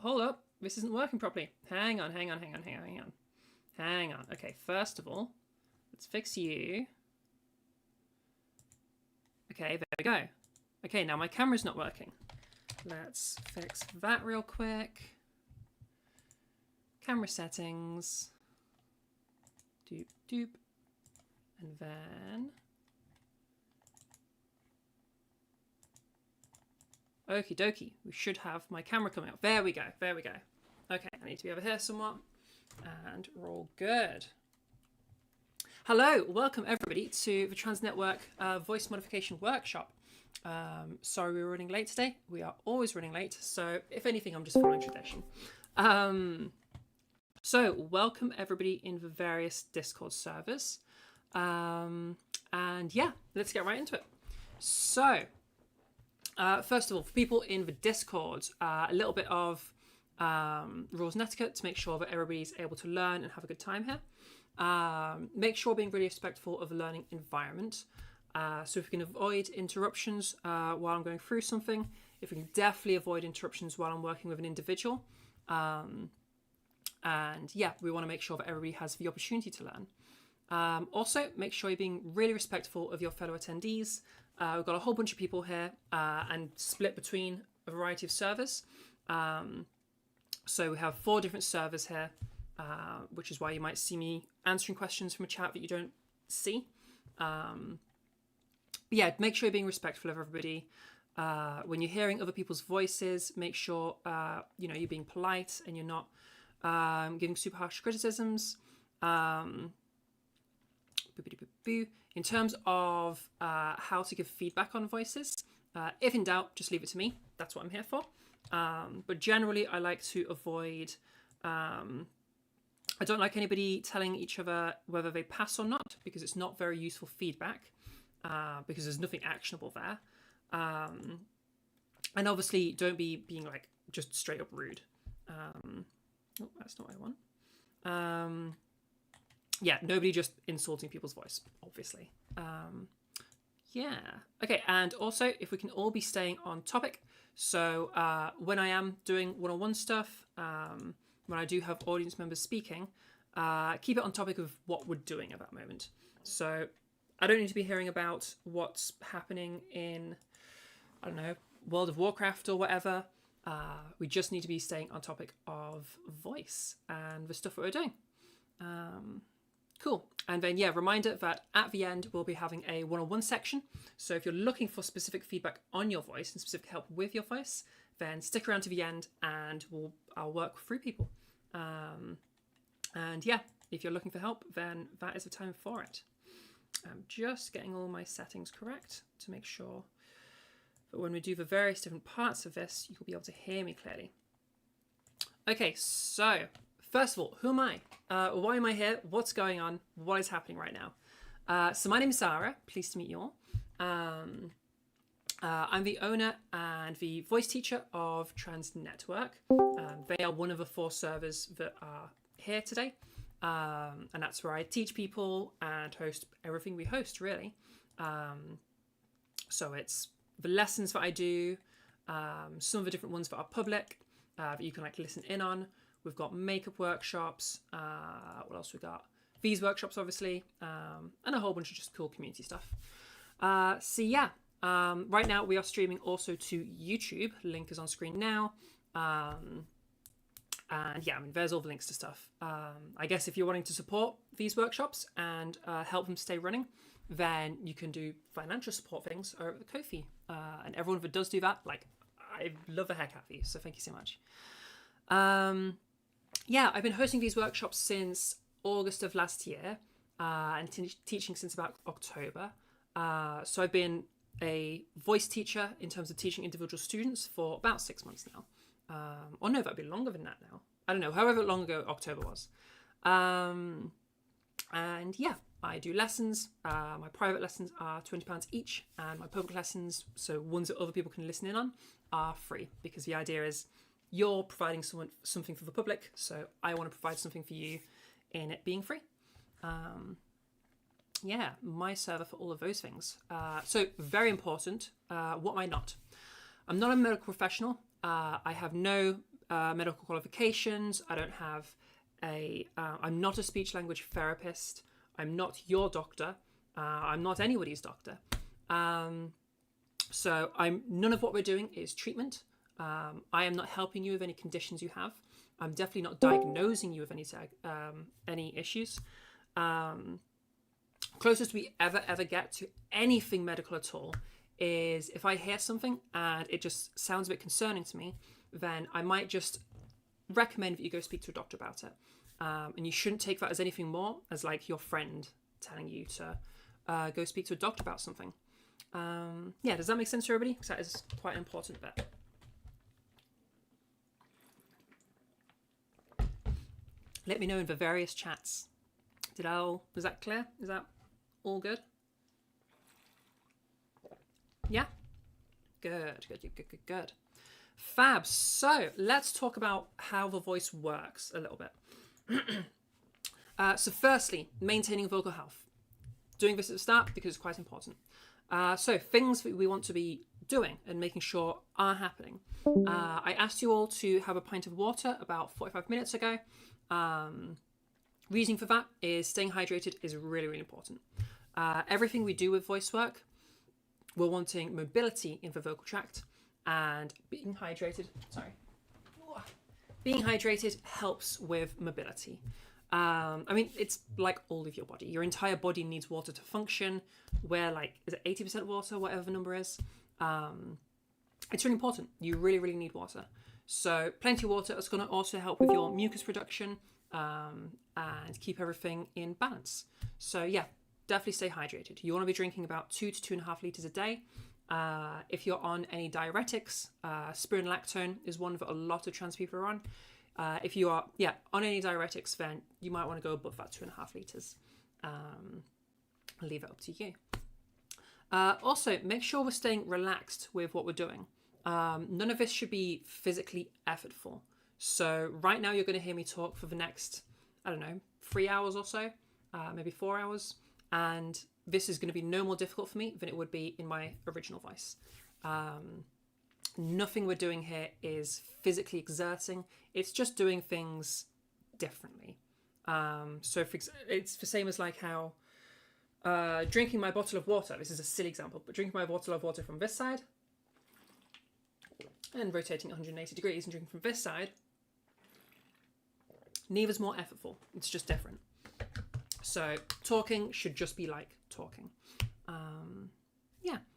hold up. This isn't working properly. Hang on. Okay, first of all, let's fix you. Okay, there we go. Okay, now my camera's not working. Let's fix that real quick. Camera settings. Doop, doop. And then... Okie dokie. We should have my camera coming up. There we go. Okay, I need to be over here somewhat. And we're all good. Hello, welcome everybody to the Trans Network Voice Modification Workshop. Sorry we were running late today. We are always running late, so if anything, I'm just following tradition. So welcome everybody in the various Discord servers. And yeah, let's get right into it. So, first of all, for people in the Discord, a little bit of rules and etiquette to make sure that everybody's able to learn and have a good time here. Make sure being really respectful of the learning environment. So if we can avoid interruptions while I'm going through something, if we can definitely avoid interruptions while I'm working with an individual. And yeah, we want to make sure that everybody has the opportunity to learn. Also, make sure you're being really respectful of your fellow attendees. We've got a whole bunch of people here and split between a variety of servers. So we have 4 different servers here, which is why you might see me answering questions from a chat that you don't see. But yeah, make sure you're being respectful of everybody. When you're hearing other people's voices, make sure you're being polite and you're not giving super harsh criticisms. In terms of how to give feedback on voices, if in doubt, just leave it to me. That's what I'm here for. But generally, I like to avoid... I don't like anybody telling each other whether they pass or not, because it's not very useful feedback, because there's nothing actionable there. And obviously, don't be being like just straight up rude. Oh, that's not what I want. Yeah, nobody just insulting people's voice, obviously. Yeah. Okay, and also, if we can all be staying on topic. So when I am doing one-on-one stuff, when I do have audience members speaking, keep it on topic of what we're doing at that moment. So I don't need to be hearing about what's happening in, I don't know, World of Warcraft or whatever. We just need to be staying on topic of voice and the stuff that we're doing. Cool. And then, yeah, reminder that at the end, we'll be having a one-on-one section. So if you're looking for specific feedback on your voice and specific help with your voice, then stick around to the end and I'll work through people. And yeah, if you're looking for help, then that is the time for it. I'm just getting all my settings correct to make sure that when we do the various different parts of this, you'll be able to hear me clearly. Okay, so first of all, who am I? Why am I here? What's going on? What is happening right now? So my name is Sarah. Pleased to meet you all. I'm the owner and the voice teacher of Trans Network. They are one of the 4 servers that are here today. And that's where I teach people and host everything we host, really. So it's the lessons that I do, some of the different ones that are public, that you can like listen in on. We've got makeup workshops. What else we got? These workshops, obviously, and a whole bunch of just cool community stuff. So yeah, right now we are streaming also to YouTube. Link is on screen now. And yeah, I mean, there's all the links to stuff. I guess if you're wanting to support these workshops and help them stay running, then you can do financial support things over at the Ko-fi. And everyone that does do that, like, I love the heck out of you. So thank you so much. Yeah, I've been hosting these workshops since August of last year and teaching since about October. So I've been a voice teacher in terms of teaching individual students for about 6 months now. Or no, that'd be longer than that now. I don't know, however long ago October was. And yeah, I do lessons. My private lessons are £20 each, and my public lessons, so ones that other people can listen in on, are free, because the idea is you're providing something for the public, so I want to provide something for you in it being free. Yeah, my server for all of those things. So very important, what am I not? I'm not a medical professional. I have no medical qualifications. I don't have I'm not a speech language therapist. I'm not your doctor. I'm not anybody's doctor. So none of what we're doing is treatment. I am not helping you with any conditions you have. I'm definitely not diagnosing you with any issues. Closest we ever get to anything medical at all is if I hear something and it just sounds a bit concerning to me, then I might just recommend that you go speak to a doctor about it. And you shouldn't take that as anything more as like your friend telling you to go speak to a doctor about something. Yeah, does that make sense to everybody? Because that is quite an important bit. Let me know in the various chats. Was that clear? Is that all good? Yeah? Good. Fab. So let's talk about how the voice works a little bit. So firstly, maintaining vocal health. Doing this at the start because it's quite important. So things that we want to be doing and making sure are happening. I asked you all to have a pint of water about 45 minutes ago. Reason for that is staying hydrated is really, really important. Everything we do with voice work, we're wanting mobility in the vocal tract, and being hydrated helps with mobility. I mean, it's like all of your body. Your entire body needs water to function. Where is it 80% water, whatever the number is? It's really important. You really, really need water. So plenty of water is going to also help with your mucus production and keep everything in balance. So yeah, definitely stay hydrated. You want to be drinking about 2 to 2.5 litres a day. If you're on any diuretics, spironolactone is one that a lot of trans people are on. If you are on any diuretics, then you might want to go above that 2.5 litres. I'll leave it up to you. Also, make sure we're staying relaxed with what we're doing. None of this should be physically effortful. So right now you're going to hear me talk for the next, 3 hours or so, maybe 4 hours. And this is going to be no more difficult for me than it would be in my original voice. Nothing we're doing here is physically exerting. It's just doing things differently. So it's the same as like how drinking my bottle of water, this is a silly example, but drinking my bottle of water from this side and rotating 180 degrees and drinking from this side, neither's more effortful. It's just different. So talking should just be like talking.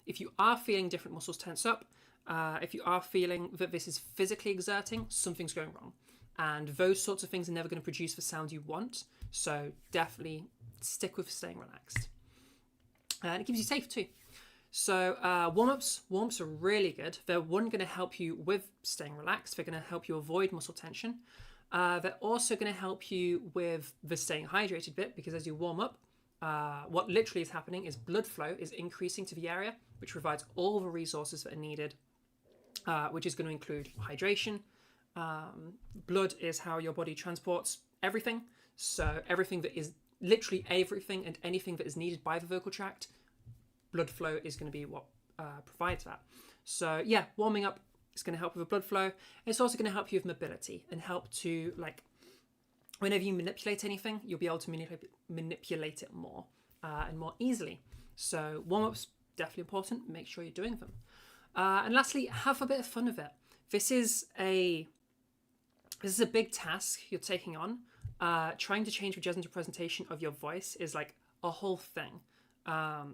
If you are feeling different muscles tense up, if you are feeling that this is physically exerting, something's going wrong. And those sorts of things are never going to produce the sound you want. So definitely stick with staying relaxed. And it keeps you safe too. So warm-ups are really good. They're going to help you with staying relaxed. They're going to help you avoid muscle tension. They're also going to help you with the staying hydrated bit, because as you warm up, what literally is happening is blood flow is increasing to the area, which provides all the resources that are needed, which is going to include hydration. Blood is how your body transports everything. So everything that is literally everything and anything that is needed by the vocal tract, blood flow is going to be what provides that. So yeah, warming up is going to help with the blood flow. It's also going to help you with mobility and help to, whenever you manipulate anything, you'll be able to manipulate it more and more easily. So warm-ups, definitely important. Make sure you're doing them. And lastly, have a bit of fun with it. This is a big task you're taking on. Trying to change the gender presentation of your voice is like a whole thing.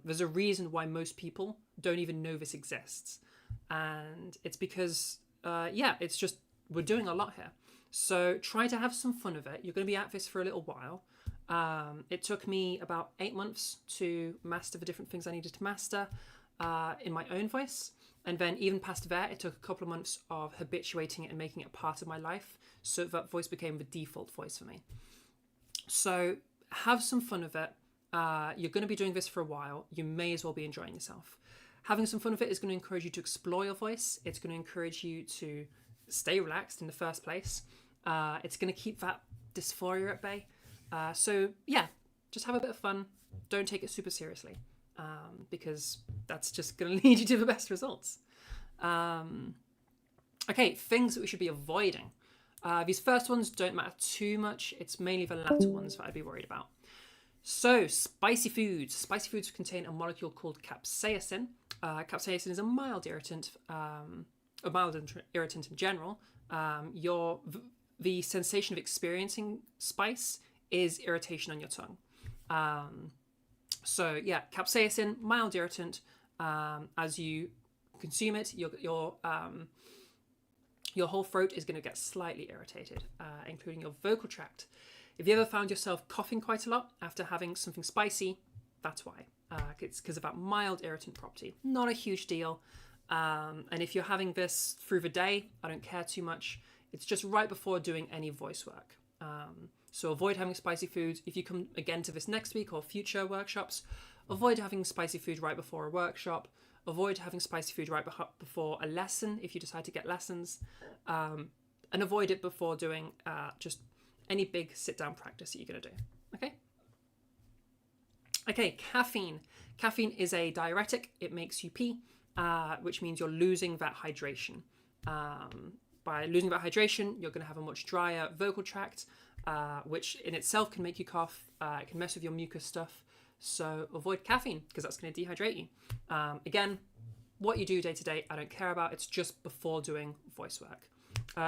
There's a reason why most people don't even know this exists. And it's because, it's just, we're doing a lot here. So try to have some fun with it. You're going to be at this for a little while. It took me about 8 months to master the different things I needed to master in my own voice. And then even past that, it took a couple of months of habituating it and making it a part of my life, so that voice became the default voice for me. So have some fun with it. You're going to be doing this for a while. You may as well be enjoying yourself. Having some fun with it is going to encourage you to explore your voice. It's going to encourage you to stay relaxed in the first place. It's going to keep that dysphoria at bay. So yeah, just have a bit of fun. Don't take it super seriously, because that's just going to lead you to the best results. Okay, things that we should be avoiding. These first ones don't matter too much. It's mainly the latter ones that I'd be worried about. So, spicy foods. Spicy foods contain a molecule called capsaicin. Capsaicin is a mild irritant, in general. The sensation of experiencing spice is irritation on your tongue. So yeah, capsaicin, mild irritant. As you consume it, your whole throat is going to get slightly irritated, including your vocal tract. If you ever found yourself coughing quite a lot after having something spicy, that's why. It's because of that mild irritant property. Not a huge deal. And if you're having this through the day, I don't care too much. It's just right before doing any voice work. So avoid having spicy foods. If you come again to this next week or future workshops, avoid having spicy food right before a workshop. Avoid having spicy food right before a lesson if you decide to get lessons. And avoid it before doing just any big sit-down practice that you're going to do. Okay, caffeine. Caffeine is a diuretic. It makes you pee, which means you're losing that hydration. By losing that hydration, you're going to have a much drier vocal tract, which in itself can make you cough. It can mess with your mucus stuff. So avoid caffeine because that's going to dehydrate you. Again, what you do day to day, I don't care about. It's just before doing voice work.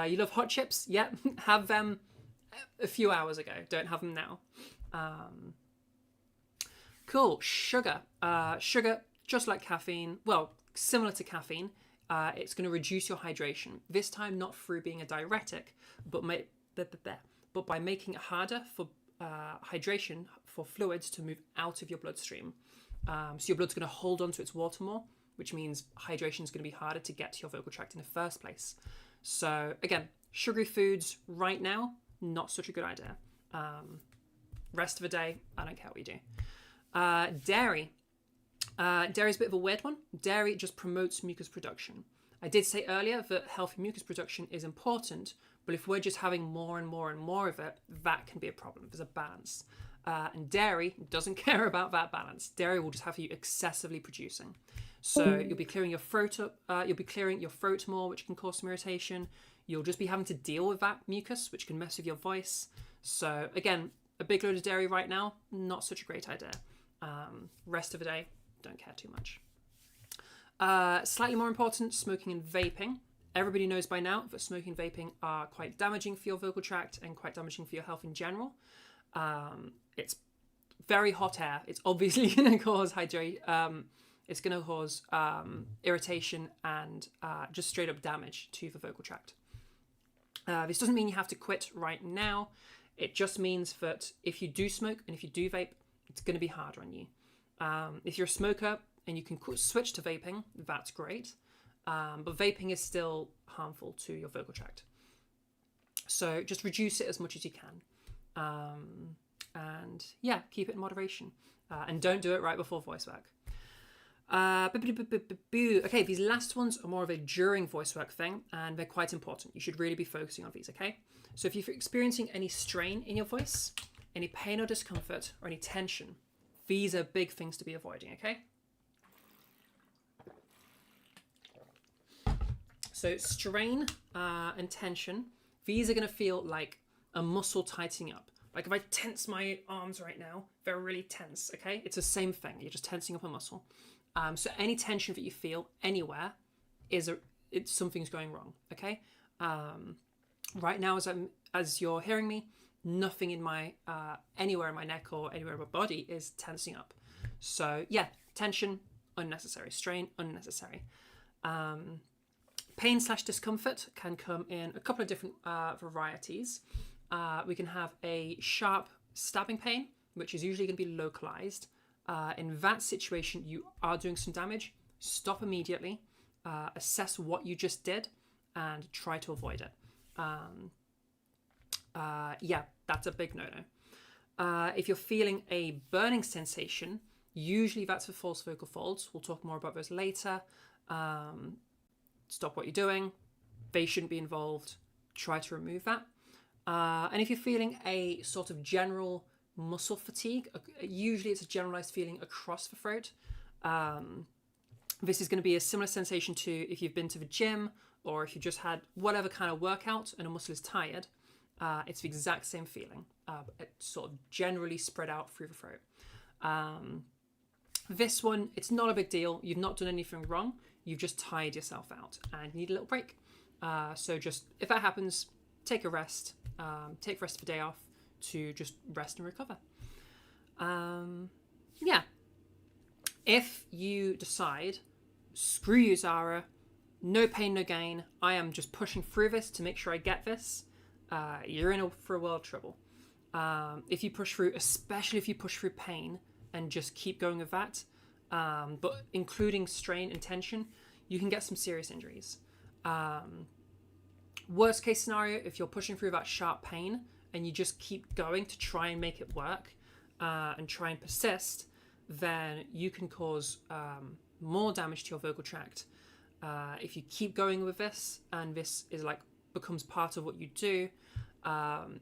You love hot chips? Yeah, have them a few hours ago. Don't have them now. Cool. Sugar. Sugar, just like caffeine, well, similar to caffeine, it's going to reduce your hydration. This time not through being a diuretic, but by making it harder for hydration, for fluids to move out of your bloodstream. So your blood's going to hold on to its water more, which means hydration is going to be harder to get to your vocal tract in the first place. So again, sugary foods right now, not such a good idea. Rest of the day, I don't care what you do. Dairy. Dairy is a bit of a weird one. Dairy just promotes mucus production. I did say earlier that healthy mucus production is important, but if we're just having more and more and more of it, that can be a problem. There's a balance. And dairy doesn't care about that balance. Dairy will just have you excessively producing. So you'll be clearing your throat up, you'll be clearing your throat more, which can cause some irritation. You'll just be having to deal with that mucus, which can mess with your voice. So again, a big load of dairy right now, not such a great idea. Rest of the day, don't care too much. Slightly more important, smoking and vaping. Everybody knows by now that smoking and vaping are quite damaging for your vocal tract and quite damaging for your health in general. It's very hot air. It's obviously going to cause it's going to cause irritation and just straight up damage to the vocal tract. This doesn't mean you have to quit right now. It just means that if you do smoke and if you do vape, it's going to be harder on you. If you're a smoker and you can switch to vaping, that's great. But vaping is still harmful to your vocal tract. So just reduce it as much as you can. And yeah, keep it in moderation. And don't do it right before voice work. Okay, these last ones are more of a during voice work thing, and they're quite important. You should really be focusing on these, okay? So if you're experiencing any strain in your voice, any pain or discomfort, or any tension, these are big things to be avoiding, okay? So strain and tension, these are going to feel like a muscle tightening up. Like if I tense my arms right now, they're really tense, okay? It's the same thing. You're just tensing up a muscle. So any tension that you feel anywhere something's going wrong, okay? Right now, as you're hearing me, nothing in my anywhere in my neck or anywhere in my body is tensing up. So yeah, tension, unnecessary. Strain, unnecessary. Pain/discomfort can come in a couple of different varieties. We can have a sharp stabbing pain, which is usually going to be localized. In that situation, you are doing some damage. Stop immediately, assess what you just did, and try to avoid it. Yeah, that's a big no-no. If you're feeling a burning sensation, usually that's for false vocal folds. We'll talk more about those later. Stop what you're doing. They shouldn't be involved. Try to remove that. And if you're feeling a sort of general muscle fatigue, usually it's a generalized feeling across the throat. This is going to be a similar sensation to if you've been to the gym or if you just had whatever kind of workout and a muscle is tired, it's the exact same feeling. It's sort of generally spread out through the throat. This one, it's not a big deal. You've not done anything wrong. You've just tired yourself out and you need a little break. So just, if that happens, take a rest. Take the rest of the day off to just rest and recover. Yeah. If you decide, screw you, Zara, no pain, no gain, I am just pushing through this to make sure I get this, you're in for a world of trouble. If you push through, especially if you push through pain and just keep going with that, but including strain and tension, you can get some serious injuries. Worst case scenario, if you're pushing through that sharp pain and you just keep going to try and make it work and try and persist, then you can cause more damage to your vocal tract. If you keep going with this and this is like becomes part of what you do,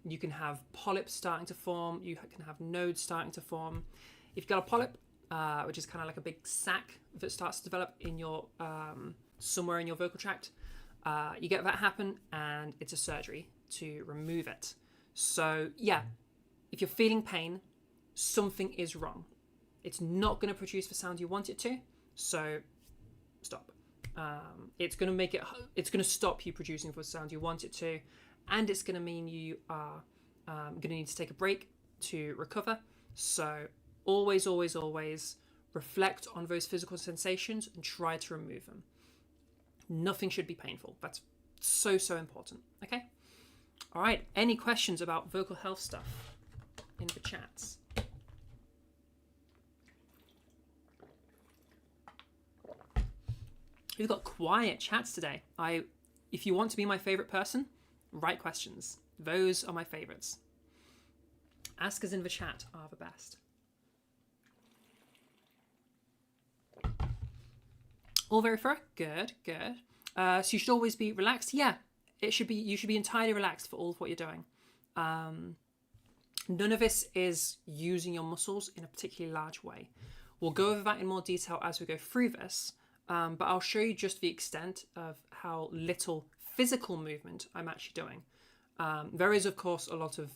you can have polyps starting to form, you can have nodes starting to form. If you've got a polyp, which is kind of like a big sac that starts to develop in your somewhere in your vocal tract, you get that happen and it's a surgery to remove it. So yeah, if you're feeling pain, something is wrong. It's not going to produce the sound you want it to, so stop. It's going to stop you producing the sound you want it to, and it's going to mean you are going to need to take a break to recover. So always, always, always reflect on those physical sensations and try to remove them. Nothing should be painful. That's so, so important. Okay? All right. Any questions about vocal health stuff in the chats? We've got quiet chats today. If you want to be my favorite person, write questions. Those are my favorites. Askers in the chat are the best. All very fair. Good, good. So you should always be relaxed. Yeah, you should be entirely relaxed for all of what you're doing. None of this is using your muscles in a particularly large way. We'll go over that in more detail as we go through this. But I'll show you just the extent of how little physical movement I'm actually doing. There is, of course, a lot of,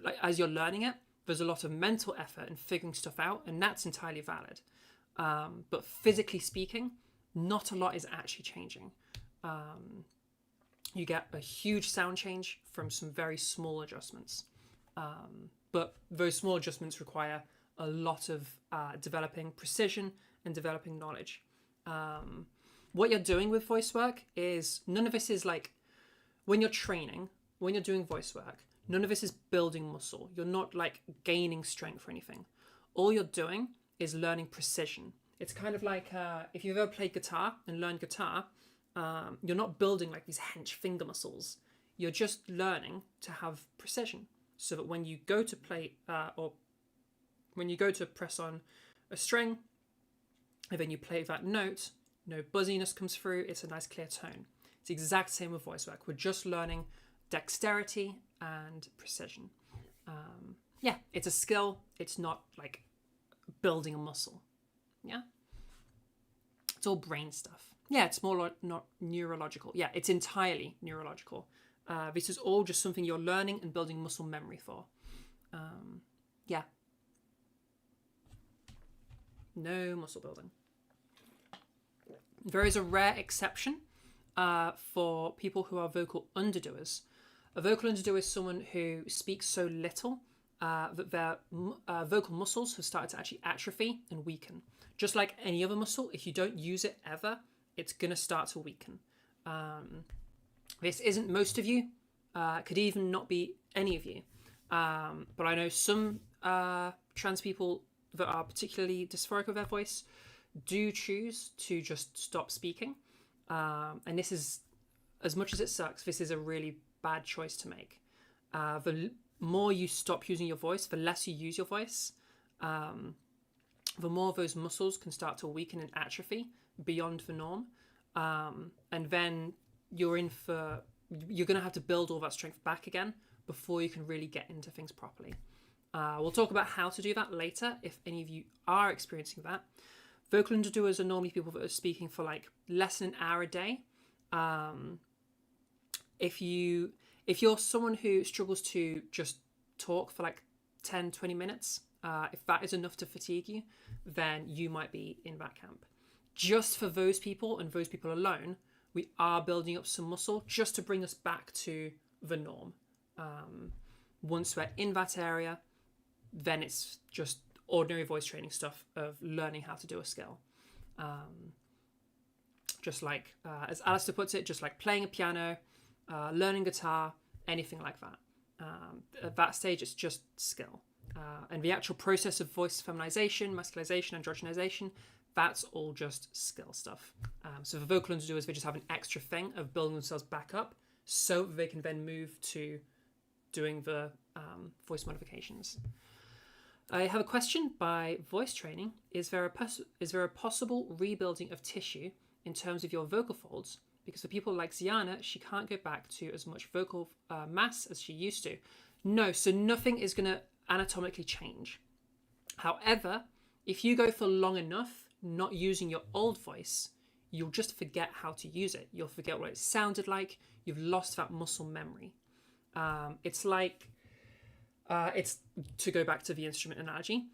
like, as you're learning it, there's a lot of mental effort in figuring stuff out, and that's entirely valid. But physically speaking, not a lot is actually changing. You get a huge sound change from some very small adjustments. But those small adjustments require a lot of developing precision and developing knowledge. What you're doing with voice work is, none of this is like, when you're training, when you're doing voice work, none of this is building muscle. You're not like gaining strength or anything. All you're doing is learning precision. It's kind of like if you've ever played guitar and learned guitar, you're not building like these hench finger muscles. You're just learning to have precision so that when you go to play or when you go to press on a string, and then you play that note, no buzziness comes through, it's a nice clear tone. It's the exact same with voice work. We're just learning dexterity and precision. Yeah, it's a skill. It's not like building a muscle. Yeah? It's all brain stuff. Yeah, it's more not neurological. Yeah, it's entirely neurological. This is all just something you're learning and building muscle memory for. Yeah. No muscle building. There is a rare exception for people who are vocal underdoers. A vocal underdoer is someone who speaks so little that their vocal muscles have started to actually atrophy and weaken. Just like any other muscle, if you don't use it ever, it's going to start to weaken. This isn't most of you. Could even not be any of you. But I know some trans people that are particularly dysphoric with their voice do choose to just stop speaking. And this is, as much as it sucks, this is a really bad choice to make. The more you stop using your voice, the less you use your voice, the more those muscles can start to weaken and atrophy beyond the norm. And then you're going to have to build all that strength back again before you can really get into things properly. We'll talk about how to do that later if any of you are experiencing that. Vocal underdoers are normally people that are speaking for like less than an hour a day. If you're someone who struggles to just talk for like 10, 20 minutes, if that is enough to fatigue you, then you might be in that camp. Just for those people and those people alone, we are building up some muscle just to bring us back to the norm. Once we're in that area, then it's just ordinary voice training stuff of learning how to do a skill. Just like, as Alistair puts it, just like playing a piano, learning guitar, anything like that. At that stage, it's just skill. And the actual process of voice feminization, masculization, androgenization, that's all just skill stuff. So the vocal underdoers, they just have an extra thing of building themselves back up so that they can then move to doing the voice modifications. I have a question by Voice Training. Is there a possible rebuilding of tissue in terms of your vocal folds? Because for people like Ziana, she can't go back to as much vocal mass as she used to. No, so nothing is going to anatomically change. However, if you go for long enough not using your old voice, you'll just forget how to use it. You'll forget what it sounded like. You've lost that muscle memory. It's like, it's to go back to the instrument analogy.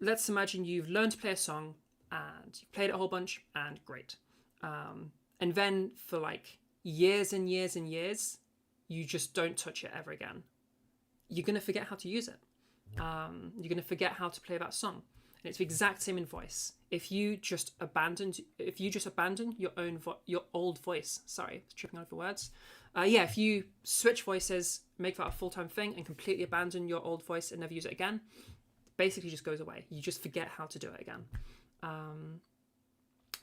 Let's imagine you've learned to play a song and you've played it a whole bunch and great. And then for like years and years and years, you just don't touch it ever again. You're going to forget how to use it. You're going to forget how to play that song. And it's the exact same in voice. If you just abandon your old voice, sorry, I was tripping over words. If you switch voices, make that a full-time thing and completely abandon your old voice and never use it again, basically just goes away. You just forget how to do it again.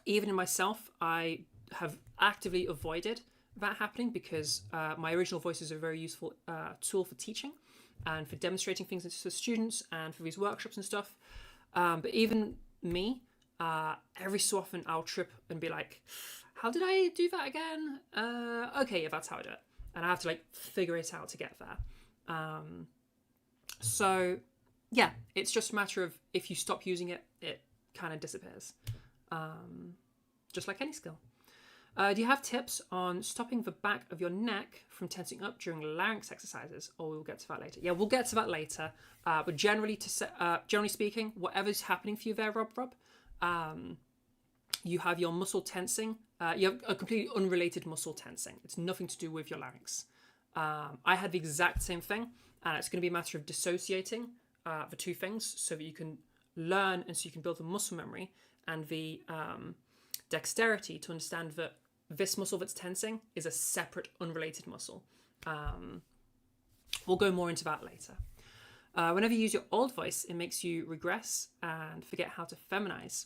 Even in myself, I have actively avoided that happening because my original voice is a very useful tool for teaching and for demonstrating things to students and for these workshops and stuff. But even me, every so often I'll trip and be like, how did I do that again? Okay, yeah, that's how I do it. And I have to like figure it out to get there. So yeah, it's just a matter of if you stop using it, it kind of disappears. Just like any skill. Do you have tips on stopping the back of your neck from tensing up during larynx exercises? Or we'll get to that later. Yeah, we'll get to that later. But generally speaking, whatever's happening for you there, Rob, you have your muscle tensing. You have a completely unrelated muscle tensing. It's nothing to do with your larynx. I had the exact same thing, and it's going to be a matter of dissociating the two things so that you can learn and so you can build the muscle memory and the dexterity to understand that this muscle that's tensing is a separate, unrelated muscle. We'll go more into that later. Whenever you use your old voice, it makes you regress and forget how to feminize.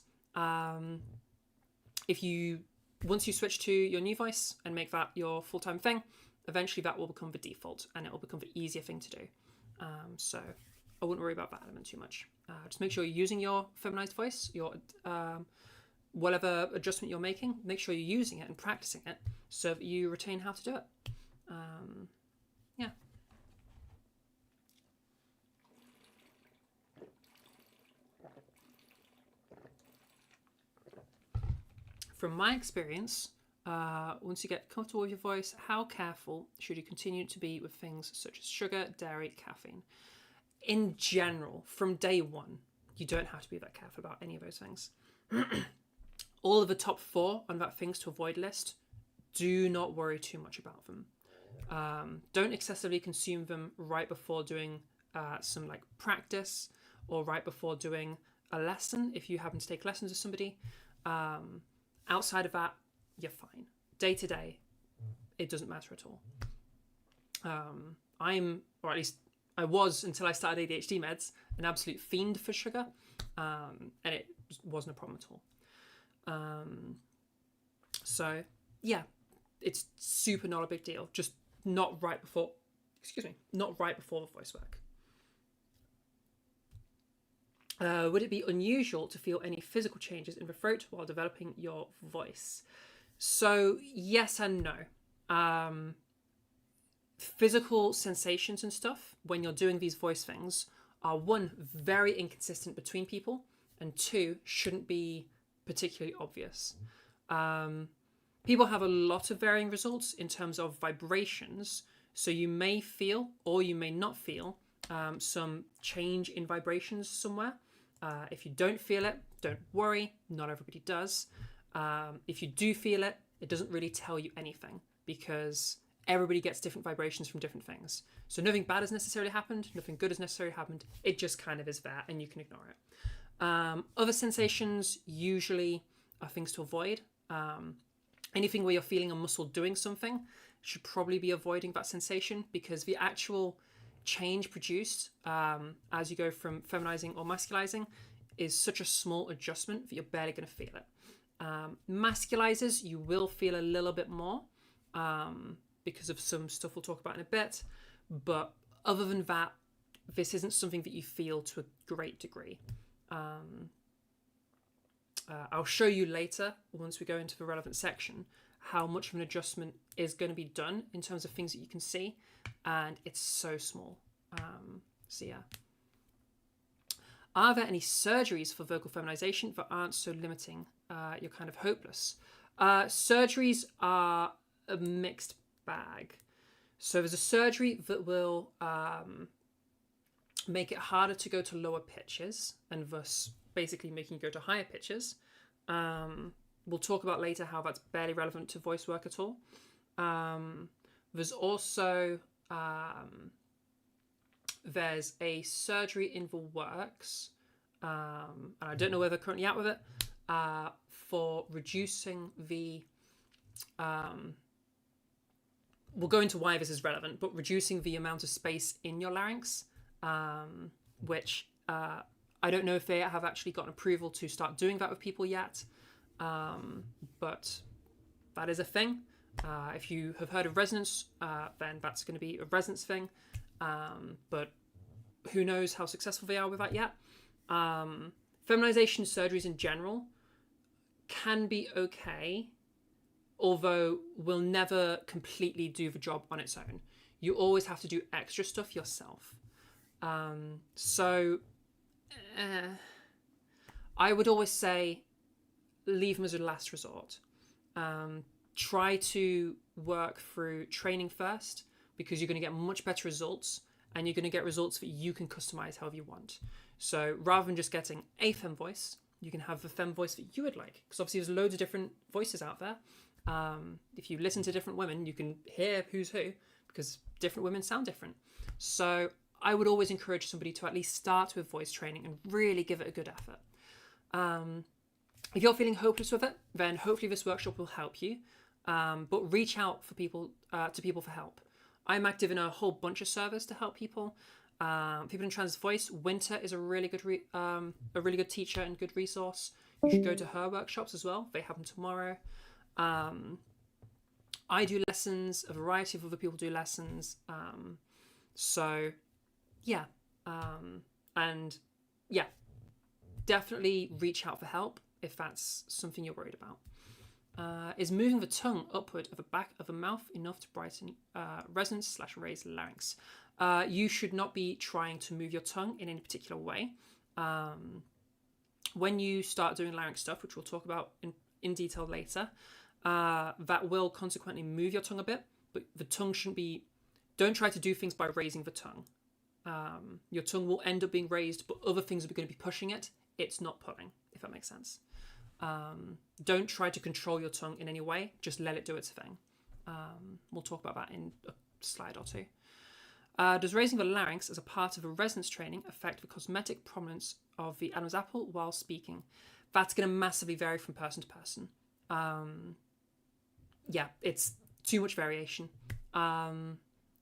Once you switch to your new voice and make that your full-time thing, eventually that will become the default and it will become the easier thing to do. So I wouldn't worry about that element too much. Just make sure you're using your feminized voice, your whatever adjustment you're making, make sure you're using it and practicing it so that you retain how to do it. Yeah. From my experience, once you get comfortable with your voice, how careful should you continue to be with things such as sugar, dairy, caffeine? In general, from day one, you don't have to be that careful about any of those things. All of the top 4 on that things to avoid list, do not worry too much about them. Don't excessively consume them right before doing some like practice or right before doing a lesson if you happen to take lessons with somebody. Outside of that, you're fine. Day to day, it doesn't matter at all. Or at least I was until I started ADHD meds, an absolute fiend for sugar, and it wasn't a problem at all. So yeah, it's super not a big deal. Just not right before the voice work. Would it be unusual to feel any physical changes in the throat while developing your voice? So yes and no. Physical sensations and stuff when you're doing these voice things are 1, very inconsistent between people, and 2, shouldn't be particularly obvious. People have a lot of varying results in terms of vibrations. So you may feel or you may not feel some change in vibrations somewhere. If you don't feel it, don't worry. Not everybody does. If you do feel it, it doesn't really tell you anything because everybody gets different vibrations from different things. So nothing bad has necessarily happened. Nothing good has necessarily happened. It just kind of is there and you can ignore it. Other sensations usually are things to avoid. Anything where you're feeling a muscle doing something should probably be avoiding that sensation because the actual change produced as you go from feminizing or masculizing is such a small adjustment that you're barely going to feel it. Masculizers, you will feel a little bit more because of some stuff we'll talk about in a bit. But other than that, this isn't something that you feel to a great degree. I'll show you later, once we go into the relevant section, how much of an adjustment is going to be done in terms of things that you can see. And it's so small. So yeah. Are there any surgeries for vocal feminization that aren't so limiting? You're kind of hopeless. Surgeries are a mixed bag. So there's a surgery that will make it harder to go to lower pitches and thus basically making you go to higher pitches. We'll talk about later how that's barely relevant to voice work at all. There's also there's a surgery in the works, and I don't know whether they're currently out with it, for reducing the we'll go into why this is relevant, but reducing the amount of space in your larynx, which I don't know if they have actually gotten approval to start doing that with people yet, but that is a thing. If you have heard of resonance, then that's going to be a resonance thing, but who knows how successful they are with that yet. Feminization surgeries in general can be okay, although will never completely do the job on its own. You always have to do extra stuff yourself. I would always say leave them as a last resort. Try to work through training first because you're going to get much better results and you're going to get results that you can customize however you want. So rather than just getting a femme voice, you can have the femme voice that you would like, because obviously there's loads of different voices out there. If you listen to different women, you can hear who's who because different women sound different. So I would always encourage somebody to at least start with voice training and really give it a good effort. If you're feeling hopeless with it, then hopefully this workshop will help you. But reach out for people to people for help. I'm active in a whole bunch of servers to help people. People in trans voice. Winter is a really good teacher and good resource. You should go to her workshops as well. They happen tomorrow. I do lessons. A variety of other people do lessons. So yeah, and yeah, definitely reach out for help if that's something you're worried about. Is moving the tongue upward of the back of the mouth enough to brighten resonance/raise larynx? You should not be trying to move your tongue in any particular way. When you start doing larynx stuff, which we'll talk about in detail later, that will consequently move your tongue a bit, but the tongue shouldn't be... Don't try to do things by raising the tongue. Your tongue will end up being raised, but other things are going to be pushing it. It's not pulling, if that makes sense. Don't try to control your tongue in any way. Just let it do its thing. We'll talk about that in a slide or two. Does raising the larynx as a part of a resonance training affect the cosmetic prominence of the Adam's apple while speaking? That's going to massively vary from person to person. Yeah, it's too much variation.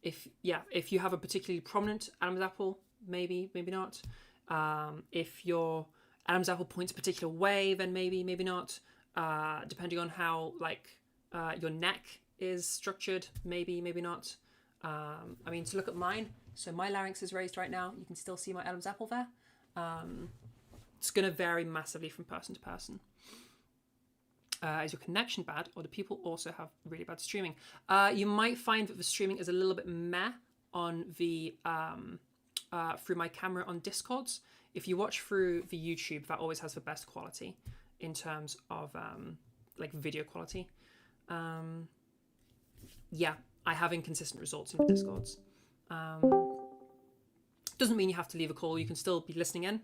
If you have a particularly prominent Adam's apple, maybe not. If your Adam's apple points a particular way, then maybe not. Depending on how your neck is structured, maybe not. I mean, to look at mine, so my larynx is raised right now. You can still see my Adam's apple there. It's going to vary massively from person to person. Is your connection bad, or do people also have really bad streaming? You might find that the streaming is a little bit meh on the through my camera on Discords. If you watch through the YouTube, that always has the best quality in terms of video quality. Yeah, I have inconsistent results in Discords. Doesn't mean you have to leave a call. You can still be listening in,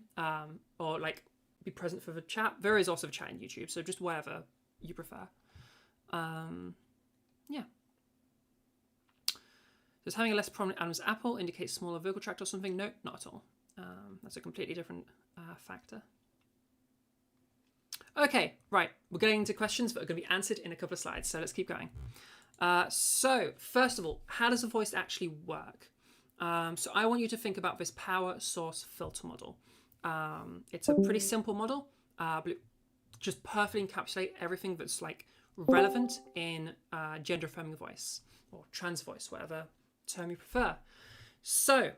or like be present for the chat. There is also chat in YouTube, so just whatever you prefer. Yeah. Does having a less prominent Adam's apple indicate smaller vocal tract or something? No, not at all. That's a completely different factor. Okay, right. We're getting into questions that are going to be answered in a couple of slides, so let's keep going. So, first of all, how does a voice actually work? So I want you to think about this power source filter model. It's a pretty simple model, but it just perfectly encapsulates everything that's like relevant in gender affirming voice or trans voice, whatever term you prefer. So,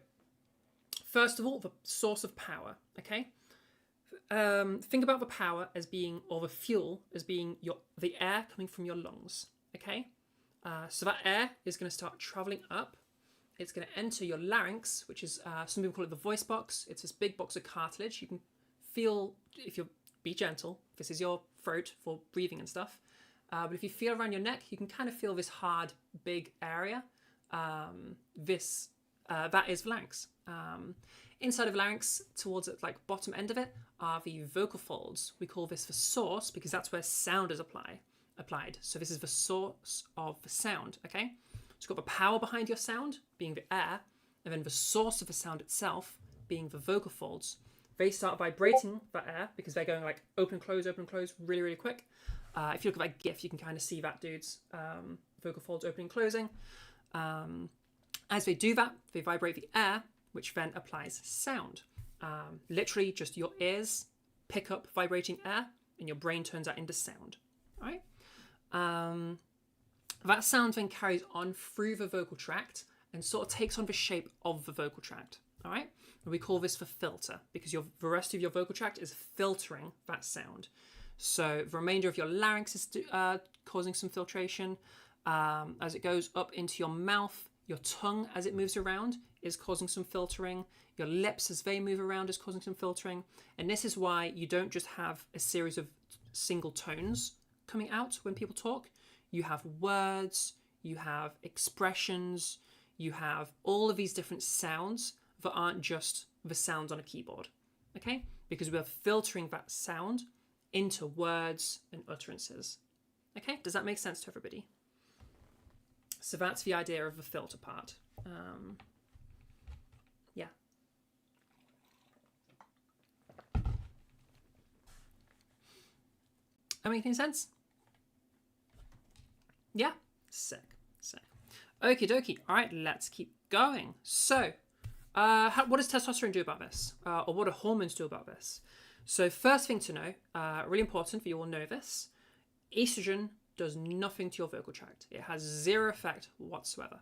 first of all, the source of power, okay? Think about the power as being, or the fuel as being the air coming from your lungs, okay? So that air is going to start traveling up. It's going to enter your larynx, which is, some people call it the voice box. It's this big box of cartilage. You can feel, if you be gentle, this is your throat for breathing and stuff. But if you feel around your neck, you can kind of feel this hard, big area. That is the larynx. Inside of larynx, towards the like bottom end of it, are the vocal folds. We call this the source because that's where sound is applied. So this is the source of the sound, okay? So you've got the power behind your sound, being the air, and then the source of the sound itself, being the vocal folds. They start vibrating that air because they're going like open, close, really, really quick. If you look at that GIF, you can kind of see that dude's vocal folds opening, closing. As they do that, they vibrate the air, which then applies sound. Literally, just your ears pick up vibrating air, and your brain turns that into sound. All right. That sound then carries on through the vocal tract and sort of takes on the shape of the vocal tract. All right. And we call this the filter because the rest of your vocal tract is filtering that sound. So the remainder of your larynx is causing some filtration. As it goes up into your mouth, your tongue as it moves around is causing some filtering. Your lips as they move around is causing some filtering. And this is why you don't just have a series of single tones coming out when people talk. You have words, you have expressions, you have all of these different sounds that aren't just the sounds on a keyboard, okay? Because we're filtering that sound into words and utterances. Okay, does that make sense to everybody? So that's the idea of the filter part. Yeah. Am I making sense? Yeah? Sick. Okie dokie. All right, let's keep going. So, what does testosterone do about this? Or what do hormones do about this? So first thing to know, really important for you all know this, estrogen does nothing to your vocal tract. It has zero effect whatsoever.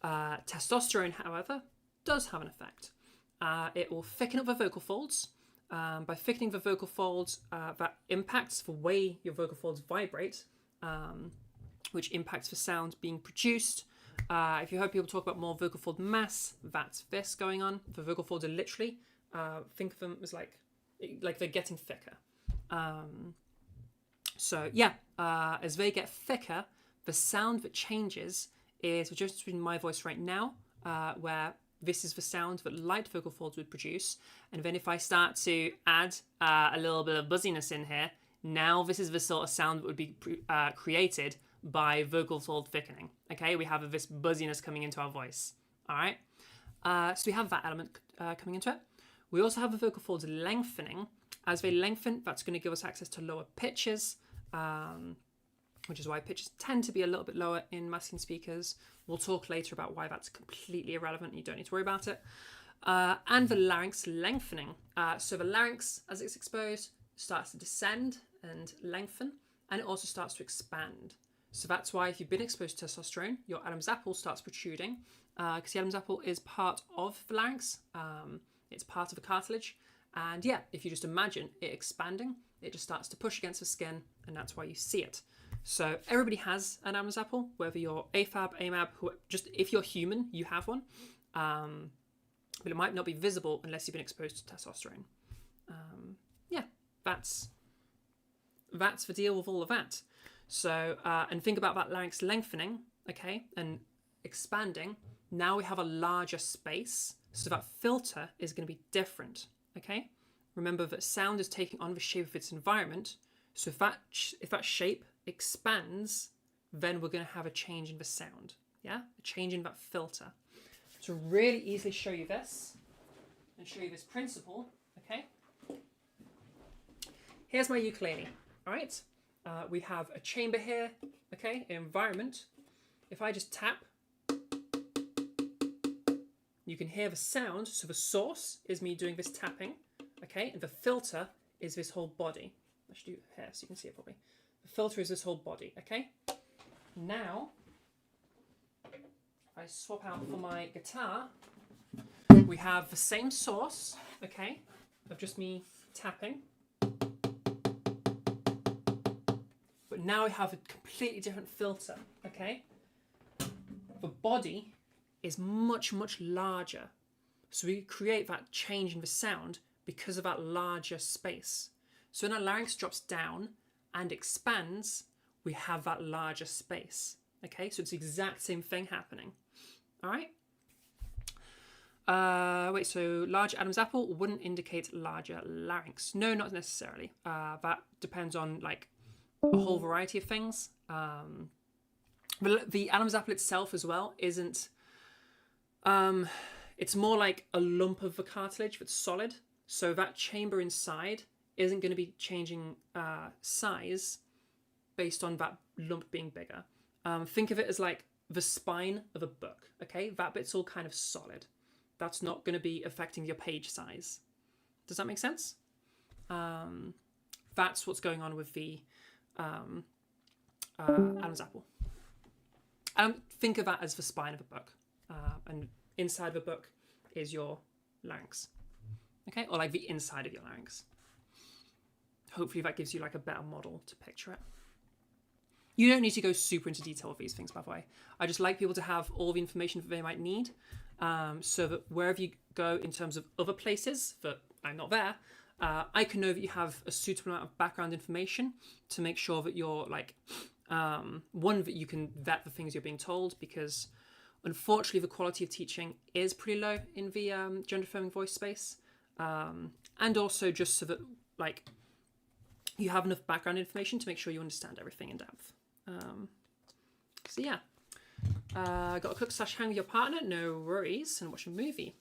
Testosterone, however, does have an effect. It will thicken up the vocal folds. By thickening the vocal folds, that impacts the way your vocal folds vibrate, which impacts the sound being produced. If you heard people talk about more vocal fold mass, that's this going on. The vocal folds are literally, think of them as like they're getting thicker. So yeah, as they get thicker, the sound that changes is just between my voice right now, where this is the sound that light vocal folds would produce. And then if I start to add a little bit of buzziness in here, now this is the sort of sound that would be created by vocal fold thickening. Okay, we have this buzziness coming into our voice. All right, so we have that element coming into it. We also have the vocal folds lengthening. As they lengthen, that's going to give us access to lower pitches, which is why pitches tend to be a little bit lower in masculine speakers. We'll talk later about why that's completely irrelevant. You don't need to worry about it. And the larynx lengthening. So the larynx, as it's exposed, starts to descend and lengthen, and it also starts to expand. So that's why if you've been exposed to testosterone, your Adam's apple starts protruding, because the Adam's apple is part of the larynx. It's part of the cartilage. And yeah, if you just imagine it expanding, it just starts to push against the skin, and that's why you see it. So everybody has an Adam's apple, whether you're AFAB, AMAB, just if you're human, you have one. But it might not be visible unless you've been exposed to testosterone. Yeah, that's the deal with all of that. So, and think about that larynx lengthening, okay, and expanding. Now we have a larger space, so that filter is going to be different, okay? Remember that sound is taking on the shape of its environment, so if that shape expands, then we're going to have a change in the sound, yeah? A change in that filter. To really easily show you this, and show you this principle, okay? Here's my ukulele, all right? We have a chamber here, okay, environment. If I just tap, you can hear the sound. So the source is me doing this tapping, okay, and the filter is this whole body. I should do here so you can see it properly. The filter is this whole body, okay? Now, if I swap out for my guitar, we have the same source, okay, of just me tapping. But now we have a completely different filter, okay? The body is much, much larger. So we create that change in the sound because of that larger space. So when our larynx drops down and expands, we have that larger space, okay? So it's the exact same thing happening, all right? Wait, so large Adam's apple wouldn't indicate larger larynx. No, not necessarily. That depends on like a whole variety of things. But the Adam's apple itself as well isn't, it's more like a lump of the cartilage that's solid. So that chamber inside isn't going to be changing size based on that lump being bigger. Think of it as like the spine of a book, okay? That bit's all kind of solid. That's not going to be affecting your page size. Does that make sense? That's what's going on with the Adam's apple. Think of that as the spine of a book. And inside of a book is your larynx. Okay? Or like the inside of your larynx. Hopefully that gives you like a better model to picture it. You don't need to go super into detail with these things, by the way. I just like people to have all the information that they might need, so that wherever you go in terms of other places that I'm not there, I can know that you have a suitable amount of background information to make sure that you're like, one, that you can vet the things you're being told, because unfortunately the quality of teaching is pretty low in the gender affirming voice space, and also just so that like you have enough background information to make sure you understand everything in depth. So yeah, got to cook / hang with your partner, no worries, and watch a movie.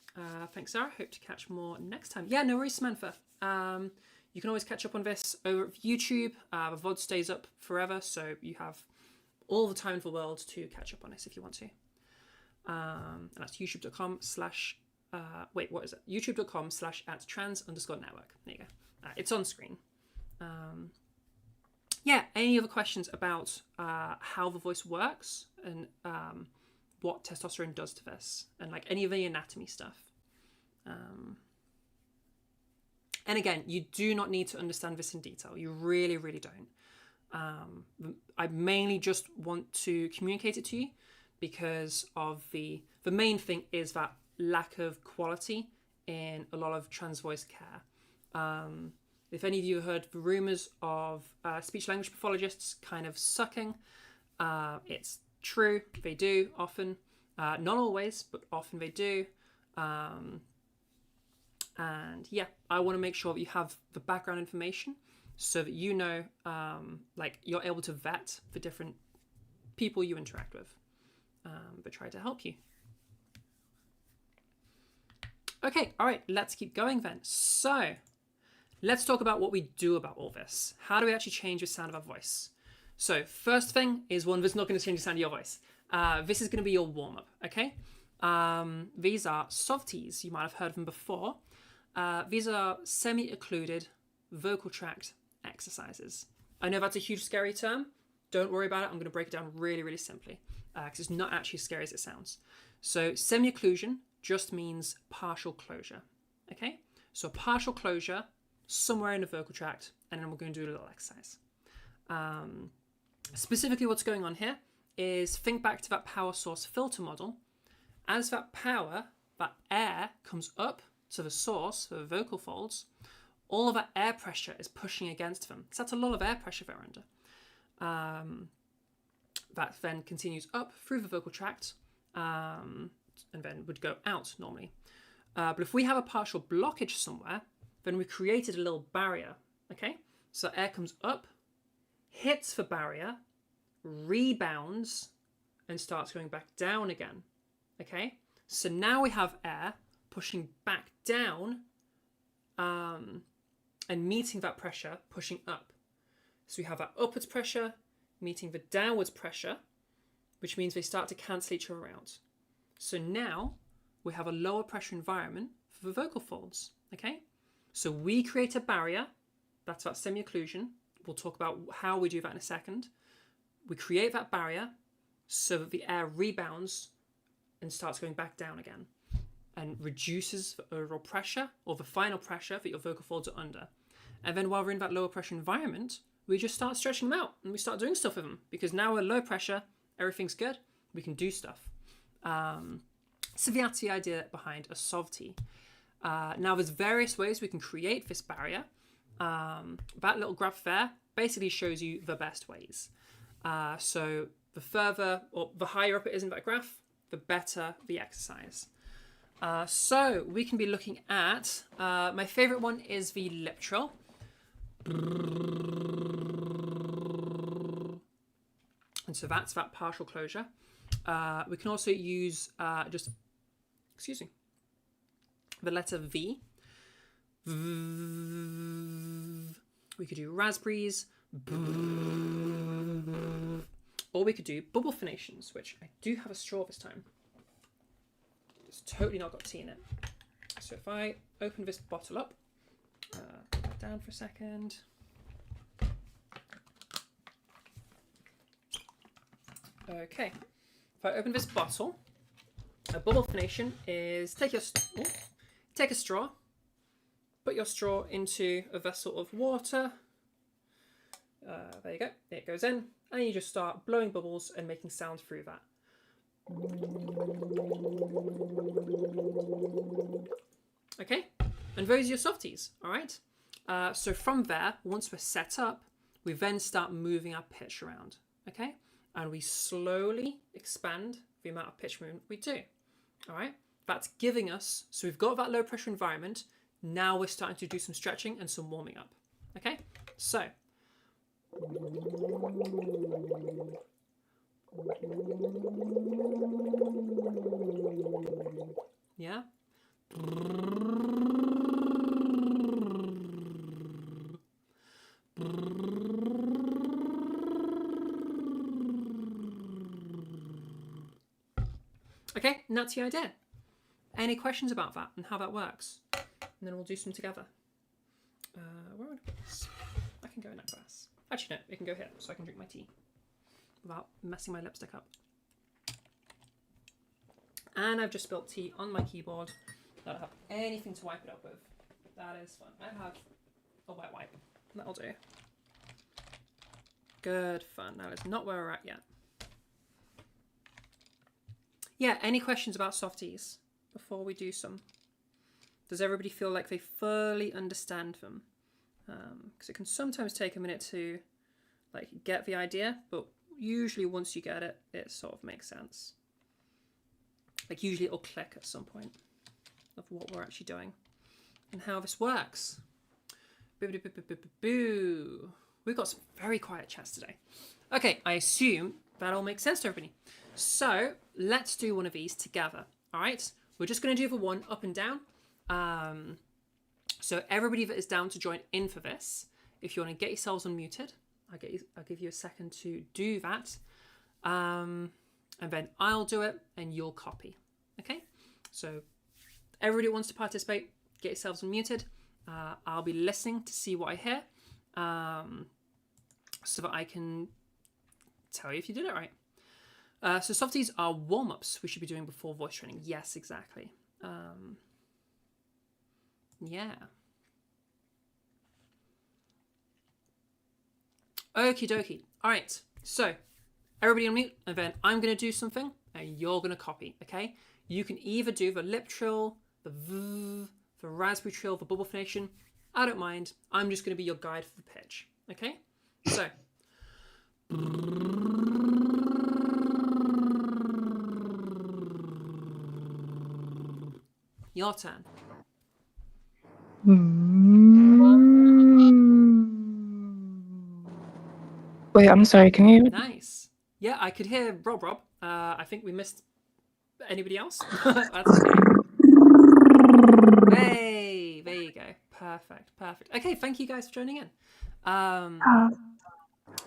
Thanks, Sarah. Hope to catch more next time. Yeah, no worries, Samantha. You can always catch up on this over YouTube. The VOD stays up forever, so you have all the time in the world to catch up on this if you want to. And that's youtube.com/ wait, what is it? youtube.com/@trans_network. There you go. It's on screen. Yeah, any other questions about how the voice works and what testosterone does to this, and like any of the anatomy stuff? And again, you do not need to understand this in detail. You really, really don't. I mainly just want to communicate it to you because of the main thing is that lack of quality in a lot of trans voice care. If any of you heard the rumours of speech language pathologists kind of sucking, it's true, they do often. Not always, but often they do. And yeah, I want to make sure that you have the background information so that you know, like you're able to vet the different people you interact with, but try to help you. Okay, all right, let's keep going then. So let's talk about what we do about all this. How do we actually change the sound of our voice? So first thing is one that's not going to change the sound of your voice. This is going to be your warm-up, okay? These are softies. You might have heard of them before. These are semi-occluded vocal tract exercises. I know that's a huge scary term. Don't worry about it. I'm going to break it down really, really simply because it's not actually as scary as it sounds. So semi-occlusion just means partial closure, okay? So partial closure somewhere in the vocal tract, and then we're going to do a little exercise. Specifically what's going on here is think back to that power source filter model. As that power, that air comes up to the source, the vocal folds, all of that air pressure is pushing against them. So that's a lot of air pressure they're under. that then continues up through the vocal tract, and then would go out normally. But if we have a partial blockage somewhere, then we created a little barrier, okay? So air comes up, hits the barrier, rebounds, and starts going back down again, okay? So now we have air pushing back down and meeting that pressure, pushing up. So we have that upwards pressure meeting the downwards pressure, which means they start to cancel each other out. So now we have a lower pressure environment for the vocal folds, okay? So we create a barrier, that's that semi-occlusion. We'll talk about how we do that in a second. We create that barrier so that the air rebounds and starts going back down again and reduces the overall pressure or the final pressure that your vocal folds are under. And then while we're in that lower pressure environment, we just start stretching them out and we start doing stuff with them because now we're low pressure, everything's good, we can do stuff. So that's the idea behind a SOVT. Now there's various ways we can create this barrier. That little graph there basically shows you the best ways. So the further or the higher up it is in that graph, the better the exercise. So we can be looking at, my favorite one is the lip trill. And so that's that partial closure. We can also use the letter V. We could do raspberries. Or we could do bubble phonations, which I do have a straw this time. It's totally not got tea in it. So if I open this bottle up, put that down for a second. Okay, if I open this bottle, a bubble phonation is take a straw, put your straw into a vessel of water. There you go, it goes in, and you just start blowing bubbles and making sounds through that. Okay, and those are your softies, all right? So from there, once we're set up, we then start moving our pitch around, okay? And we slowly expand the amount of pitch movement we do, all right? That's giving us, so we've got that low pressure environment, now we're starting to do some stretching and some warming up, okay? So, yeah? Okay, and that's the idea. Any questions about that and how that works? And then we'll do some together. Where would I put this? I can go in that glass. Actually, no, it can go here so I can drink my tea without messing my lipstick up. And I've just spilled tea on my keyboard. I don't have anything to wipe it up with. That is fun. I have a wet wipe. That'll do. Good fun. That is not where we're at yet. Yeah, any questions about softies before we do some? Does everybody feel like they fully understand them? Because it can sometimes take a minute to like get the idea, but usually once you get it, it sort of makes sense. Like usually it'll click at some point of what we're actually doing and how this works. Boo. We've got some very quiet chats today. Okay, I assume that all makes sense to everybody. So let's do one of these together. All right, we're just going to do the one up and down. So everybody that is down to join in for this, if you want to get yourselves unmuted, I'll give you a second to do that. And then I'll do it and you'll copy. Okay, so everybody who wants to participate, get yourselves unmuted. I'll be listening to see what I hear, so that I can tell you if you did it right. So softies are warm-ups we should be doing before voice training. Yes, exactly. Yeah. Okie dokie. All right. So everybody on mute, and then I'm going to do something and you're going to copy, okay? You can either do the lip trill, the v, the raspberry trill, the bubble phonation. I don't mind. I'm just going to be your guide for the pitch, okay? So. Your turn. Wait, I'm sorry. Can you? Nice. Yeah, I could hear Rob. I think we missed anybody else. That's okay. Hey, there you go. Perfect. Okay, thank you guys for joining in.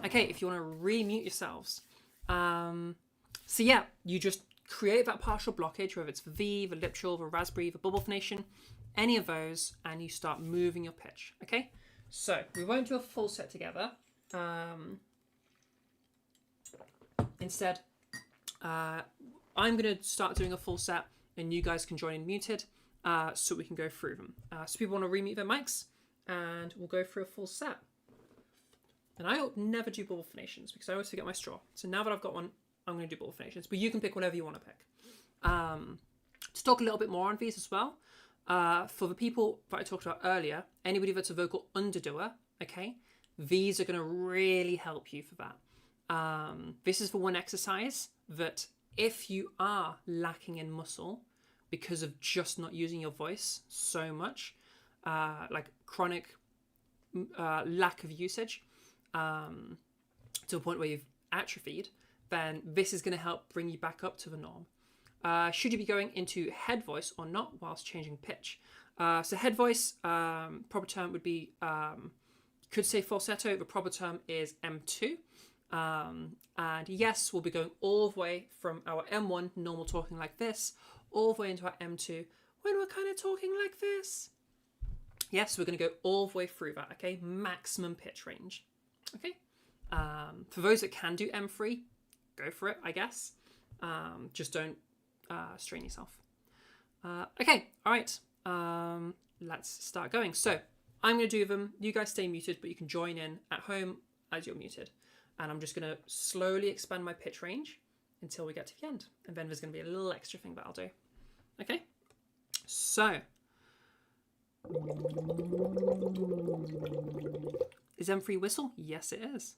Okay, if you want to re-mute yourselves. So yeah, you just create that partial blockage, whether it's the V, the lip trill, the raspberry, the bubble phonation, any of those, and you start moving your pitch. Okay, so we won't do a full set together. Instead, I'm going to start doing a full set, and you guys can join in muted, so we can go through them. So people want to remute their mics, and we'll go through a full set. And I never do bubble phonations because I always forget my straw. So now that I've got one, I'm going to do bubble phonations. But you can pick whatever you want to pick. To talk a little bit more on these as well, for the people that I talked about earlier, anybody that's a vocal underdoer, okay, these are going to really help you for that. This is the one exercise that if you are lacking in muscle because of just not using your voice so much, like chronic lack of usage, to a point where you've atrophied, then this is going to help bring you back up to the norm. Should you be going into head voice or not whilst changing pitch? So head voice, proper term would be, could say falsetto, the proper term is M2. And yes, we'll be going all the way from our M1, normal talking like this, all the way into our M2 when we're kind of talking like this. Yes, we're going to go all the way through that, okay? Maximum pitch range. Okay, for those that can do M3, go for it, I guess. Just don't strain yourself. Okay, all right. Let's start going. So I'm going to do them. You guys stay muted, but you can join in at home as you're muted. And I'm just going to slowly expand my pitch range until we get to the end. And then there's going to be a little extra thing that I'll do. Okay, so is M3 whistle? Yes, it is.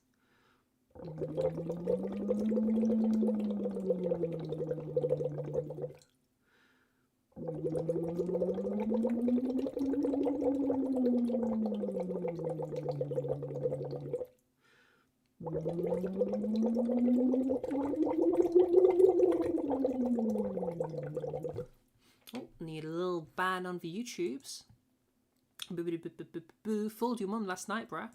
Oh, need a little ban on the YouTubes. Fooled your mum last night, bruh.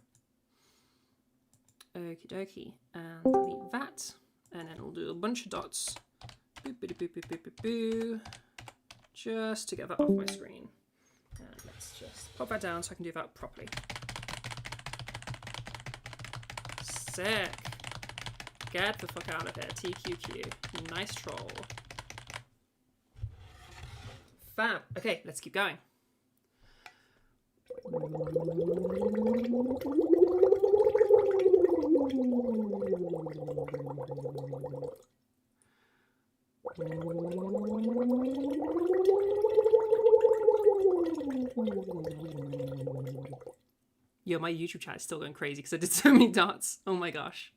Okie dokie. And delete that. And then we'll do a bunch of dots. Just to get that off my screen. And let's just pop that down so I can do that properly. Sick. Get the fuck out of here, TQQ. Nice troll. Fab. Okay, let's keep going. Yo, my YouTube chat is still going crazy because I did so many dots. Oh my gosh.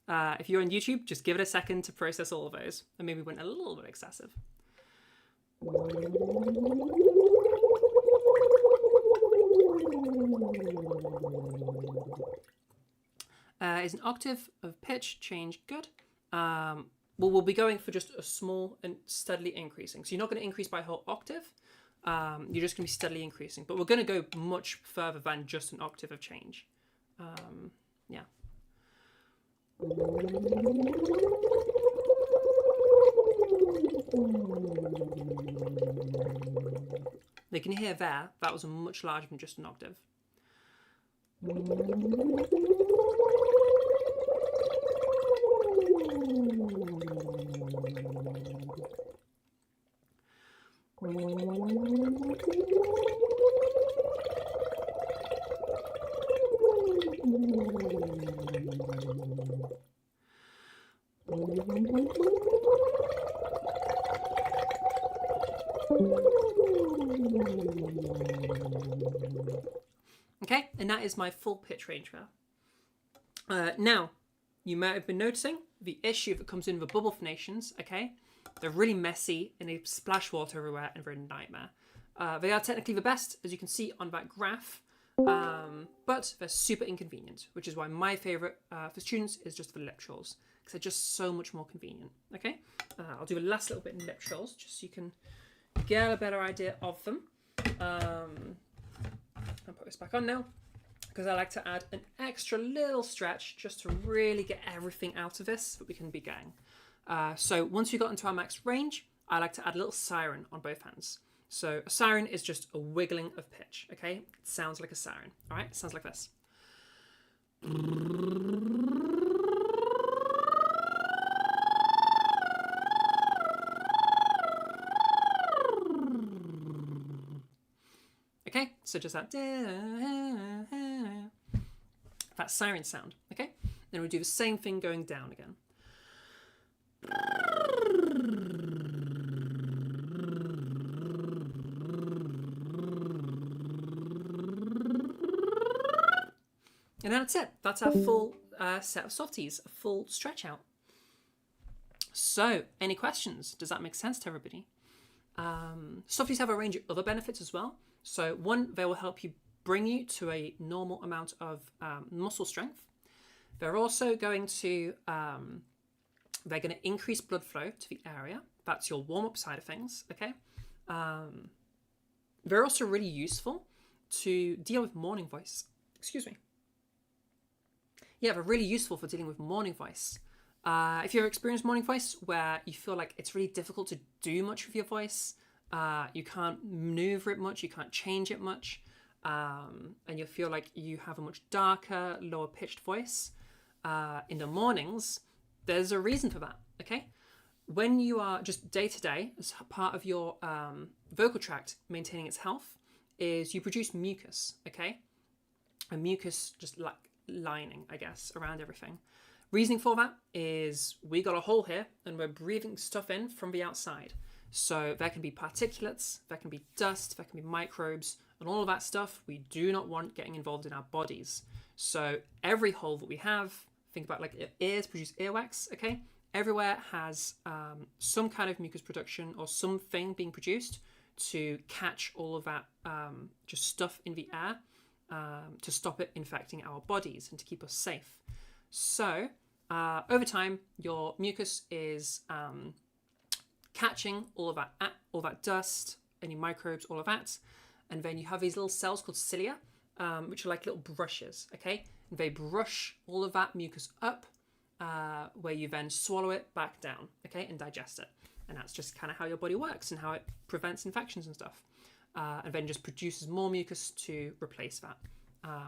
If you're on YouTube, just give it a second to process all of those. And maybe went a little bit excessive. Is an octave of pitch change good? Well, we'll be going for just a small and steadily increasing. So you're not going to increase by a whole octave. You're just going to be steadily increasing. But we're going to go much further than just an octave of change. Yeah. You can hear there, that was much larger than just an octave. Okay, and that is my full pitch range there. Now, you might have been noticing the issue if it comes in with bubble phonations, okay? They're really messy and they splash water everywhere and they're a nightmare. They are technically the best, as you can see on that graph, but they're super inconvenient, which is why my favourite for students is just the lip trills, because they're just so much more convenient, okay? I'll do a last little bit in lip trills, just so you can get a better idea of them. I'll put this back on now, because I like to add an extra little stretch just to really get everything out of this that we can be getting. So once we got into our max range, I like to add a little siren on both hands. So a siren is just a wiggling of pitch, okay? It sounds like a siren, all right? It sounds like this. Okay, so just that siren sound, okay? Then we do the same thing going down again. And that's it. That's our full set of softies, a full stretch out. So, any questions? Does that make sense to everybody? Softies have a range of other benefits as well. So, one, they will help you bring you to a normal amount of muscle strength. They're also going to increase blood flow to the area. That's your warm-up side of things, okay? They're also really useful to deal with morning voice. Excuse me. Yeah, they're really useful for dealing with morning voice. If you've experienced morning voice where you feel like it's really difficult to do much with your voice, you can't maneuver it much, you can't change it much, and you feel like you have a much darker, lower pitched voice in the mornings, there's a reason for that, okay? When you are just day to day, as part of your vocal tract maintaining its health, is you produce mucus, okay? A mucus just like lining, I guess, around everything. Reasoning for that is we got a hole here and we're breathing stuff in from the outside. So there can be particulates, there can be dust, there can be microbes, and all of that stuff we do not want getting involved in our bodies. So every hole that we have, think about like ears produce earwax, okay? Everywhere has some kind of mucus production or something being produced to catch all of that just stuff in the air, to stop it infecting our bodies and to keep us safe. So over time, your mucus is catching all of that dust, any microbes, all of that, and then you have these little cells called cilia, which are like little brushes. Okay, and they brush all of that mucus up, where you then swallow it back down. Okay, and digest it, and that's just kind of how your body works and how it prevents infections and stuff. And then just produces more mucus to replace that.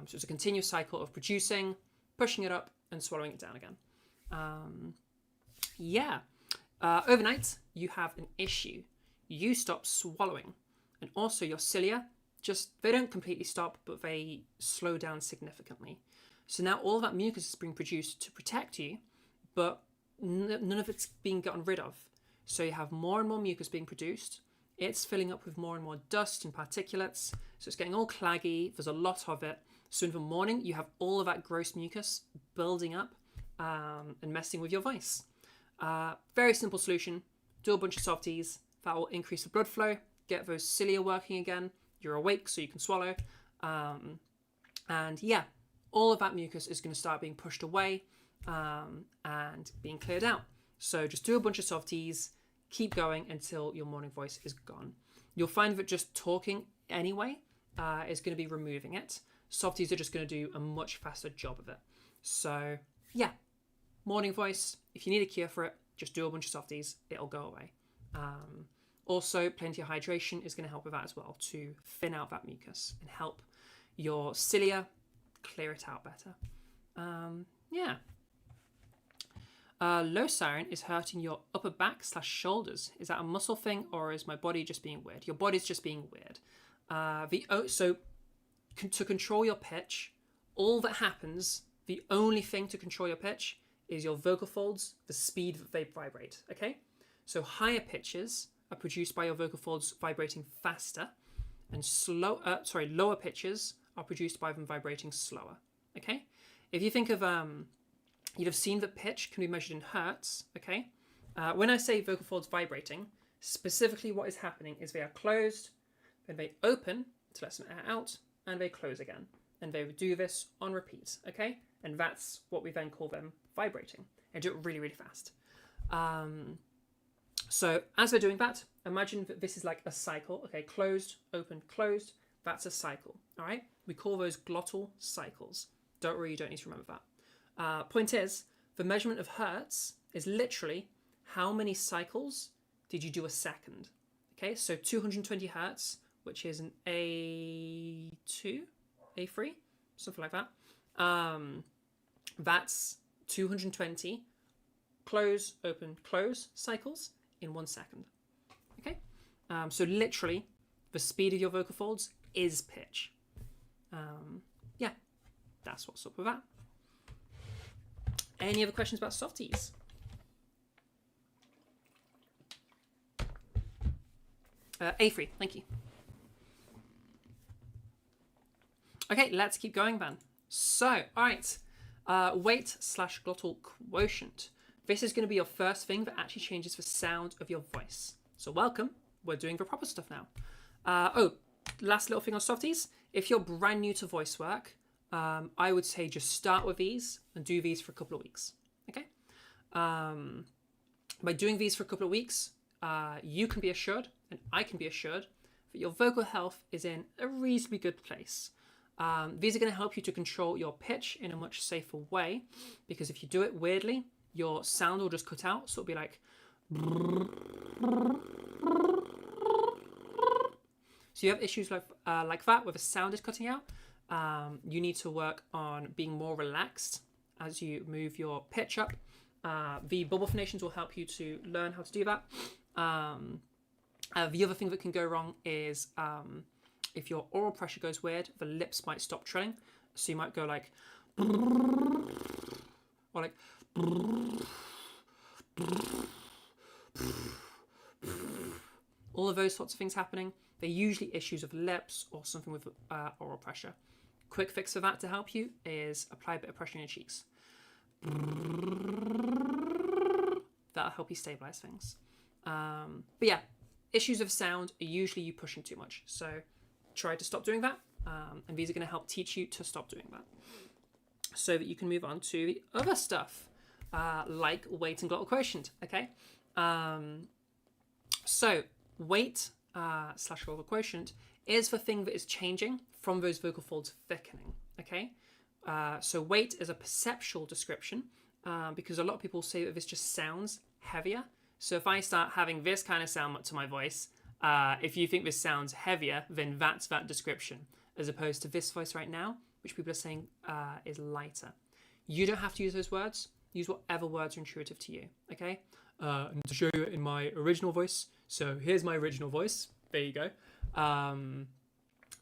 So it's a continuous cycle of producing, pushing it up, and swallowing it down again. Overnight, you have an issue. You stop swallowing. And also your cilia, they don't completely stop, but they slow down significantly. So now all that mucus is being produced to protect you, but none of it's being gotten rid of. So you have more and more mucus being produced. It's filling up with more and more dust and particulates. So it's getting all claggy. There's a lot of it. So in the morning, you have all of that gross mucus building up and messing with your voice. Very simple solution. Do a bunch of softies. That will increase the blood flow, get those cilia working again. You're awake so you can swallow. And yeah, all of that mucus is going to start being pushed away and being cleared out. So just do a bunch of softies. Keep going until your morning voice is gone. You'll find that just talking anyway is going to be removing it. Softies are just going to do a much faster job of it. So yeah, morning voice, if you need a cure for it, just do a bunch of softies, it'll go away. Also, plenty of hydration is going to help with that as well, to thin out that mucus and help your cilia clear it out better. Low siren is hurting your upper back / shoulders. Is that a muscle thing, or is my body just being weird? Your body's just being weird. To control your pitch, all that happens, the only thing to control your pitch is your vocal folds, the speed that they vibrate, okay? So higher pitches are produced by your vocal folds vibrating faster, and lower pitches are produced by them vibrating slower, okay? If you think of you'd have seen that pitch can be measured in hertz, okay? When I say vocal folds vibrating, specifically what is happening is they are closed, then they open to let some air out, and they close again. And they do this on repeat, okay? And that's what we then call them vibrating. And do it really, really fast. So as they're doing that, imagine that this is like a cycle, okay? Closed, open, closed. That's a cycle, all right? We call those glottal cycles. Don't worry, you don't need to remember that. Point is, the measurement of hertz is literally how many cycles did you do a second? Okay, so 220 hertz, which is an A2, A3, something like that. That's 220 close, open, close cycles in 1 second. Okay, so literally the speed of your vocal folds is pitch. Yeah, that's what's up with that. Any other questions about softies? A3, thank you. Okay, let's keep going then. So, all right, weight/glottal quotient. This is going to be your first thing that actually changes the sound of your voice. So welcome, we're doing the proper stuff now. Last little thing on softies. If you're brand new to voice work, I would say just start with these and do these for a couple of weeks, okay? By doing these for a couple of weeks, you can be assured, and I can be assured, that your vocal health is in a reasonably good place. These are going to help you to control your pitch in a much safer way, because if you do it weirdly, your sound will just cut out, so it'll be like... So you have issues like that, where the sound is cutting out. You need to work on being more relaxed as you move your pitch up. The bubble phonations will help you to learn how to do that. The other thing that can go wrong is if your oral pressure goes weird, the lips might stop trilling. So you might go like... or like... all of those sorts of things happening. They're usually issues of lips or something with oral pressure. Quick fix for that to help you is apply a bit of pressure in your cheeks. That'll help you stabilize things. But yeah, issues of sound are usually you pushing too much. So try to stop doing that. And these are going to help teach you to stop doing that, so that you can move on to the other stuff, like weight and glottal quotient. Okay. So weight / glottal quotient is the thing that is changing from those vocal folds thickening. Okay. So weight is a perceptual description, because a lot of people say that this just sounds heavier. So if I start having this kind of sound to my voice, if you think this sounds heavier, then that's that description, as opposed to this voice right now, which people are saying is lighter. You don't have to use those words. Use whatever words are intuitive to you, okay? And to show you in my original voice, so here's my original voice. There you go.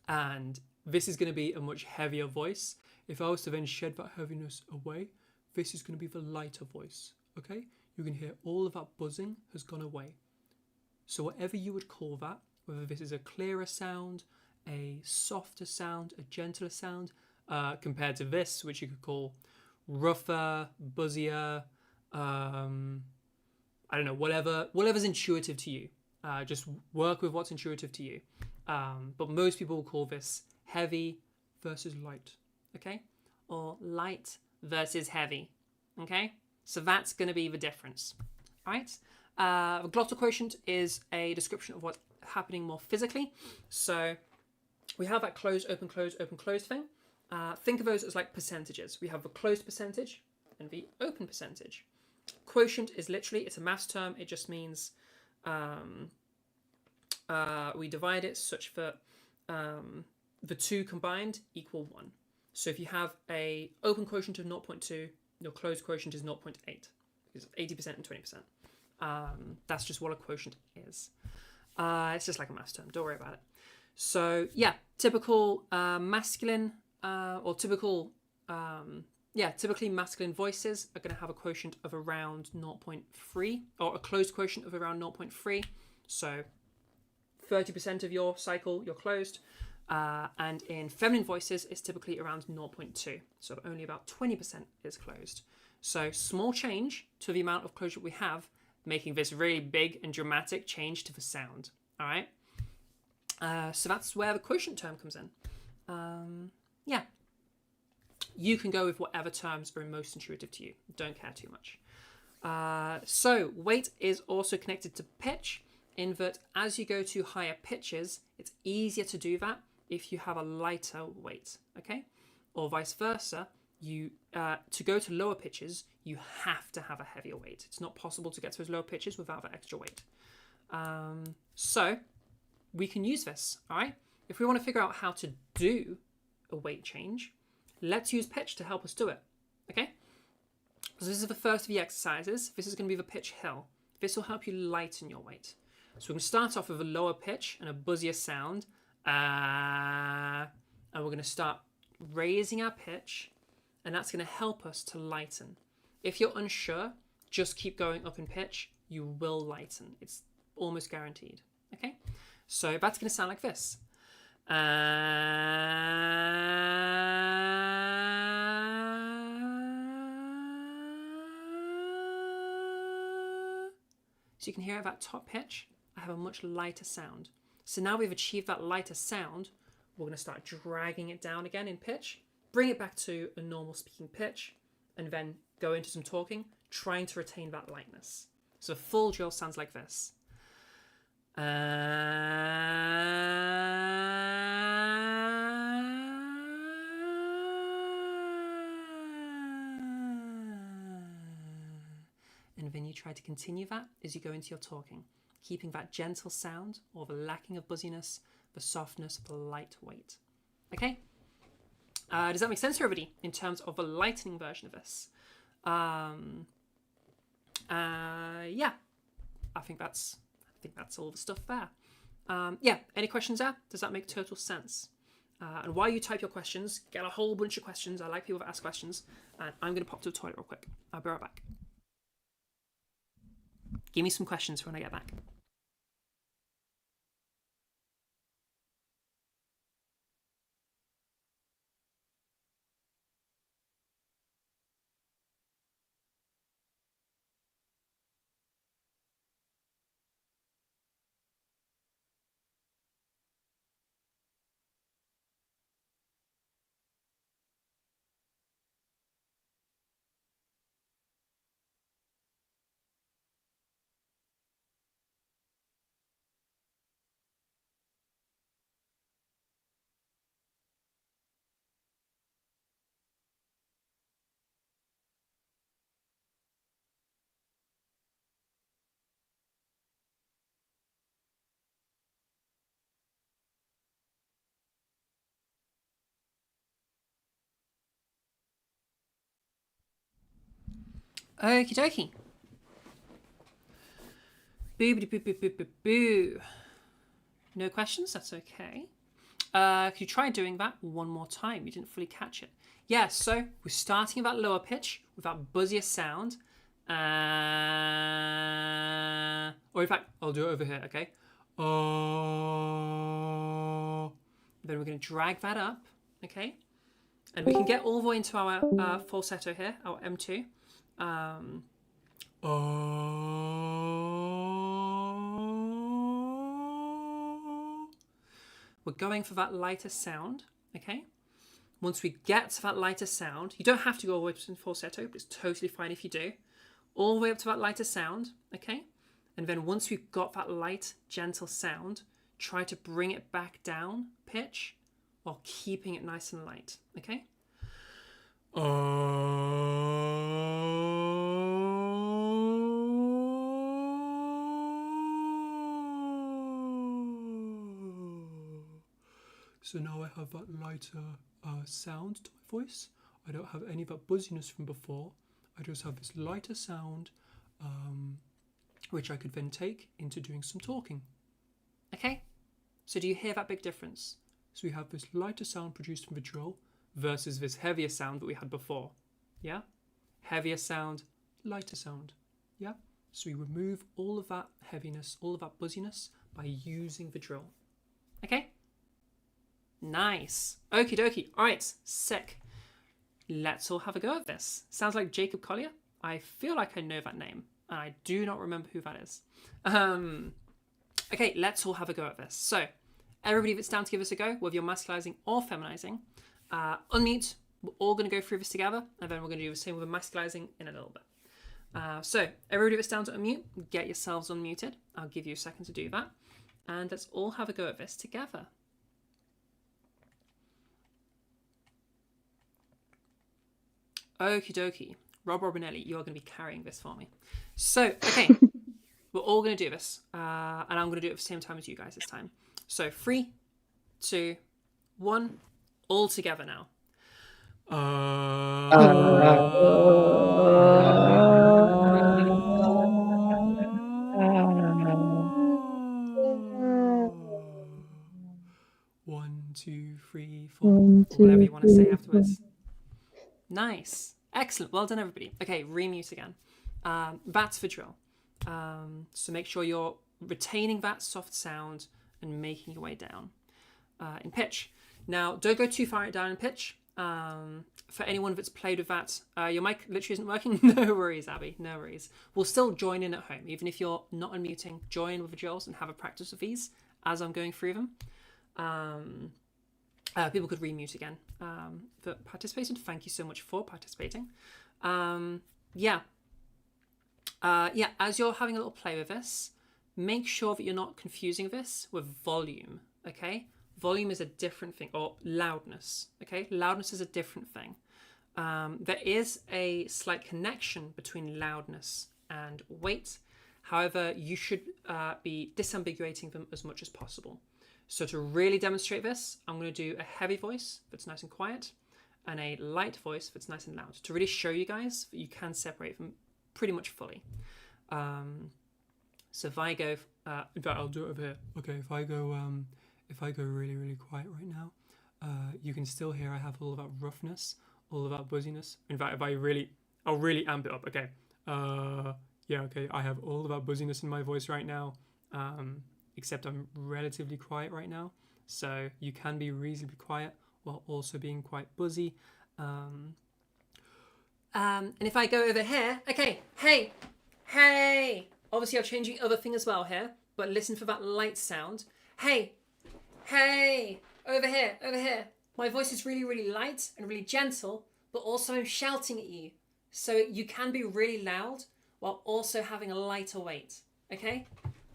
And this is going to be a much heavier voice. If I was to then shed that heaviness away, this is going to be the lighter voice, okay? You can hear all of that buzzing has gone away. So whatever you would call that, whether this is a clearer sound, a softer sound, a gentler sound, compared to this, which you could call rougher, buzzier, I don't know, whatever's intuitive to you. Just work with what's intuitive to you. But most people will call this heavy versus light, okay? Or light versus heavy, okay? So that's going to be the difference, all right? The glottal quotient is a description of what's happening more physically. So we have that close, open, close thing. Think of those as like percentages. We have the closed percentage and the open percentage. Quotient is literally, it's a maths term. It just means we divide it such that the two combined equal 1. So if you have a open quotient of 0.2, your closed quotient is 0.8, because it's 80% and 20%. That's just what a quotient is. It's just like a maths term. Don't worry about it. So yeah, typical masculine or typical, typically masculine voices are going to have a quotient of around 0.3, or a closed quotient of around 0.3. So 30% of your cycle, you're closed. And in feminine voices, it's typically around 0.2. So only about 20% is closed. So small change to the amount of closure we have, making this really big and dramatic change to the sound. All right. So that's where the quotient term comes in. Yeah. You can go with whatever terms are most intuitive to you. Don't care too much. So weight is also connected to pitch, in that as you go to higher pitches, it's easier to do that if you have a lighter weight, okay? Or vice versa, you to go to lower pitches, you have to have a heavier weight. It's not possible to get to those lower pitches without that extra weight. So we can use this, all right? If we want to figure out how to do a weight change, let's use pitch to help us do it, okay? So this is the first of the exercises. This is going to be the pitch hill. This will help you lighten your weight. So we're going to start off with a lower pitch and a buzzier sound. And we're going to start raising our pitch, and that's going to help us to lighten. If you're unsure, just keep going up in pitch. You will lighten. It's almost guaranteed. Okay? So that's going to sound like this. So you can hear at that top pitch, I have a much lighter sound. So now we've achieved that lighter sound, we're going to start dragging it down again in pitch, bring it back to a normal speaking pitch, and then go into some talking, trying to retain that lightness. So a full drill sounds like this. And then you try to continue that as you go into your talking, keeping that gentle sound or the lacking of buzziness, the softness, the light weight. Okay? Does that make sense to everybody in terms of a lightening version of this? Yeah, I think that's all the stuff there. Yeah, any questions there? Does that make total sense? And while you type your questions, get a whole bunch of questions. I like people that ask questions. And I'm going to pop to the toilet real quick. I'll be right back. Give me some questions when I get back. Okie dokie. Boo boo boo boo boo boo boo. No questions? That's okay. Could you try doing that one more time? You didn't fully catch it. Yeah, so we're starting at that lower pitch with that buzzier sound. Or in fact, I'll do it over here, okay? Then we're going to drag that up, okay? And we can get all the way into our falsetto here, our M2. We're going for that lighter sound, okay? Once we get to that lighter sound, you don't have to go all the way up to falsetto, but it's totally fine if you do. All the way up to that lighter sound, okay? And then once we've got that light, gentle sound, try to bring it back down pitch while keeping it nice and light, okay? So now I have that lighter sound to my voice. I don't have any of that buzziness from before. I just have this lighter sound, which I could then take into doing some talking. Okay? So do you hear that big difference? So we have this lighter sound produced from the drill versus this heavier sound that we had before. Yeah? Heavier sound, lighter sound. Yeah? So we remove all of that heaviness, all of that buzziness by using the drill. Okay? Nice. Okie dokie. All right, sick. let's all have a go at this. Sounds like Jacob Collier. I feel like I know that name, and I do not remember who that is. Okay, let's all have a go at this. So, everybody that's down to give us a go, whether you're masculizing or feminizing, unmute. We're all going to go through this together, and then we're going to do the same with masculizing in a little bit. So, everybody that's down to unmute, get yourselves unmuted. I'll give you a second to do that. And let's all have a go at this together. Okie dokie. Rob Robinelli, you are going to be carrying this for me. So, okay. We're all going to do this. And I'm going to do it at the same time as you guys this time. So, 3, 2, 1. All together now. 1, 2, 3, 4. Whatever you want to say afterwards. Nice. Excellent. Well done, everybody. Okay, remute again. That's the drill. So make sure you're retaining that soft sound and making your way down in pitch. Now, don't go too far down in pitch. For anyone that's played with that, your mic literally isn't working. No worries, Abby. No worries. We'll still join in at home. Even if you're not unmuting, join with the drills and have a practice of these as I'm going through them. People could remute again. That participated, thank you so much for participating. Yeah, as you're having a little play with this, make sure that you're not confusing this with volume, okay? Volume is a different thing, or loudness, okay? Loudness is a different thing. There is a slight connection between loudness and weight. However, you should be disambiguating them as much as possible. So to really demonstrate this, I'm going to do a heavy voice that's nice and quiet and a light voice that's nice and loud to really show you guys that you can separate them pretty much fully. So if I go, in fact, I'll do it over here. Okay, if I go really, really quiet right now, you can still hear I have all of that roughness, all of that buzziness. In fact, I'll really amp it up. Okay, yeah, okay, I have all of that buzziness in my voice right now. Except I'm relatively quiet right now, so you can be reasonably quiet while also being quite buzzy. And if I go over here, okay, hey. Obviously, I'm changing the other thing as well here, but listen for that light sound. Hey, over here. My voice is really, really light and really gentle, but also I'm shouting at you. So you can be really loud while also having a lighter weight, okay?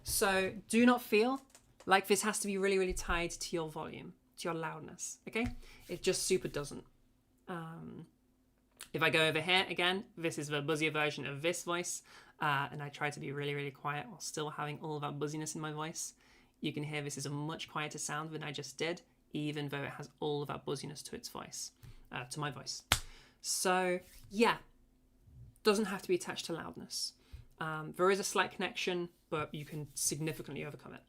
So do not feel like this has to be really, really tied to your volume, to your loudness, okay? It just super doesn't. If I go over here again, this is the buzzier version of this voice, and I try to be really, really quiet while still having all of that buzziness in my voice. You can hear this is a much quieter sound than I just did, even though it has all of that buzziness to its voice, to my voice. So yeah, doesn't have to be attached to loudness. There is a slight connection, but you can significantly overcome it.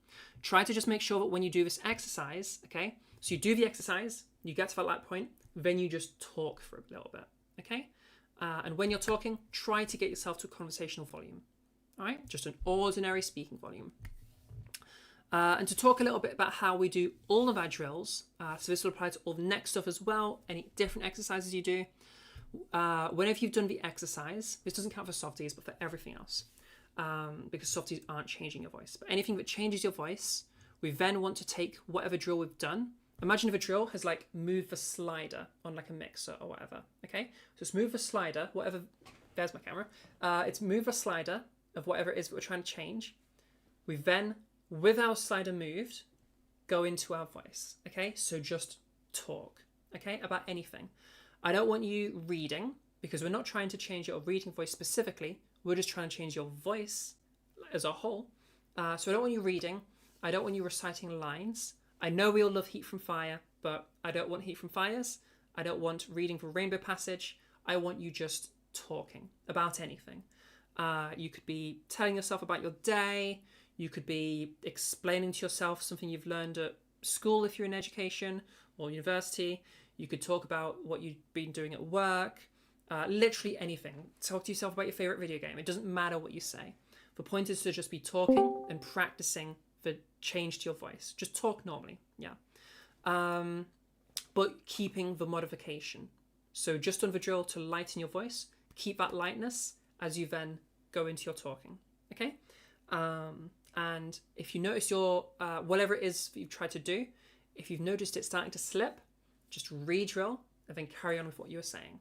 Try to just make sure that when you do this exercise, okay, so you do the exercise, you get to that light point, then you just talk for a little bit, okay? And when you're talking, try to get yourself to a conversational volume, all right? Just an ordinary speaking volume. And to talk a little bit about how we do all of our drills, so this will apply to all the next stuff as well, any different exercises you do. Whenever you've done the exercise, this doesn't count for softies, but for everything else, because softies aren't changing your voice. But anything that changes your voice, we then want to take whatever drill we've done. Imagine if a drill has like moved the slider on like a mixer or whatever, okay? So it's move the slider, whatever, there's my camera. It's move the slider of whatever it is that we're trying to change. We then, with our slider moved, go into our voice, okay? So just talk, okay, about anything. I don't want you reading, because we're not trying to change your reading voice specifically. We're just trying to change your voice as a whole. So I don't want you reading. I don't want you reciting lines. I know we all love Heat from Fire, but I don't want Heat from Fires. I don't want reading from Rainbow Passage. I want you just talking about anything. You could be telling yourself about your day. You could be explaining to yourself something you've learned at school if you're in education or university. You could talk about what you've been doing at work. Literally anything. Talk to yourself about your favorite video game. It doesn't matter what you say. The point is to just be talking and practicing the change to your voice. Just talk normally, yeah. But keeping the modification, So just on the drill to lighten your voice, keep that lightness as you then go into your talking. Okay? And if you notice your, whatever it is that you've tried to do, if you've noticed it starting to slip, just re-drill and then carry on with what you were saying.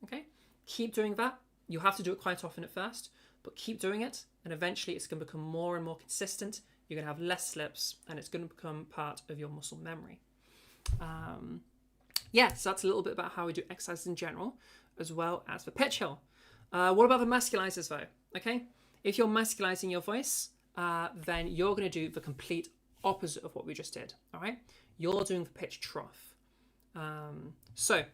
Okay? Keep doing that. You'll have to do it quite often at first, but keep doing it, and eventually it's going to become more and more consistent. You're going to have less slips, and it's going to become part of your muscle memory. So that's a little bit about how we do exercises in general, as well as the pitch hill. What about the masculizers though? Okay, if you're masculizing your voice, then you're going to do the complete opposite of what we just did. All right, you're doing the pitch trough. So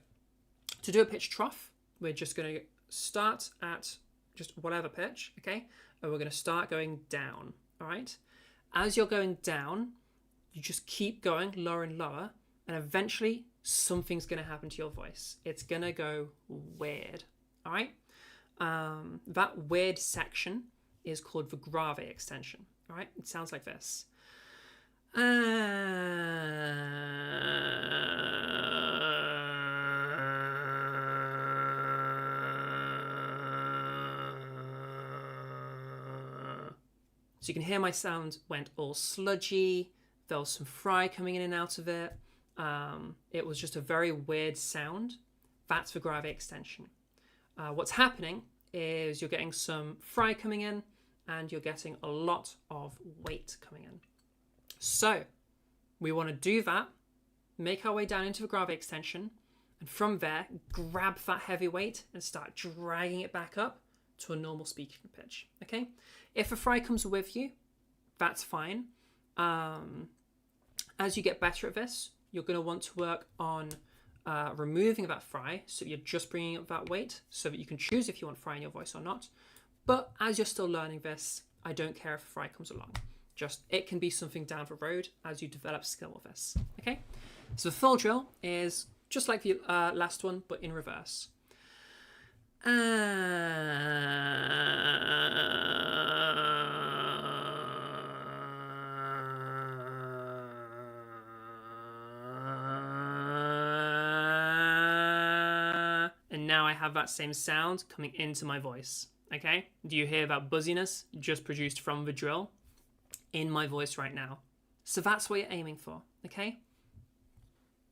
to do a pitch trough, we're just going to start at just whatever pitch, okay? And we're going to start going down, all right? As you're going down, you just keep going lower and lower, and eventually something's going to happen to your voice. It's going to go weird, all right? That weird section is called the grave extension, all right? It sounds like this. So you can hear my sound went all sludgy. There was some fry coming in and out of it. It was just a very weird sound. That's the grave extension. What's happening is you're getting some fry coming in and you're getting a lot of weight coming in. So we want to do that, make our way down into the grave extension, and from there, grab that heavy weight and start dragging it back up to a normal speaking pitch, okay? If a fry comes with you, that's fine. As you get better at this, you're going to want to work on removing that fry, so you're just bringing up that weight so that you can choose if you want fry in your voice or not. But as you're still learning this, I don't care if a fry comes along. Just, it can be something down the road as you develop skill with this, okay? So the full drill is just like the last one, but in reverse. And now I have that same sound coming into my voice, okay? Do you hear that buzziness just produced from the drill in my voice right now? So that's what you're aiming for, okay?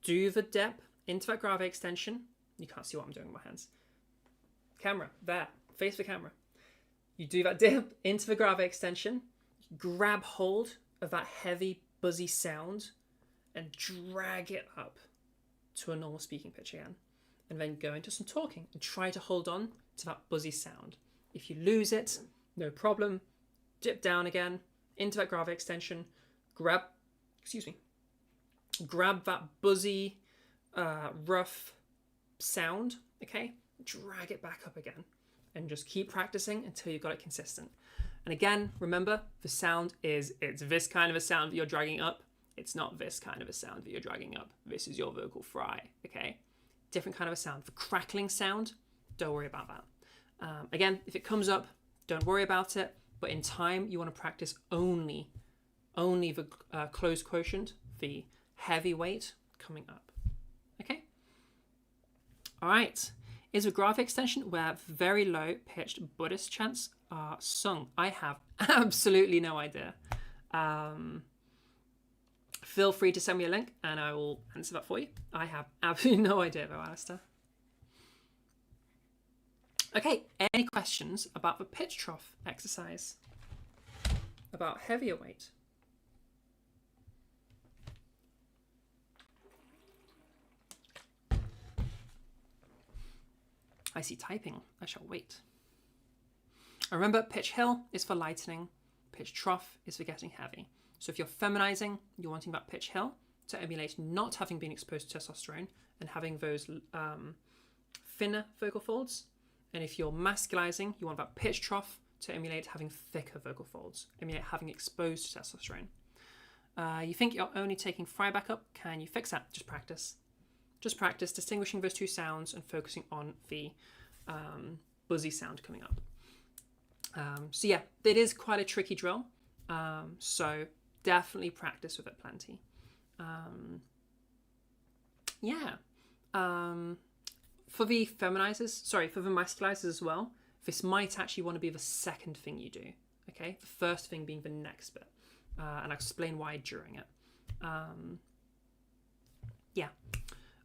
Do the dip into that grave extension. You can't see what I'm doing with my hands. Camera, there, face the camera. You do that dip into the grave extension, grab hold of that heavy, buzzy sound and drag it up to a normal speaking pitch again. And then go into some talking and try to hold on to that buzzy sound. If you lose it, no problem. Dip down again into that grave extension, grab that buzzy, rough sound, okay? Drag it back up again and just keep practicing until you've got it consistent. And again, remember, the sound it's this kind of a sound that you're dragging up. It's not this kind of a sound that you're dragging up. This is your vocal fry, okay? Different kind of a sound. The crackling sound, don't worry about that. Again, if it comes up, don't worry about it. But in time, you want to practice only the closed quotient, the heavy weight coming up. Okay? All right. Is a grave extension where very low pitched Buddhist chants are sung? I have absolutely no idea. Feel free to send me a link and I will answer that for you. I have absolutely no idea though, Alistair. Okay, any questions about the pitch trough exercise? About heavier weight? I see typing. I shall wait. Remember, pitch hill is for lightening. Pitch trough is for getting heavy. So if you're feminizing, you're wanting that pitch hill to emulate not having been exposed to testosterone and having those thinner vocal folds. And if you're masculizing, you want that pitch trough to emulate having thicker vocal folds, emulate having exposed to testosterone. You think you're only taking fry back up? Can you fix that? Just practice. Just practice distinguishing those two sounds and focusing on the buzzy sound coming up. So yeah, it is quite a tricky drill. So definitely practice with it plenty. for the masculizers as well, this might actually want to be the second thing you do. Okay, the first thing being the next bit, and I'll explain why during it. Yeah.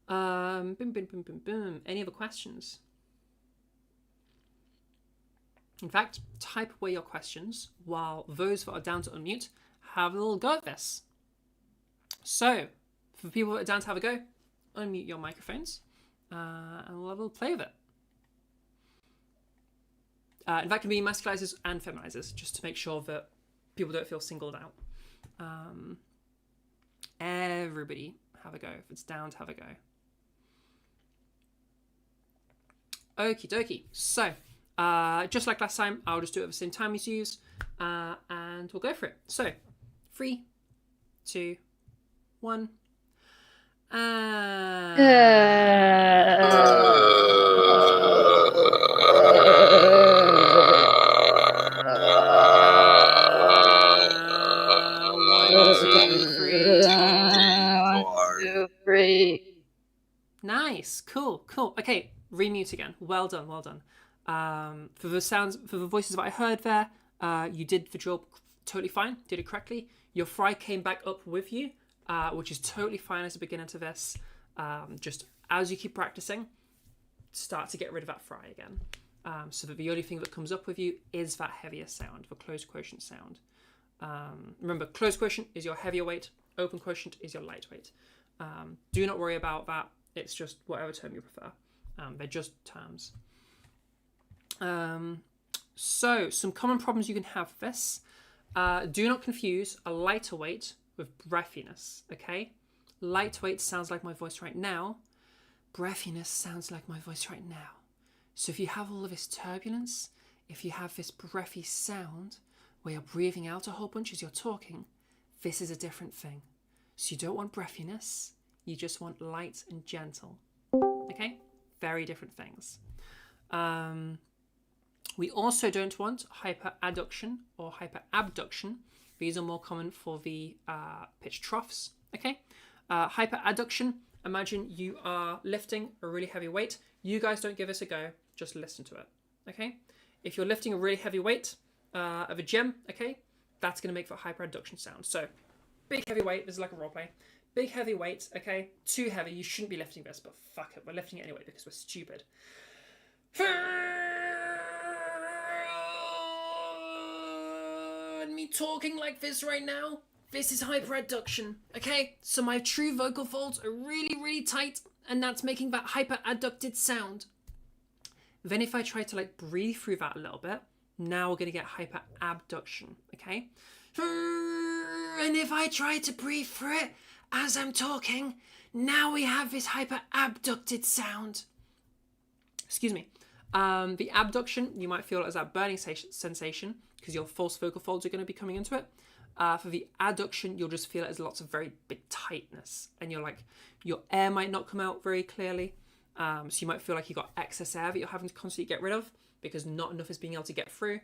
Boom, boom, boom, boom, boom. Any other questions? In fact, type away your questions while those that are down to unmute have a little go at this. So, for people that are down to have a go, unmute your microphones and we'll have a little play with it. In fact, it can be masculizers and feminizers, just to make sure that people don't feel singled out. Everybody have a go. If it's down to have a go. Okie dokie. So, just like last time, I'll just do it at the same time as you, and we'll go for it. So, 3, 2, 1. Nice, cool. Okay, remute again. Well done. For the voices that I heard there, you did the drill totally fine. Did it correctly. Your fry came back up with you, which is totally fine as a beginner to this. Just as you keep practicing, start to get rid of that fry again. So that the only thing that comes up with you is that heavier sound, the closed quotient sound. Remember, closed quotient is your heavier weight, open quotient is your lightweight. Do not worry about that. It's just whatever term you prefer. They're just terms. So, some common problems you can have with this. Do not confuse a lighter weight with breathiness, okay? Lightweight sounds like my voice right now. Breathiness sounds like my voice right now. So if you have all of this turbulence, if you have this breathy sound where you're breathing out a whole bunch as you're talking, this is a different thing. So you don't want breathiness, you just want light and gentle. Okay? Very different things. We also don't want hyperadduction or hyperabduction. These are more common for the pitch troughs. Okay? Hyperadduction, imagine you are lifting a really heavy weight. You guys don't give this a go, just listen to it. Okay? If you're lifting a really heavy weight of a gym, okay, that's going to make that hyperadduction sound. So, big heavy weight, this is like a role play. Big heavy weight, okay, too heavy, you shouldn't be lifting this, but fuck it, we're lifting it anyway because we're stupid. And me talking like this right now, this is hyperadduction, okay? So my true vocal folds are really, really tight, and that's making that hyperadducted sound. Then if I try to like breathe through that a little bit, now we're going to get hyperabduction, okay? And if I try to breathe through it as I'm talking, now we have this hyperabducted sound. Excuse me. The abduction, you might feel it as that burning sensation because your false vocal folds are going to be coming into it. For the adduction, you'll just feel it as lots of very big tightness, and you're like, your air might not come out very clearly. So you might feel like you've got excess air that you're having to constantly get rid of because not enough is being able to get through.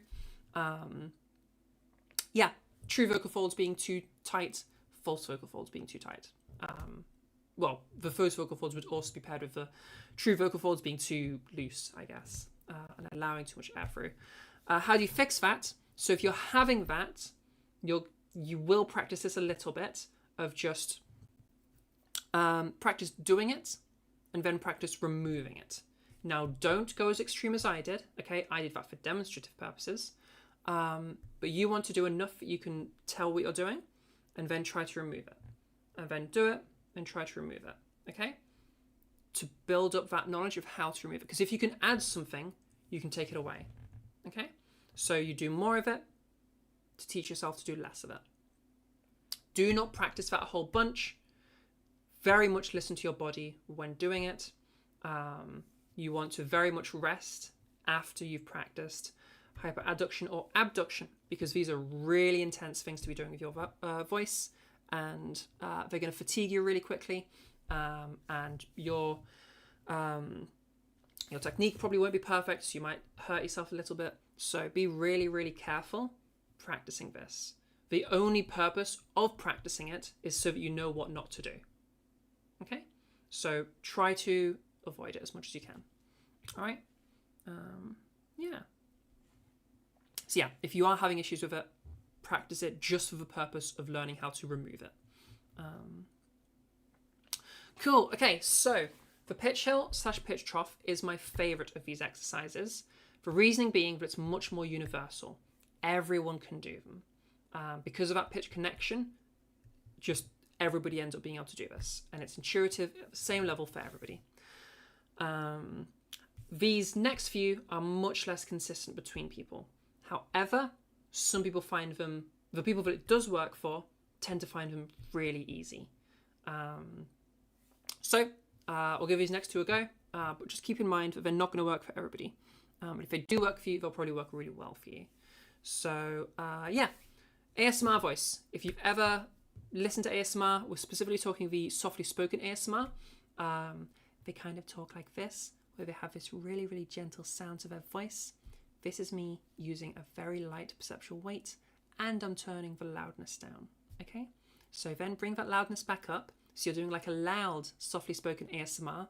Yeah, true vocal folds being too tight, false vocal folds being too tight. Well, the false vocal folds would also be paired with the true vocal folds being too loose, I guess, and allowing too much air through. How do you fix that? So if you're having that, you will practice this a little bit of just practice doing it and then practice removing it. Now, don't go as extreme as I did, okay? I did that for demonstrative purposes. But you want to do enough that you can tell what you're doing and then try to remove it. And then do it and try to remove it, okay? To build up that knowledge of how to remove it. Because if you can add something, you can take it away, okay? So you do more of it to teach yourself to do less of it. Do not practice that a whole bunch. Very much listen to your body when doing it. You want to very much rest after you've practiced hyperadduction or abduction, because these are really intense things to be doing with your voice, and they're going to fatigue you really quickly, and your technique probably won't be perfect, so you might hurt yourself a little bit. So be really, really careful practicing this. The only purpose of practicing it is so that you know what not to do. Okay? So try to avoid it as much as you can. All right. Yeah. So yeah, if you are having issues with it, practice it just for the purpose of learning how to remove it. Cool. Okay, so the pitch hill / pitch trough is my favorite of these exercises. The reasoning being that it's much more universal. Everyone can do them. Because of that pitch connection, just everybody ends up being able to do this. And it's intuitive at the same level for everybody. These next few are much less consistent between people. However, some people find them, the people that it does work for, tend to find them really easy. So we'll give these next two a go, but just keep in mind that they're not going to work for everybody. If they do work for you, they'll probably work really well for you. So yeah, ASMR voice. If you've ever listened to ASMR, we're specifically talking the softly spoken ASMR. They kind of talk like this, where they have this really, really gentle sound to their voice. This is me using a very light perceptual weight, and I'm turning the loudness down. Okay, so then bring that loudness back up. So you're doing like a loud, softly spoken ASMR.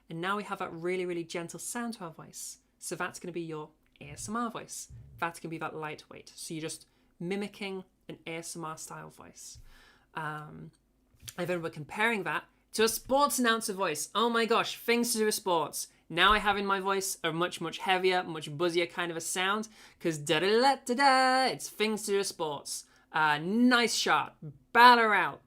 And now we have that really, really gentle sound to our voice. So that's going to be your ASMR voice. That's going to be that lightweight. So you're just mimicking an ASMR style voice. And then we're comparing that to a sports announcer voice. Oh my gosh, things to do with sports. Now I have in my voice a much, much heavier, much buzzier kind of a sound. Because da-da-da-da-da, it's things to do with sports. Nice shot. Batter out.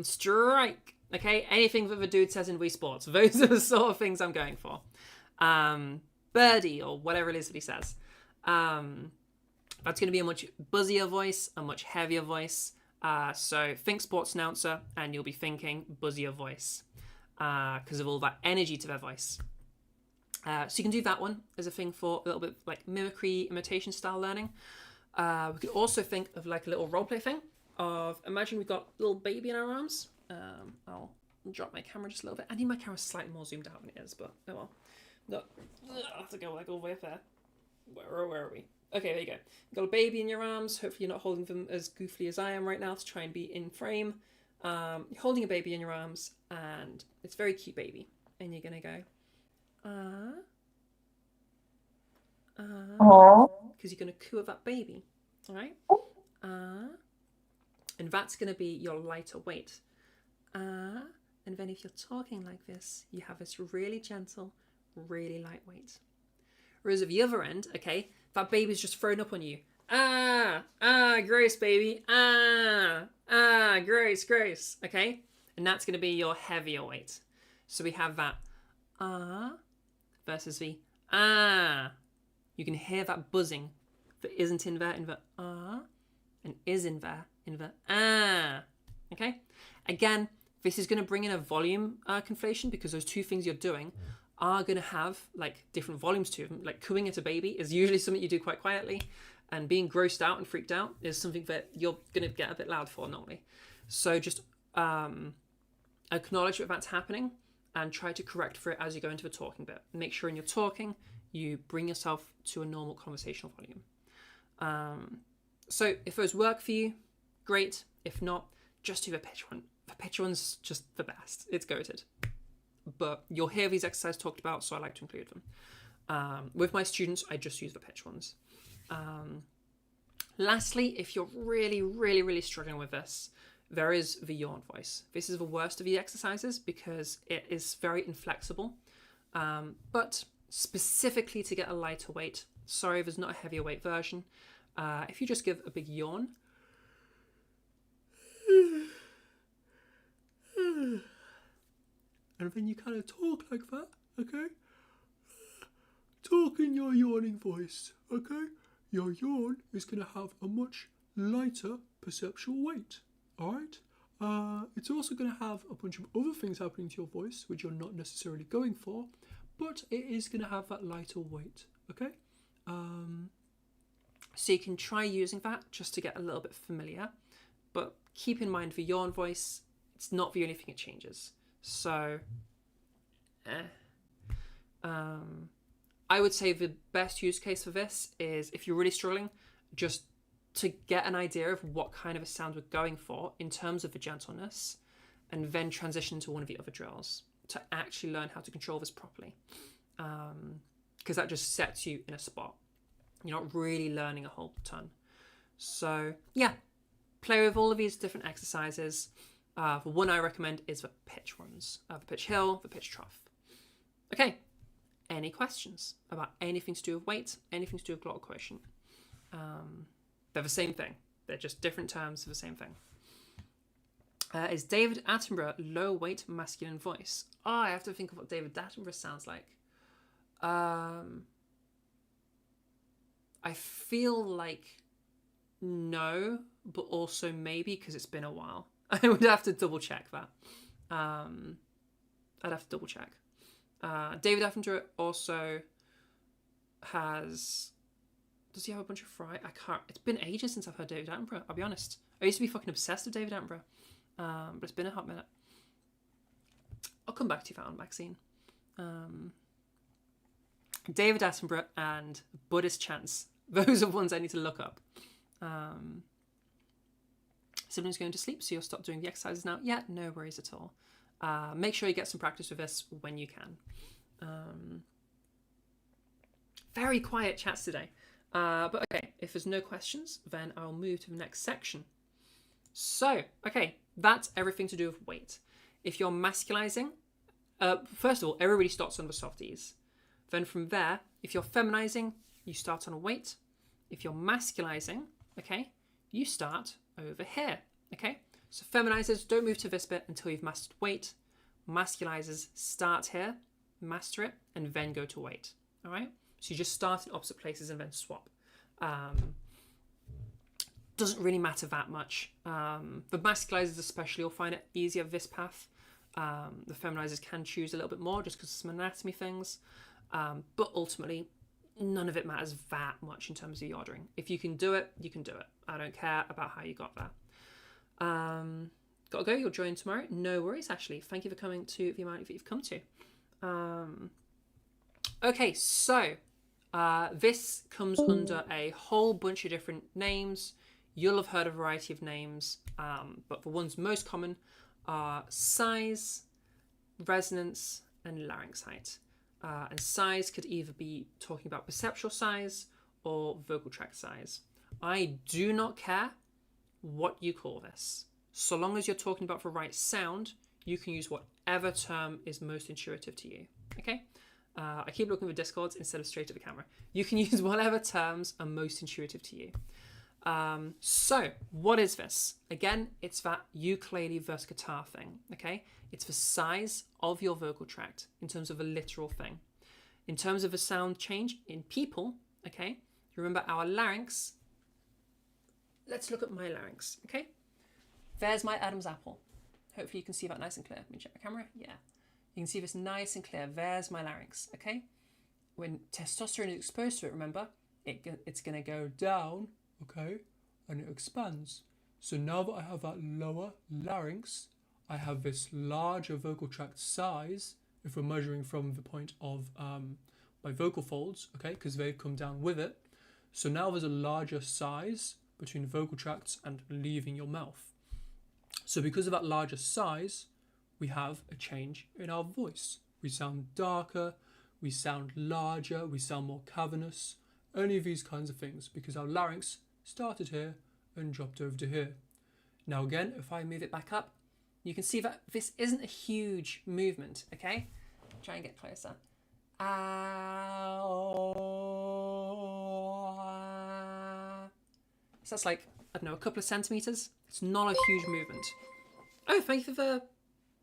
Strike. Okay, anything that the dude says in Wii Sports. Those are the sort of things I'm going for. Birdie or whatever it is that he says. That's going to be a much buzzier voice, a much heavier voice. So think sports announcer and you'll be thinking buzzier voice because of all that energy to their voice. So you can do that one as a thing for a little bit like mimicry, imitation style learning. We could also think of like a little roleplay thing of imagine we've got a little baby in our arms. I'll drop my camera just a little bit. I need my camera slightly more zoomed out than it is, but oh well. No, I have to go like all the way up there. Where are we? Okay, there you go. You've got a baby in your arms. Hopefully you're not holding them as goofily as I am right now to try and be in frame. You're holding a baby in your arms and it's a very cute baby. And you're going to go, because you're going to coo at that baby. All right? And that's going to be your lighter weight. And then if you're talking like this, you have this really gentle, really lightweight. Whereas at the other end, okay, that baby's just thrown up on you. Grace, baby. Grace. Okay? And that's going to be your heavier weight. So we have that versus the You can hear that buzzing that isn't in there in the and is in there in the Okay? Again, this is going to bring in a volume conflation because those two things you're doing are going to have like different volumes to them. Like cooing at a baby is usually something you do quite quietly, and being grossed out and freaked out is something that you're going to get a bit loud for normally. So just acknowledge that that's happening and try to correct for it as you go into the talking bit. Make sure in your talking you bring yourself to a normal conversational volume. So if those work for you, great. If not, just do the pitch one. The pitch one's just the best. It's goated. But you'll hear these exercises talked about, so I like to include them. With my students, I just use the pitch ones. Lastly, if you're really, really, really struggling with this, there is the yawn voice. This is the worst of the exercises because it is very inflexible. But specifically to get a lighter weight, sorry, there's not a heavier weight version. If you just give a big yawn, and then you kind of talk like that, okay? Talk in your yawning voice, okay? Your yawn is going to have a much lighter perceptual weight, alright? It's also going to have a bunch of other things happening to your voice, which you're not necessarily going for, but it is going to have that lighter weight, okay? So you can try using that just to get a little bit familiar, but keep in mind the yawn voice, it's not the only thing it changes. So, I would say the best use case for this is if you're really struggling, just to get an idea of what kind of a sound we're going for in terms of the gentleness, and then transition to one of the other drills to actually learn how to control this properly. because that just sets you in a spot. You're not really learning a whole ton. So yeah, play with all of these different exercises. The one I recommend is the pitch ones, the pitch hill, the pitch trough. Okay, any questions about anything to do with weight, anything to do with glottal quotient? They're the same thing. They're just different terms for the same thing. Is David Attenborough low weight masculine voice? Oh, I have to think of what David Attenborough sounds like. I feel like no, but also maybe because it's been a while. I would have to double check that. I'd have to double check. David Attenborough also has... Does he have a bunch of fry? I can't... It's been ages since I've heard David Attenborough, I'll be honest. I used to be fucking obsessed with David Attenborough. But it's been a hot minute. I'll come back to you for that one, Maxine. David Attenborough and Buddhist chants. Those are ones I need to look up. Siblings going to sleep, so you'll stop doing the exercises now. Yeah, no worries at all. Make sure you get some practice with this when you can. Very quiet chats today. But okay, if there's no questions, then I'll move to the next section. So, okay, that's everything to do with weight. If you're masculizing, first of all, everybody starts on the softies. Then from there, if you're feminizing, you start on a weight. If you're masculizing, okay, you start over here, okay? So feminizers, don't move to this bit until you've mastered weight. Masculizers, start here, master it, and then go to weight, all right? So you just start in opposite places and then swap. Doesn't really matter that much. The masculizers especially will find it easier this path. The feminizers can choose a little bit more just because of some anatomy things. But ultimately, none of it matters that much in terms of the ordering. If you can do it, you can do it. I don't care about how you got there. Gotta go, you'll join tomorrow. No worries, Ashley. Thank you for coming to the amount that you've come to. Okay, so this comes under a whole bunch of different names. You'll have heard a variety of names, but the ones most common are size, resonance, and larynx height. And size could either be talking about perceptual size or vocal tract size. I do not care what you call this. So long as you're talking about the right sound, you can use whatever term is most intuitive to you. Okay? I keep looking at the Discords instead of straight at the camera. You can use whatever terms are most intuitive to you. So what is this? Again, it's that ukulele versus guitar thing, okay? It's the size of your vocal tract in terms of a literal thing. In terms of a sound change in people, okay? Remember our larynx. Let's look at my larynx, okay? There's my Adam's apple. Hopefully you can see that nice and clear. Let me check the camera. Yeah. You can see this nice and clear. There's my larynx, okay? When testosterone is exposed to it, remember, it's going to go down, okay? And it expands. So now that I have that lower larynx, I have this larger vocal tract size, if we're measuring from the point of my vocal folds, okay? Because they've come down with it. So now there's a larger size between the vocal tracts and leaving your mouth. So because of that larger size, we have a change in our voice. We sound darker, we sound larger, we sound more cavernous, any of these kinds of things, because our larynx started here and dropped over to here. Now again, if I move it back up, you can see that this isn't a huge movement, okay? Try and get closer. So that's like, I don't know, a couple of centimetres. It's not a huge movement. Oh, thank you for the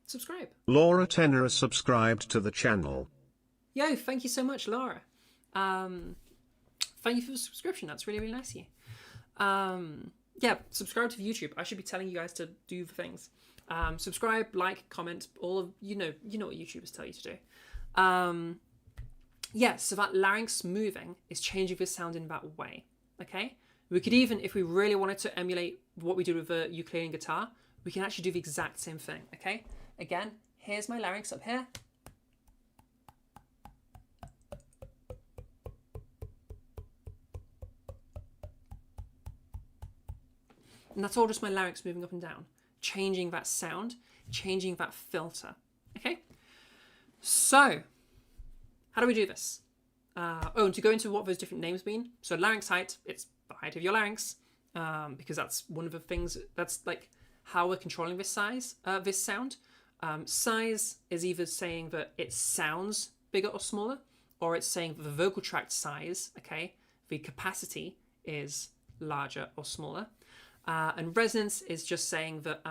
subscribe. Laura Tenner has subscribed to the channel. Yo, thank you so much, Laura. Thank you for the subscription. That's really, really nice of you. Yeah, subscribe to YouTube. I should be telling you guys to do the things. Subscribe, like, comment, all of, you know what YouTubers tell you to do. Yeah, so that larynx moving is changing the sound in that way, okay? We could even, if we really wanted to emulate what we do with the ukulele and guitar, we can actually do the exact same thing, okay? Again, here's my larynx up here. And that's all just my larynx moving up and down, changing that sound, changing that filter, okay? So, How do we do this? And to go into what those different names mean. So larynx height, it's the height of your larynx, because that's one of the things, that's like how we're controlling this this sound. Size is either saying that it sounds bigger or smaller, or it's saying that the vocal tract size, okay, the capacity is larger or smaller. And resonance is just saying that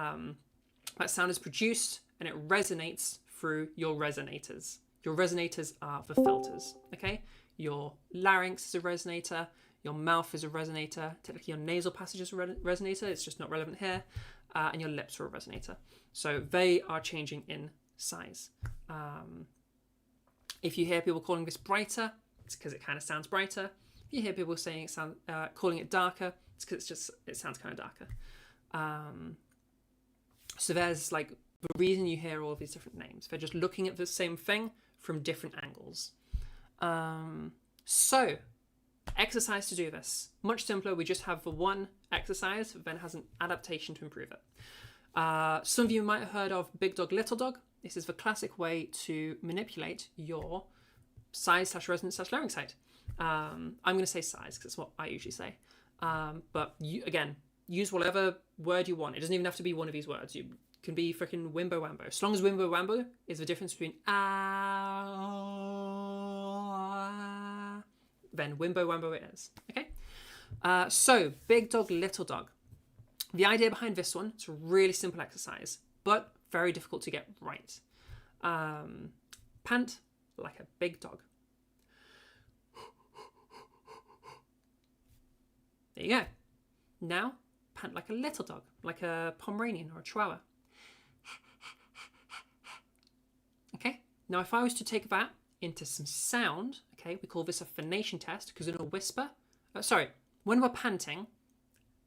that sound is produced and it resonates through your resonators. Your resonators are the filters, okay? Your larynx is a resonator, your mouth is a resonator, technically your nasal passage is a resonator, it's just not relevant here, and your lips are a resonator. So they are changing in size. If you hear people calling this brighter, it's because it kind of sounds brighter. If you hear people saying calling it darker, it's because it sounds kind of darker. So there's like the reason you hear all of these different names. They're just looking at the same thing from different angles. So exercise to do this. Much simpler. We just have the one exercise, but then has an adaptation to improve it. Some of you might have heard of big dog, little dog. This is the classic way to manipulate your size / resonance / larynx height. I'm going to say size because that's what I usually say. But you, again, use whatever word you want. It doesn't even have to be one of these words. You can be freaking wimbo wambo. As long as wimbo wambo is the difference between then wimbo wambo it is. Okay? So, big dog, little dog. The idea behind this one, it's a really simple exercise, but very difficult to get right. Pant like a big dog. There you go. Now, pant like a little dog, like a Pomeranian or a Chihuahua. Okay, now if I was to take that into some sound, okay, we call this a phonation test, because in a whisper, when we're panting,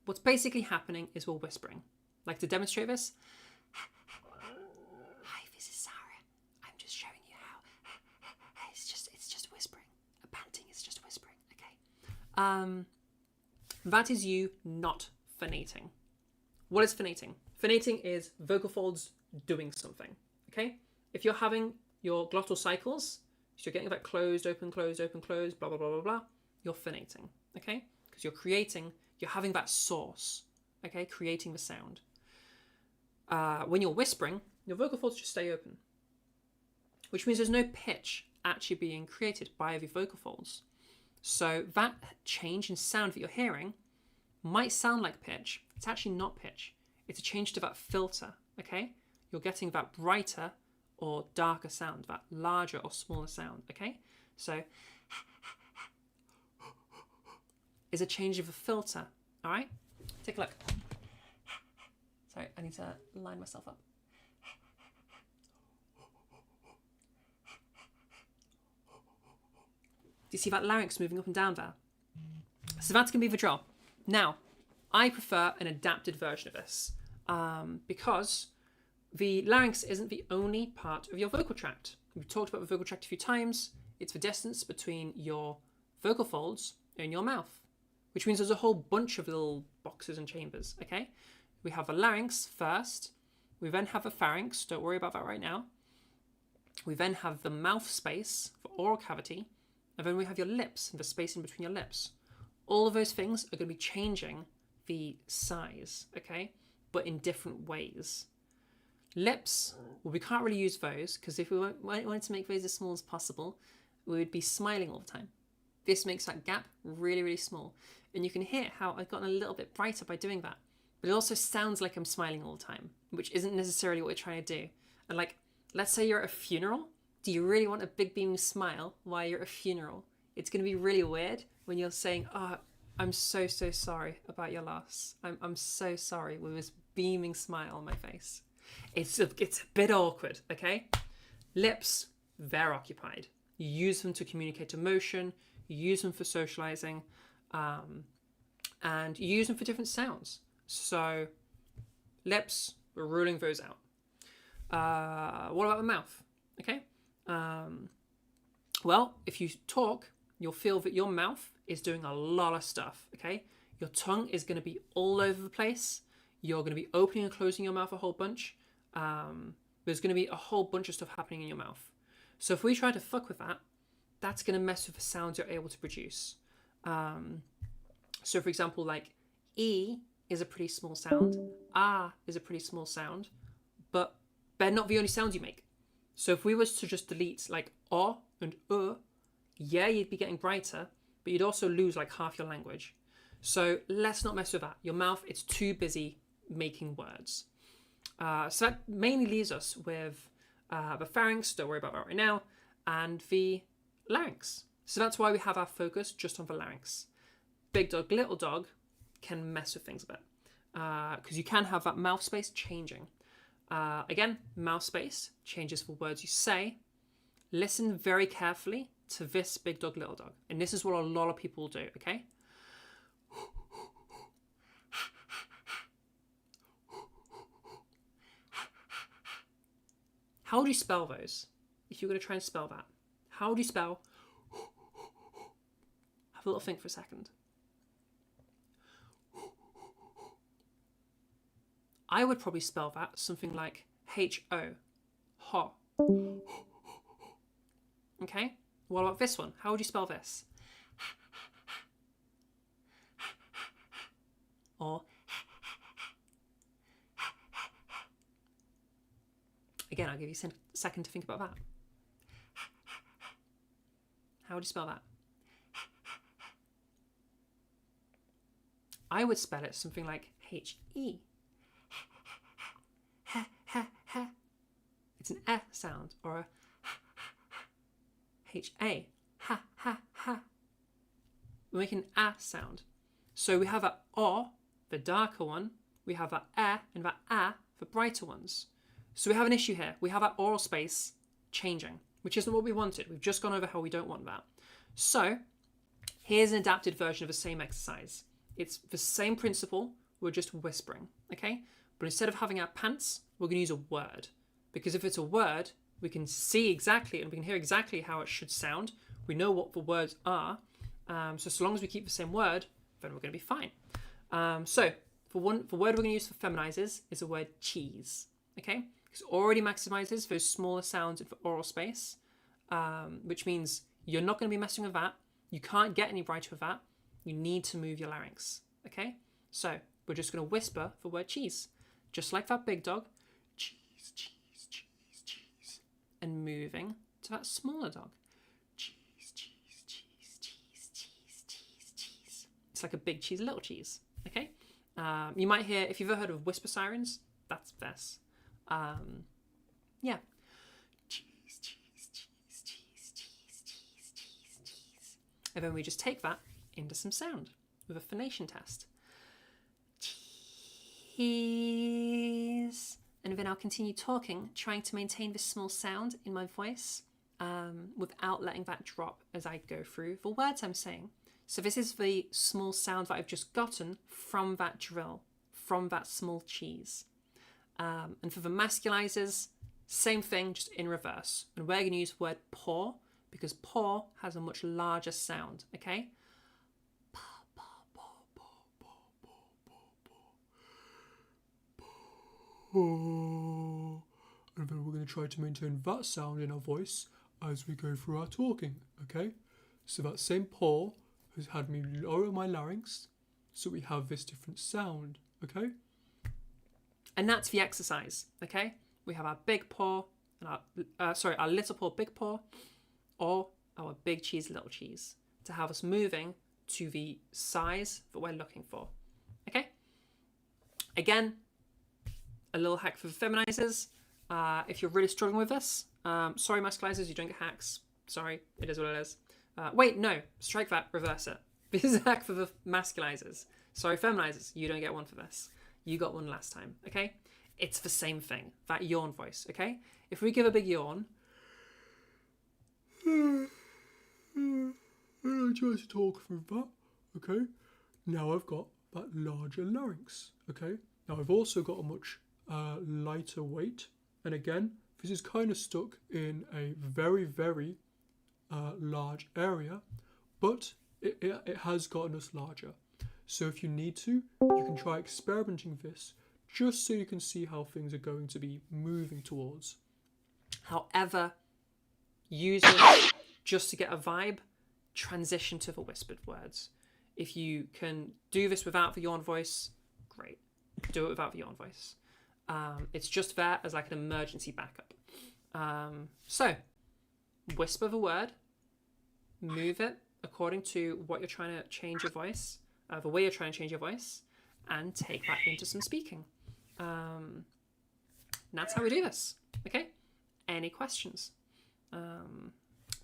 what's basically happening is we're whispering. Like to demonstrate this, hi, this is Sarah. I'm just showing you how. It's just whispering. A panting is just whispering, okay? That is you not phonating. What is phonating? Phonating is vocal folds doing something, okay? If you're having your glottal cycles, so you're getting that closed, open, closed, open, closed, blah, blah, blah, blah, blah, you're phonating, okay? Because you're having that source, okay? Creating the sound. When you're whispering, your vocal folds just stay open, which means there's no pitch actually being created by the vocal folds. So that change in sound that you're hearing might sound like pitch. It's actually not pitch. It's a change to that filter, okay? You're getting that brighter or darker sound, that larger or smaller sound, okay? So is a change of a filter, all right? Take a look. Sorry, I need to line myself up. Do you see that larynx moving up and down there? So that's going to be the drill. Now, I prefer an adapted version of this because the larynx isn't the only part of your vocal tract. We've talked about the vocal tract a few times. It's the distance between your vocal folds and your mouth, which means there's a whole bunch of little boxes and chambers, okay? We have the larynx first. We then have the pharynx. Don't worry about that right now. We then have the mouth space for oral cavity. And then we have your lips and the space in between your lips. All of those things are going to be changing the size, okay? But in different ways. Lips, well, we can't really use those because if we wanted to make those as small as possible, we would be smiling all the time. This makes that gap really, really small. And you can hear how I've gotten a little bit brighter by doing that. But it also sounds like I'm smiling all the time, which isn't necessarily what we're trying to do. And like, let's say you're at a funeral. Do you really want a big beaming smile while you're at a funeral? It's going to be really weird when you're saying, oh, I'm so sorry about your loss. I'm so sorry with this beaming smile on my face. It's a bit awkward, okay? Lips, they're occupied. You use them to communicate emotion. You use them for socializing. And you use them for different sounds. So lips, we're ruling those out. What about the mouth? Okay. Well, if you talk, you'll feel that your mouth is doing a lot of stuff, okay? Your tongue is going to be all over the place. You're going to be opening and closing your mouth a whole bunch. There's going to be a whole bunch of stuff happening in your mouth. So if we try to fuck with that, that's going to mess with the sounds you're able to produce. So for example, like E is a pretty small sound, Ah is a pretty small sound, but they're not the only sounds you make. So if we was to just delete like O and yeah, you'd be getting brighter, but you'd also lose like half your language. So let's not mess with that. Your mouth, it's too busy making words. So that mainly leaves us with the pharynx, don't worry about that right now, and the larynx. So that's why we have our focus just on the larynx. Big dog, little dog can mess with things a bit because you can have that mouth space changing. Again, mouth space changes for words you say. Listen very carefully to this big dog, little dog. And this is what a lot of people do, okay? How do you spell those? If you're going to try and spell that, how do you spell? Have a little think for a second. I would probably spell that something like H-O, ho. Okay? What about this one? How would you spell this? Or again, I'll give you a second to think about that. How would you spell that? I would spell it something like H-E. It's an E sound, or a H-A. Ha, ha, ha. We're making an A sound. So we have a O, the darker one. We have a E and that A, the brighter ones. So we have an issue here. We have our oral space changing, which isn't what we wanted. We've just gone over how we don't want that. So here's an adapted version of the same exercise. It's the same principle. We're just whispering, okay? But instead of having our pants, we're going to use a word. Because if it's a word, we can see exactly and we can hear exactly how it should sound. We know what the words are. So long as we keep the same word, then we're going to be fine. So the word we're going to use for feminizers is the word cheese, okay? Because it already maximizes those smaller sounds in the oral space, which means you're not going to be messing with that. You can't get any brighter with that. You need to move your larynx, okay? So we're just going to whisper the word cheese, just like that big dog. Cheese, cheese, cheese, cheese. And moving to that smaller dog. Cheese, cheese, cheese, cheese, cheese, cheese, cheese. It's like a big cheese, a little cheese, okay? You might hear, if you've ever heard of whisper sirens, that's this. Yeah. Cheese, cheese, cheese, cheese, cheese, cheese, cheese, cheese. And then we just take that into some sound with a phonation test. Cheese. And then I'll continue talking, trying to maintain this small sound in my voice without letting that drop as I go through the words I'm saying. So this is the small sound that I've just gotten from that drill, from that small cheese. And for the masculizers, same thing, just in reverse. And we're going to use the word paw because paw has a much larger sound, okay? And then we're going to try to maintain that sound in our voice as we go through our talking, okay? So that same paw has had me lower my larynx, so we have this different sound, okay? And that's the exercise, okay? We have our big paw, and our little paw, big paw, or our big cheese, little cheese, to have us moving to the size that we're looking for, okay? Again, a little hack for the feminizers. If you're really struggling with this, sorry masculizers, you don't get hacks. Sorry, it is what it is. Wait, no, strike that, reverse it. This is a hack for the masculizers. Sorry, feminizers, you don't get one for this. You got one last time, okay? It's the same thing, that yawn voice, okay? If we give a big yawn, and I try to talk through that, okay? Now I've got that larger larynx, okay? Now I've also got a much lighter weight, and again, this is kind of stuck in a very, very large area, but it has gotten us larger. So if you need to, you can try experimenting with this just so you can see how things are going to be moving towards. However, use it just to get a vibe, transition to the whispered words. If you can do this without the yawn voice, great. Do it without the yawn voice. It's just there as like an emergency backup. So, whisper the word, move it according to what you're trying to change your voice, the way you're trying to change your voice, and take that into some speaking. And that's how we do this. Okay? Any questions?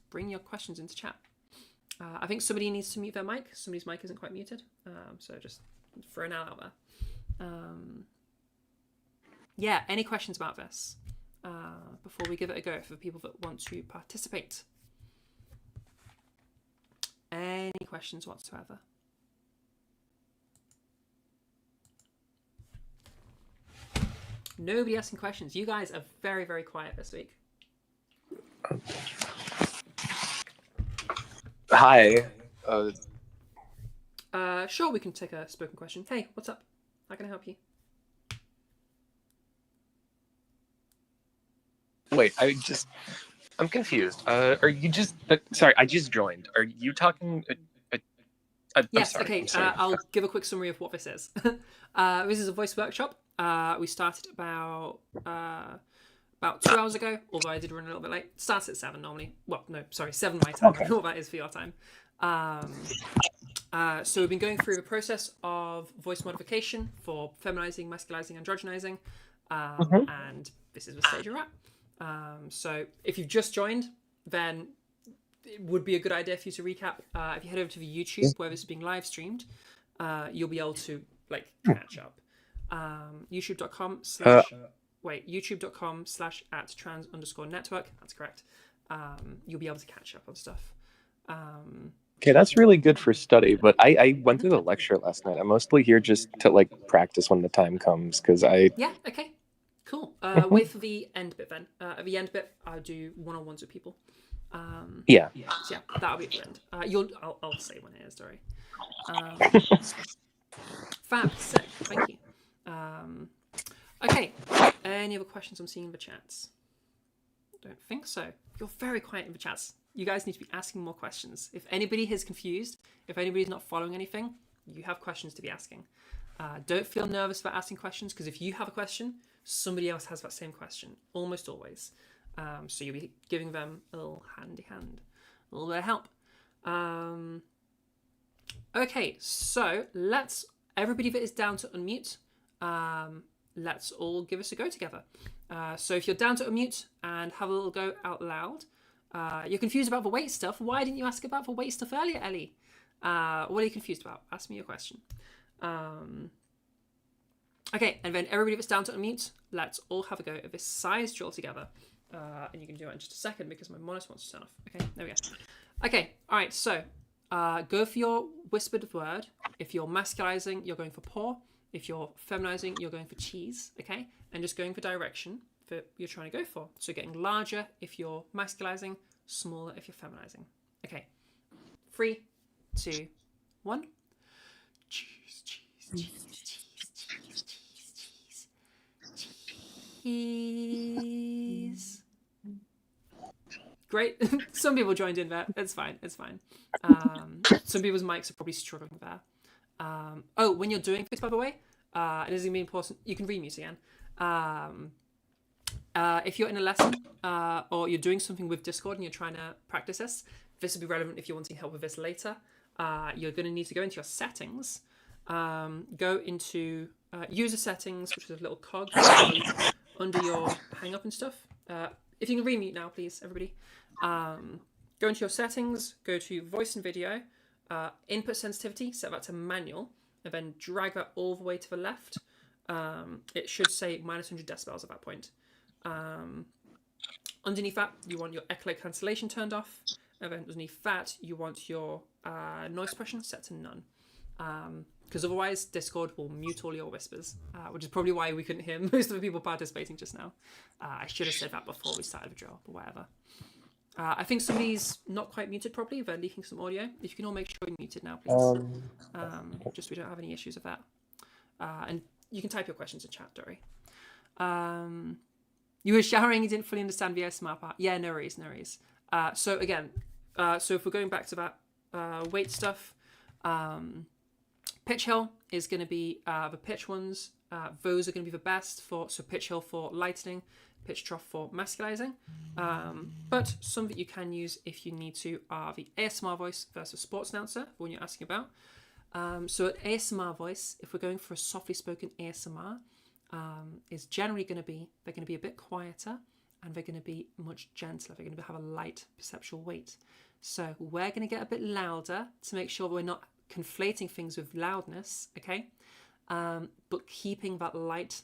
Bring your questions into chat. I think somebody needs to mute their mic. Somebody's mic isn't quite muted. So just throw an out there. Yeah, any questions about this before we give it a go for people that want to participate? Any questions whatsoever? Nobody asking questions. You guys are very, very quiet this week. Hi. Sure, we can take a spoken question. Hey, what's up? How can I help you? Wait, I'm confused. Are you just, sorry, I just joined. Are you talking, Yes, I'm sorry, okay, I'll give a quick summary of what this is. This is a voice workshop. We started about 2 hours ago, although I did run a little bit late. Starts at 7 normally. Well, no, sorry, 7 my time. Okay. I don't know what that is for your time. So we've been going through the process of voice modification for feminizing, masculizing, androgenizing. And this is the stage you're at. So if you've just joined, then it would be a good idea for you to recap. If you head over to the YouTube where this is being live streamed, you'll be able to like catch up. YouTube.com /@trans_network. That's correct. You'll be able to catch up on stuff. Okay, that's really good for study, but I went through the lecture last night. I'm mostly here just to like practice when the time comes, because Yeah, okay. Cool. Wait for the end bit then. At the end bit, I'll do one-on-ones with people. Yeah. So yeah, that'll be at the end. I'll say when it is, sorry. Fab, sick, thank you. Okay, any other questions I'm seeing in the chats? Don't think so. You're very quiet in the chats. You guys need to be asking more questions. If anybody is confused, if anybody's not following anything, you have questions to be asking. Don't feel nervous about asking questions, because if you have a question, somebody else has that same question, almost always. So you'll be giving them a little handy hand, a little bit of help. Okay, so everybody that is down to unmute, let's all give us a go together. So if you're down to unmute and have a little go out loud, you're confused about the weight stuff. Why didn't you ask about the weight stuff earlier, Ellie? What are you confused about? Ask me your question. Okay, and then everybody that's down to unmute, let's all have a go at this size drill together. And you can do it in just a second because my monitor wants to turn off. Okay, there we go. Okay, all right, so go for your whispered word. If you're masculizing, you're going for paw. If you're feminizing, you're going for cheese, okay? And just going for direction that you're trying to go for. So getting larger if you're masculizing, smaller if you're feminizing. Okay, 3, 2, 1. Cheese, cheese, cheese, cheese, cheese, cheese, cheese, cheese. Great. Some people joined in there. It's fine. It's fine. Some people's mics are probably struggling there. Oh, when you're doing this, by the way, it is going to be important. You can remute again. If you're in a lesson or you're doing something with Discord and you're trying to practice this will be relevant if you're wanting help with this later. You're going to need to go into your settings, go into user settings, which is a little cog under your hang up and stuff. If you can remute now, please, everybody. Go into your settings, go to voice and video, input sensitivity, set that to manual, and then drag that all the way to the left. It should say -100 decibels at that point. Underneath that, you want your echolate cancellation turned off, and then underneath that, you want your noise suppression set to none. Because otherwise, Discord will mute all your whispers, which is probably why we couldn't hear most of the people participating just now. I should have said that before we started the drill, but whatever. I think somebody's not quite muted properly. They're leaking some audio. If you can all make sure you're muted now, please. Just so we don't have any issues with that. And you can type your questions in chat, Dory. You were showering, you didn't fully understand the ASMR part. Yeah, no worries, no worries. So again, So if we're going back to that weight stuff, pitch hill is going to be the pitch ones. Those are going to be the best for, so pitch hill for lightening, pitch trough for masculizing. But some that you can use if you need to are the ASMR voice versus sports announcer, when you're asking about. So an ASMR voice, if we're going for a softly spoken ASMR, is generally going to be, they're going to be a bit quieter and they're going to be much gentler. They're going to have a light perceptual weight. So we're going to get a bit louder to make sure we're not conflating things with loudness, okay? But keeping that light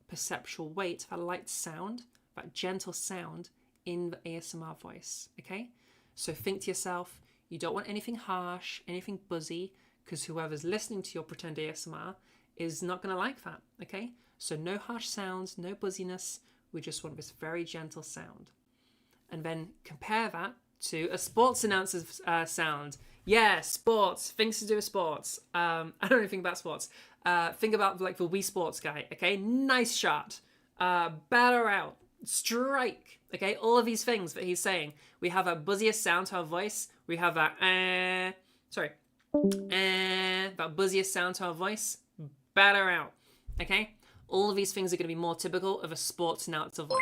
perceptual weight, that light sound, that gentle sound in the ASMR voice, okay? So think to yourself, you don't want anything harsh, anything buzzy, because whoever's listening to your pretend ASMR is not going to like that, okay? So no harsh sounds, no buzziness. We just want this very gentle sound. And then compare that to a sports announcer's sound. Yeah, sports, things to do with sports. I don't know anything about sports. Think about like the Wii Sports guy, okay? Nice shot. Batter out. Strike. Okay, all of these things that he's saying. We have a buzziest sound to our voice. We have that that buzziest sound to our voice. Batter out. Okay? All of these things are going to be more typical of a sports announcer voice.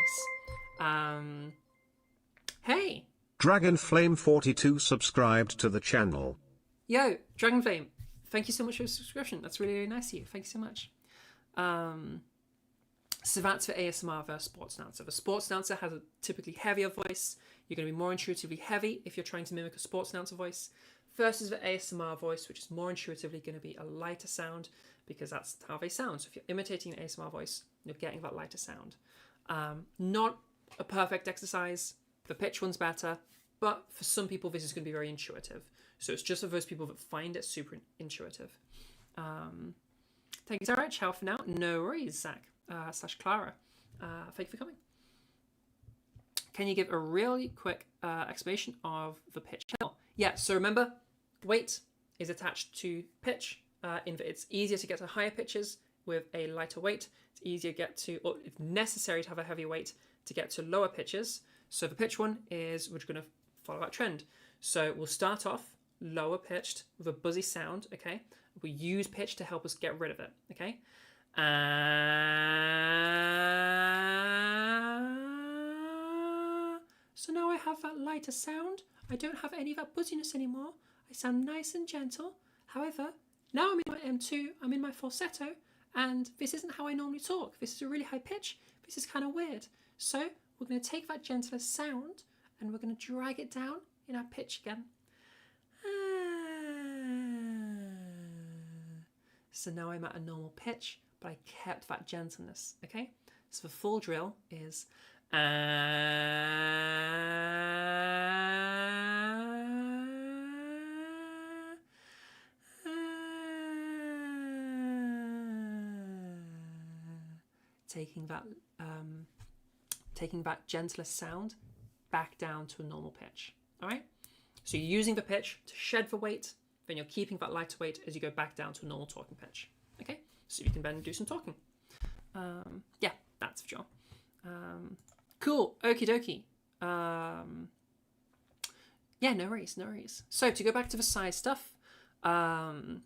Hey! Dragonflame42 subscribed to the channel. Yo, Dragonflame, thank you so much for your subscription. That's really, really nice of you. Thank you so much. So that's for ASMR versus sports announcer. The sports announcer has a typically heavier voice. You're going to be more intuitively heavy if you're trying to mimic a sports announcer voice, versus the ASMR voice, which is more intuitively going to be a lighter sound, because that's how they sound. So if you're imitating an ASMR voice, you're getting that lighter sound. Not a perfect exercise. The pitch one's better, but for some people, this is going to be very intuitive. So it's just for those people that find it super intuitive. Thank you, Sarah. Ciao for now. No worries, Zach / Clara. Thank you for coming. Can you give a really quick explanation of the pitch hill? Yeah, so remember, weight is attached to pitch. In that it's easier to get to higher pitches with a lighter weight. It's easier to get to, or it's necessary to have a heavier weight to get to lower pitches. So the pitch one is, we're going to follow that trend. So we'll start off lower pitched with a buzzy sound, okay? We use pitch to help us get rid of it, okay? So now I have that lighter sound. I don't have any of that buzziness anymore. I sound nice and gentle. However, now I'm in my M2, I'm in my falsetto, and this isn't how I normally talk. This is a really high pitch. This is kind of weird. So we're going to take that gentler sound and we're going to drag it down in our pitch again. So now I'm at a normal pitch, but I kept that gentleness, okay? So the full drill is taking that gentler sound back down to a normal pitch. All right. So you're using the pitch to shed the weight, then you're keeping that lighter weight as you go back down to a normal talking pitch. Okay. So you can then do some talking. Yeah, that's for sure. Cool. Okie dokie. Yeah, no worries, no worries. So to go back to the size stuff, some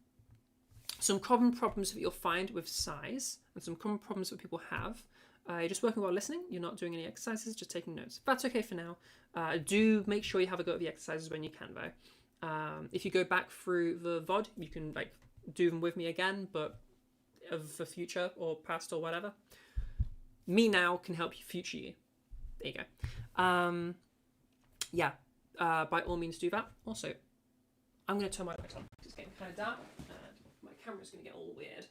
common problems that you'll find with size and some common problems that people have. You're just working while listening. You're not doing any exercises, just taking notes. That's okay for now. Do make sure you have a go at the exercises when you can, though. If you go back through the VOD, you can like do them with me again, but of the future or past or whatever. Me now can help you future you. There you go. Yeah, by all means do that. Also, I'm going to turn my light on. It's getting kind of dark and my camera's going to get all weird.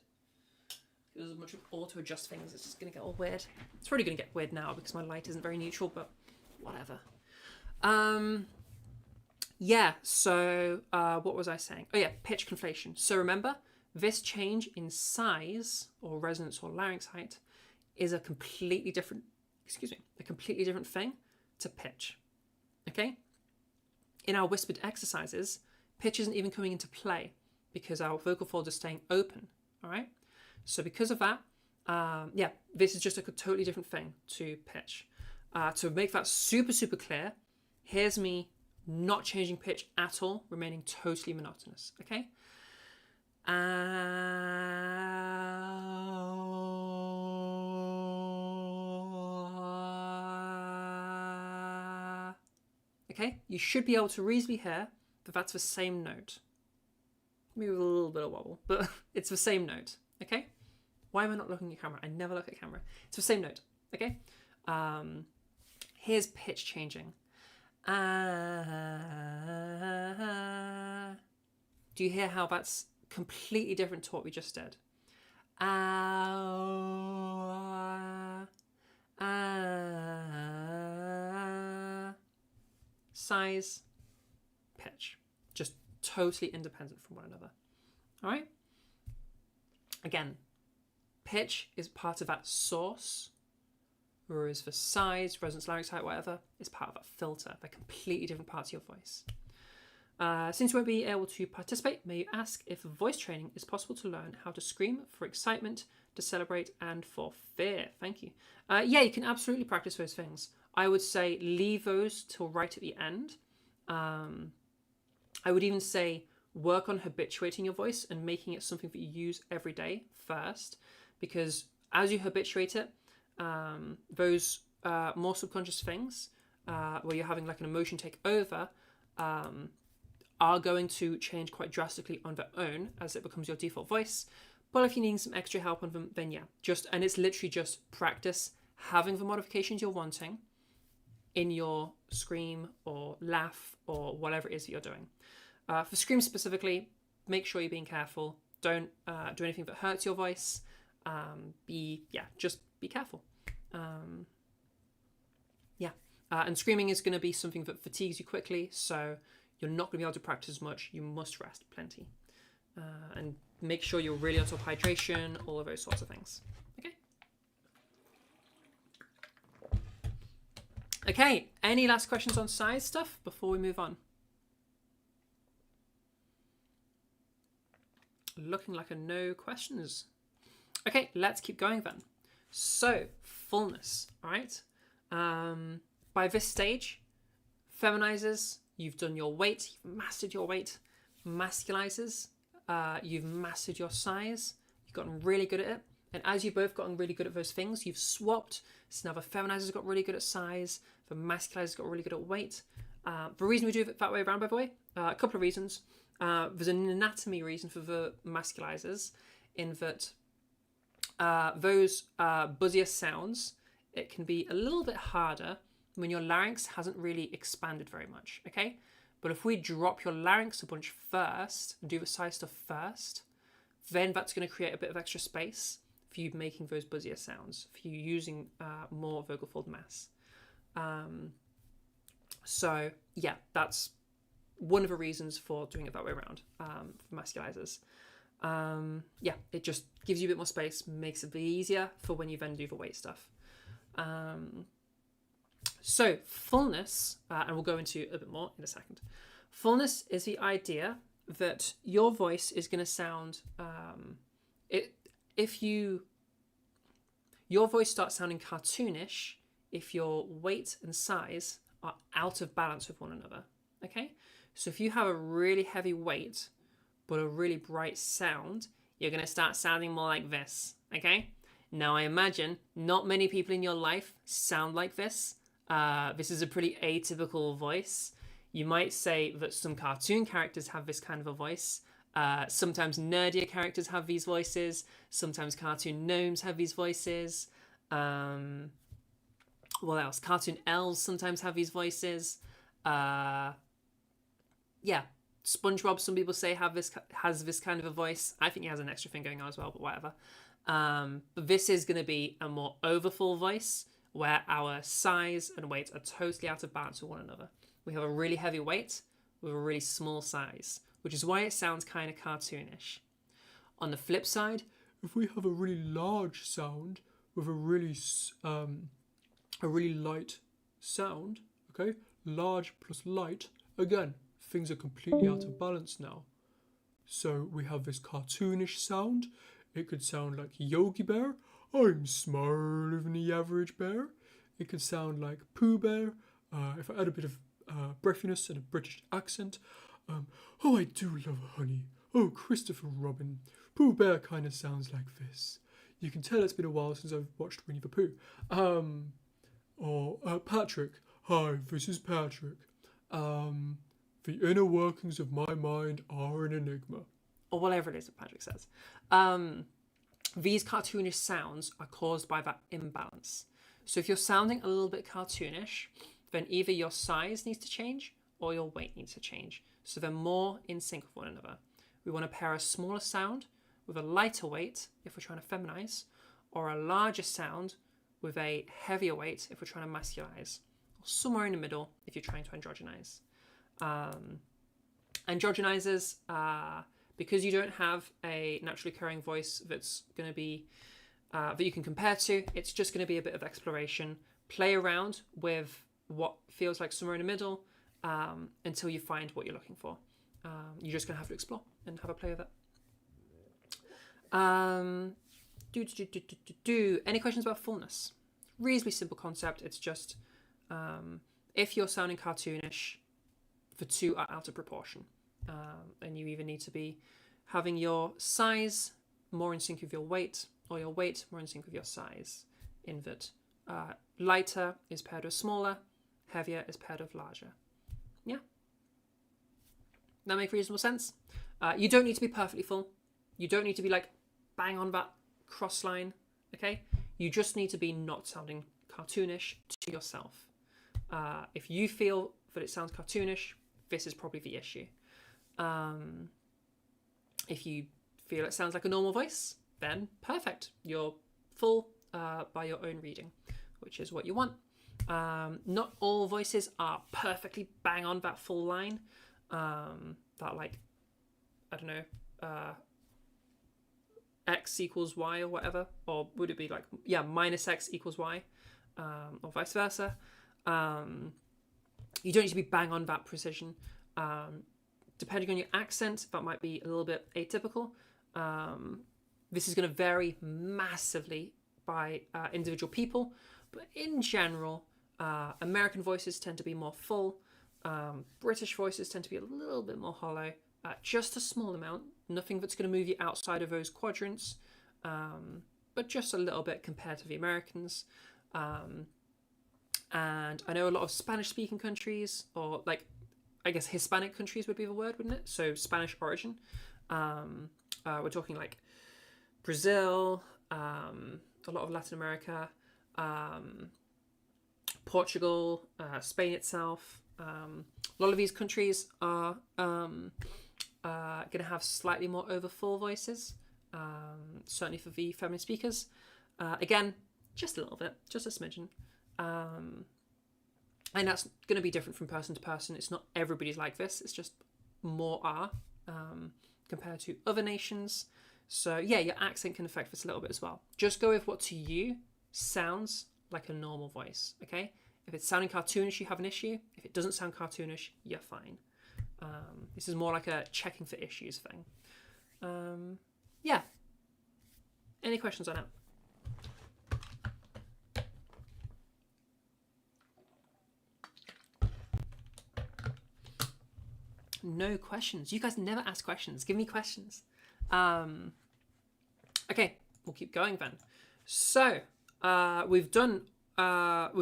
As much of auto adjust things, it's just going to get all weird. It's probably going to get weird now because my light isn't very neutral, but whatever. Yeah, so what was I saying? Oh yeah, pitch conflation. So remember, this change in size or resonance or larynx height is a completely different, a completely different thing to pitch. Okay? In our whispered exercises, pitch isn't even coming into play because our vocal folds are staying open. All right? So because of that, yeah, this is just a totally different thing to pitch. To make that super, super clear, here's me not changing pitch at all, remaining totally monotonous. Okay. Okay, you should be able to reasonably hear that that's the same note. Maybe with a little bit of wobble, but it's the same note. Okay. Why am I not looking at camera? I never look at camera. It's the same note. Okay. Here's pitch changing. Do you hear how that's completely different to what we just did? Size, pitch, just totally independent from one another. All right. Again, pitch is part of that source, whereas for size, resonance, larynx height, whatever, is part of that filter. They're completely different parts of your voice. Since you won't be able to participate, may you ask if voice training is possible to learn how to scream for excitement, to celebrate, and for fear. Thank you. Yeah, you can absolutely practice those things. I would say leave those till right at the end. I would even say work on habituating your voice and making it something that you use every day first, because as you habituate it, those more subconscious things where you're having like an emotion take over are going to change quite drastically on their own as it becomes your default voice. But if you need some extra help on them, then yeah, and it's literally just practice having the modifications you're wanting in your scream or laugh or whatever it is that you're doing. For scream specifically, make sure you're being careful. Don't do anything that hurts your voice. Just be careful. And screaming is going to be something that fatigues you quickly, so you're not going to be able to practice as much. You must rest plenty. And make sure you're really on top of hydration, all of those sorts of things. Okay, any last questions on size stuff before we move on? Looking like a no questions. Okay, let's keep going then. So, fullness, all right? By this stage, feminizers, you've done your weight, you've mastered your weight. Masculizers, you've mastered your size, you've gotten really good at it. And as you've both gotten really good at those things, you've swapped. So now the feminizers got really good at size, the masculizers got really good at weight. The reason we do it that way around, by the way, a couple of reasons. There's an anatomy reason for the masculizers, in that those buzzier sounds, it can be a little bit harder when your larynx hasn't really expanded very much, okay? But if we drop your larynx a bunch first, and do the size stuff first, then that's going to create a bit of extra space for you making those buzzier sounds, for you using more vocal fold mass. So yeah, that's one of the reasons for doing it that way around for masculizers. It just gives you a bit more space, makes it a bit easier for when you then do the weight stuff. So fullness, and we'll go into a bit more in a second. Fullness is the idea that your voice is going to sound, your voice starts sounding cartoonish if your weight and size are out of balance with one another. Okay, so if you have a really heavy weight but a really bright sound, you're going to start sounding more like this. Okay, now I imagine not many people in your life sound like this. This is a pretty atypical voice. You might say that some cartoon characters have this kind of a voice. Sometimes nerdier characters have these voices. Sometimes cartoon gnomes have these voices. What else? Cartoon elves sometimes have these voices. SpongeBob, some people say has this kind of a voice. I think he has an extra thing going on as well, but whatever. But this is going to be a more overfull voice where our size and weight are totally out of balance with one another. We have a really heavy weight with a really small size, which is why it sounds kind of cartoonish. On the flip side, if we have a really large sound with a really light sound, okay, large plus light, again, things are completely out of balance now. So we have this cartoonish sound. It could sound like Yogi Bear. I'm smarter than the average bear. It could sound like Pooh Bear. If I add a bit of breathiness and a British accent. Oh, I do love honey. Oh, Christopher Robin. Pooh Bear kind of sounds like this. You can tell it's been a while since I've watched Winnie the Pooh. Or Patrick. Hi, this is Patrick. The inner workings of my mind are an enigma. Or whatever it is that Patrick says. These cartoonish sounds are caused by that imbalance. So if you're sounding a little bit cartoonish, then either your size needs to change or your weight needs to change. So they're more in sync with one another. We want to pair a smaller sound with a lighter weight if we're trying to feminize, or a larger sound with a heavier weight if we're trying to masculize, or somewhere in the middle if you're trying to androgynize. Androgenizers, because you don't have a naturally occurring voice that's going to be that you can compare to, it's just going to be a bit of exploration. Play around with what feels like somewhere in the middle until you find what you're looking for. You're just going to have to explore and have a play with it. Any questions about fullness? Reasonably simple concept. It's just if you're sounding cartoonish, the two are out of proportion. And you either need to be having your size more in sync with your weight, or your weight more in sync with your size, in that lighter is paired with smaller, heavier is paired with larger. Yeah. That make reasonable sense? You don't need to be perfectly full. You don't need to be like bang on that cross line, okay? You just need to be not sounding cartoonish to yourself. If you feel that it sounds cartoonish, this is probably the issue. If you feel it sounds like a normal voice, then perfect. You're full by your own reading, which is what you want. Not all voices are perfectly bang on that full line. That like, I don't know, X equals Y or whatever, or would it be like, yeah, minus X equals Y, or vice versa. You don't need to be bang on that precision. Depending on your accent, that might be a little bit atypical. This is going to vary massively by individual people, but in general, American voices tend to be more full. British voices tend to be a little bit more hollow, just a small amount, nothing that's going to move you outside of those quadrants, but just a little bit compared to the Americans. And I know a lot of Spanish-speaking countries, or like, I guess Hispanic countries would be the word, wouldn't it? So Spanish origin. We're talking like Brazil, a lot of Latin America, Portugal, Spain itself. A lot of these countries are going to have slightly more overfull voices, certainly for the feminine speakers. Again, just a little bit, just a smidgen. And that's going to be different from person to person. It's not everybody's like this. It's just more are compared to other nations. So yeah, your accent can affect this a little bit as well. Just go with what to you sounds like a normal voice, okay? If it's sounding cartoonish, you have an issue. If it doesn't sound cartoonish, you're fine. This is more like a checking for issues thing. Yeah. Any questions on that? No questions. You guys never ask questions. Give me questions. Okay, we'll keep going then. So we've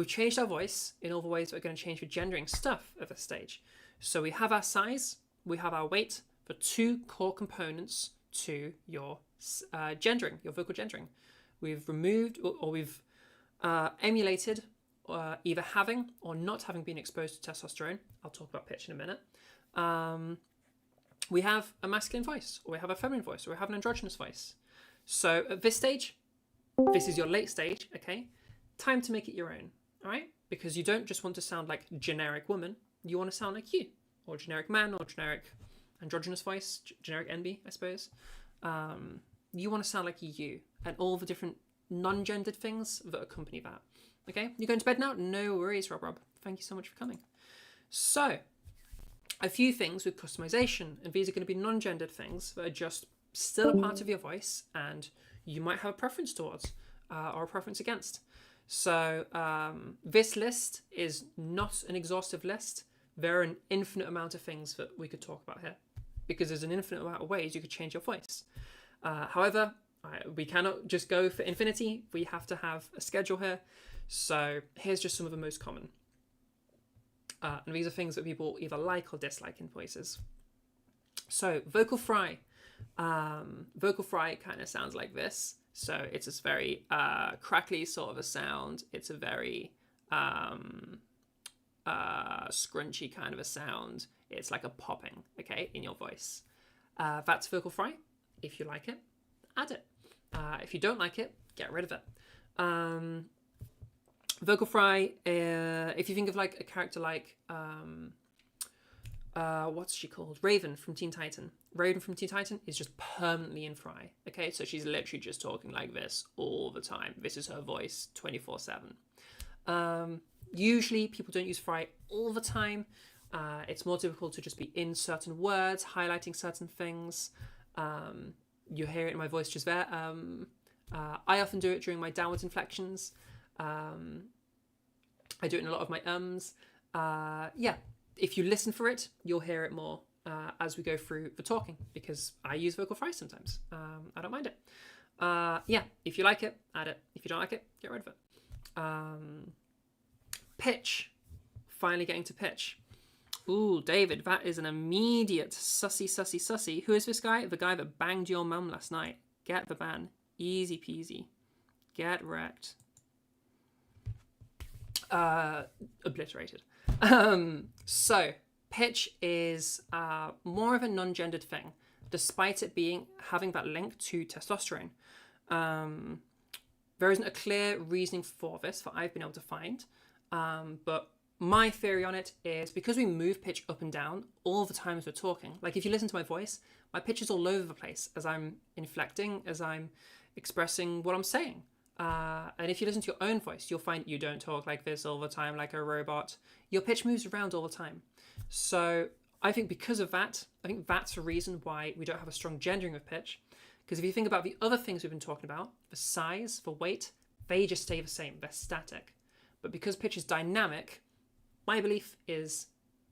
changed our voice in all the ways that we're going to change the gendering stuff at this stage. So we have our size, we have our weight, the two core components to your gendering, your vocal gendering. We've removed or we've emulated either having or not having been exposed to testosterone. I'll talk about pitch in a minute. We have a masculine voice, or we have a feminine voice, or we have an androgynous voice. So at this stage, this is your late stage, okay? Time to make it your own, all right? Because you don't just want to sound like generic woman, you want to sound like you, or generic man, or generic androgynous voice, generic NB, I suppose. You want to sound like you, and all the different non-gendered things that accompany that, okay? You're going to bed now? No worries, Rob. Thank you so much for coming. So, a few things with customization, and these are going to be non-gendered things that are just still a part of your voice, and you might have a preference towards or a preference against. So this list is not an exhaustive list. There are an infinite amount of things that we could talk about here, because there's an infinite amount of ways you could change your voice. However, we cannot just go for infinity. We have to have a schedule here. So here's just some of the most common. And these are things that people either like or dislike in voices. So vocal fry. Vocal fry kind of sounds like this. So it's this very crackly sort of a sound. It's a very scrunchy kind of a sound. It's like a popping, okay, in your voice. That's vocal fry. If you like it, add it. If you don't like it, get rid of it. Vocal fry, if you think of like a character like, what's she called? Raven from Teen Titan. Raven from Teen Titan is just permanently in fry, okay? So she's literally just talking like this all the time. This is her voice 24/7. Usually people don't use fry all the time. It's more typical to just be in certain words, highlighting certain things. You hear it in my voice just there. I often do it during my downwards inflections. I do it in a lot of my ums. Yeah, if you listen for it, you'll hear it more as we go through the talking, because I use vocal fry sometimes. I don't mind it. Yeah, if you like it, add it. If you don't like it, get rid of it. Pitch. Finally getting to pitch. Ooh, David, that is an immediate sussy. Who is this guy? The guy that banged your mum last night. Get the ban. Easy peasy. Get wrecked. Obliterated. So, pitch is more of a non-gendered thing, despite it having that link to testosterone. There isn't a clear reasoning for this that I've been able to find, but my theory on it is because we move pitch up and down all the time as we're talking. Like if you listen to my voice, my pitch is all over the place as I'm inflecting, as I'm expressing what I'm saying. And if you listen to your own voice, you'll find you don't talk like this all the time like a robot. Your pitch moves around all the time. So I think because of that, I think that's a reason why we don't have a strong gendering of pitch. Because if you think about the other things we've been talking about, the size, the weight, they just stay the same. They're static. But because pitch is dynamic, my belief is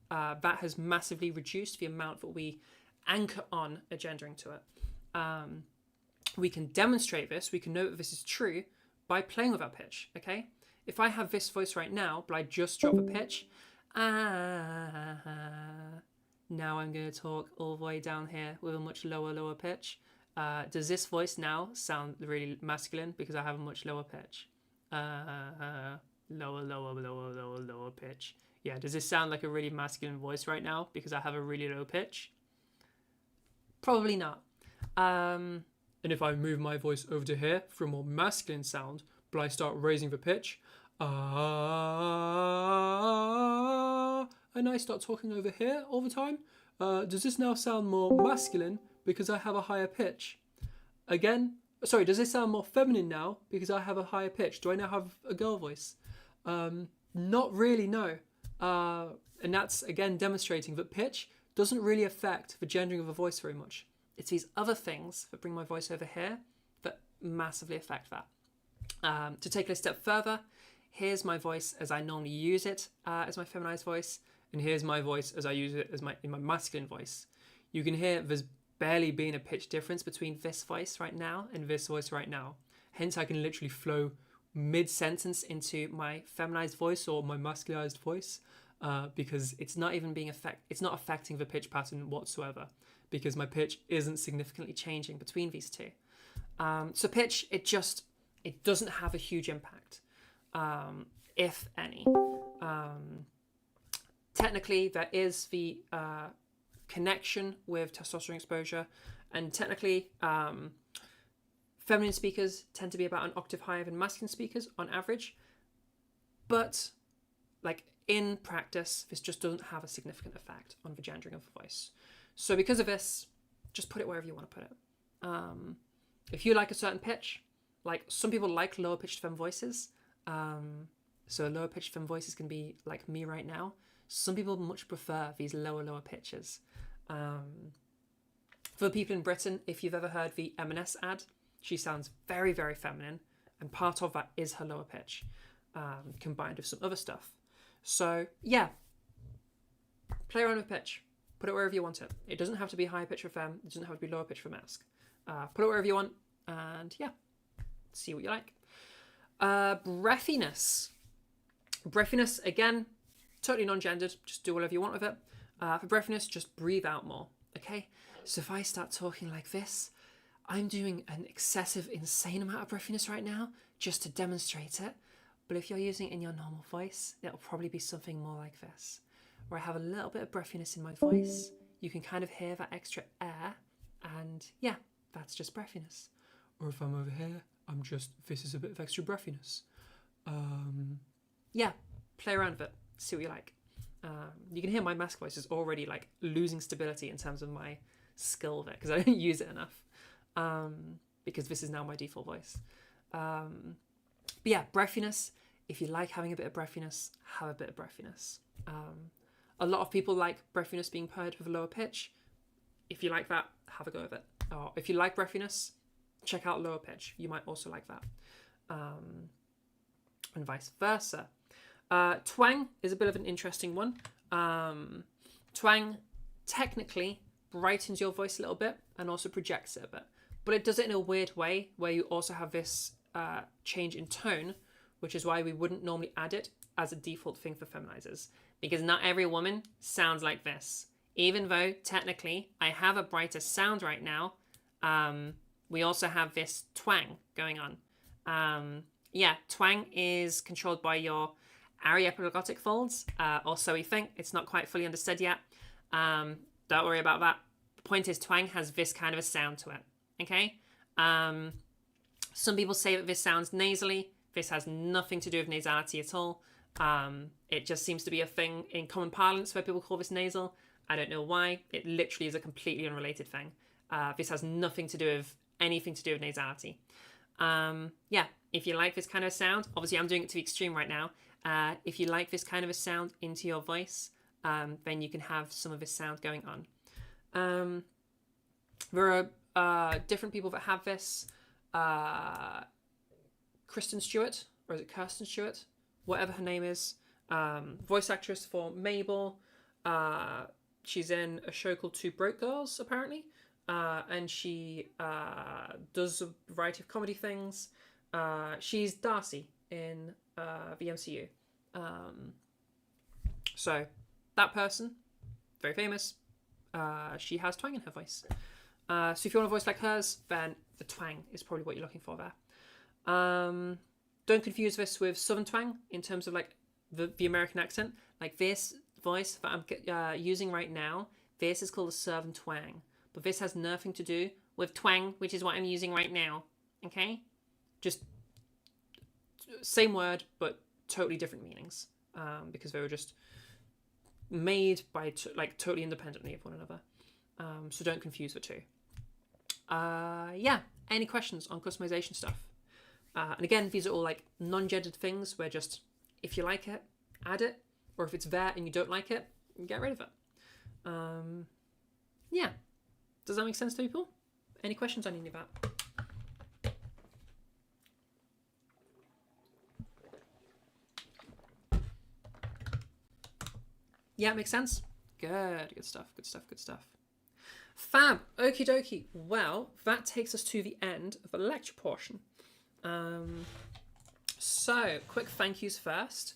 that has massively reduced the amount that we anchor on a gendering to it. We can demonstrate this, we can know that this is true by playing with our pitch, okay? If I have this voice right now, but I just drop a pitch, now I'm going to talk all the way down here with a much lower pitch. Does this voice now sound really masculine because I have a much lower pitch? Lower pitch. Yeah, does this sound like a really masculine voice right now because I have a really low pitch? Probably not. And if I move my voice over to here for a more masculine sound, but I start raising the pitch, and I start talking over here all the time, does this now sound more masculine because I have a higher pitch? Again, sorry, does this sound more feminine now because I have a higher pitch? Do I now have a girl voice? Not really, no. And that's, again, demonstrating that pitch doesn't really affect the gendering of a voice very much. It's these other things that bring my voice over here that massively affect that. To take it a step further, here's my voice as I normally use it as my feminized voice, and here's my voice as I use it as in my masculine voice. You can hear there's barely been a pitch difference between this voice right now and this voice right now. Hence, I can literally flow mid-sentence into my feminized voice or my masculinized voice because it's not even it's not affecting the pitch pattern whatsoever, because my pitch isn't significantly changing between these two. So pitch, it doesn't have a huge impact, if any. Technically, there is the connection with testosterone exposure, and technically, feminine speakers tend to be about an octave higher than masculine speakers on average. But, like, in practice, this just doesn't have a significant effect on the gendering of the voice. So because of this, just put it wherever you want to put it. If you like a certain pitch, like some people like lower pitched femme voices. So lower pitched femme voices can be like me right now. Some people much prefer these lower pitches. For people in Britain, if you've ever heard the M&S ad, she sounds very, very feminine. And part of that is her lower pitch, combined with some other stuff. So yeah, play around with pitch. Put it wherever you want it. It doesn't have to be high pitch for fem. It doesn't have to be lower pitch for mask. Put it wherever you want, and yeah, see what you like. Breathiness. Breathiness, again, totally non-gendered. Just do whatever you want with it. For breathiness, just breathe out more, okay? So if I start talking like this, I'm doing an excessive, insane amount of breathiness right now just to demonstrate it. But if you're using it in your normal voice, it'll probably be something more like this, where I have a little bit of breathiness in my voice. You can kind of hear that extra air, and yeah, that's just breathiness. Or if I'm over here, this is a bit of extra breathiness. Yeah, play around with it, see what you like. You can hear my mask voice is already like losing stability in terms of my skill of it, because I don't use it enough, because this is now my default voice. But yeah, breathiness, if you like having a bit of breathiness, have a bit of breathiness. A lot of people like breathiness being paired with a lower pitch. If you like that, have a go with it. Or if you like breathiness, check out lower pitch. You might also like that. And vice versa. Twang is a bit of an interesting one. Twang technically brightens your voice a little bit and also projects it a bit. But it does it in a weird way where you also have this change in tone, which is why we wouldn't normally add it as a default thing for feminizers. Because not every woman sounds like this. Even though technically I have a brighter sound right now, we also have this twang going on. Yeah, twang is controlled by your ariepiglottic folds, or so we think. It's not quite fully understood yet. Don't worry about that. The point is, twang has this kind of a sound to it. Okay? Some people say that this sounds nasally. This has nothing to do with nasality at all. It just seems to be a thing in common parlance where people call this nasal. I don't know why. It literally is a completely unrelated thing. This has nothing to do with anything to do with nasality. Yeah, if you like this kind of sound, obviously I'm doing it to the extreme right now. If you like this kind of a sound into your voice, then you can have some of this sound going on. There are different people that have this. Kristen Stewart, or is it Kirsten Stewart? Whatever her name is. Voice actress for Mabel. She's in a show called Two Broke Girls, apparently. And she does a variety of comedy things. She's Darcy in the MCU. So that person, very famous, she has twang in her voice. So if you want a voice like hers, then the twang is probably what you're looking for there. Don't confuse this with Southern twang in terms of like the American accent. Like this voice that I'm using right now, this is called a Southern twang. But this has nothing to do with twang, which is what I'm using right now. Okay? Just same word, but totally different meanings. Because they were just made by totally independently of one another. So don't confuse the two. Yeah, any questions on customization stuff? And again, these are all like non-gendered things where just, if you like it, add it. Or if it's there and you don't like it, get rid of it. Yeah. Does that make sense to people? Any questions on any of that? Yeah, makes sense? Good stuff, good stuff, good stuff. Fab, okie dokie. Well, that takes us to the end of the lecture portion. So, quick thank yous first.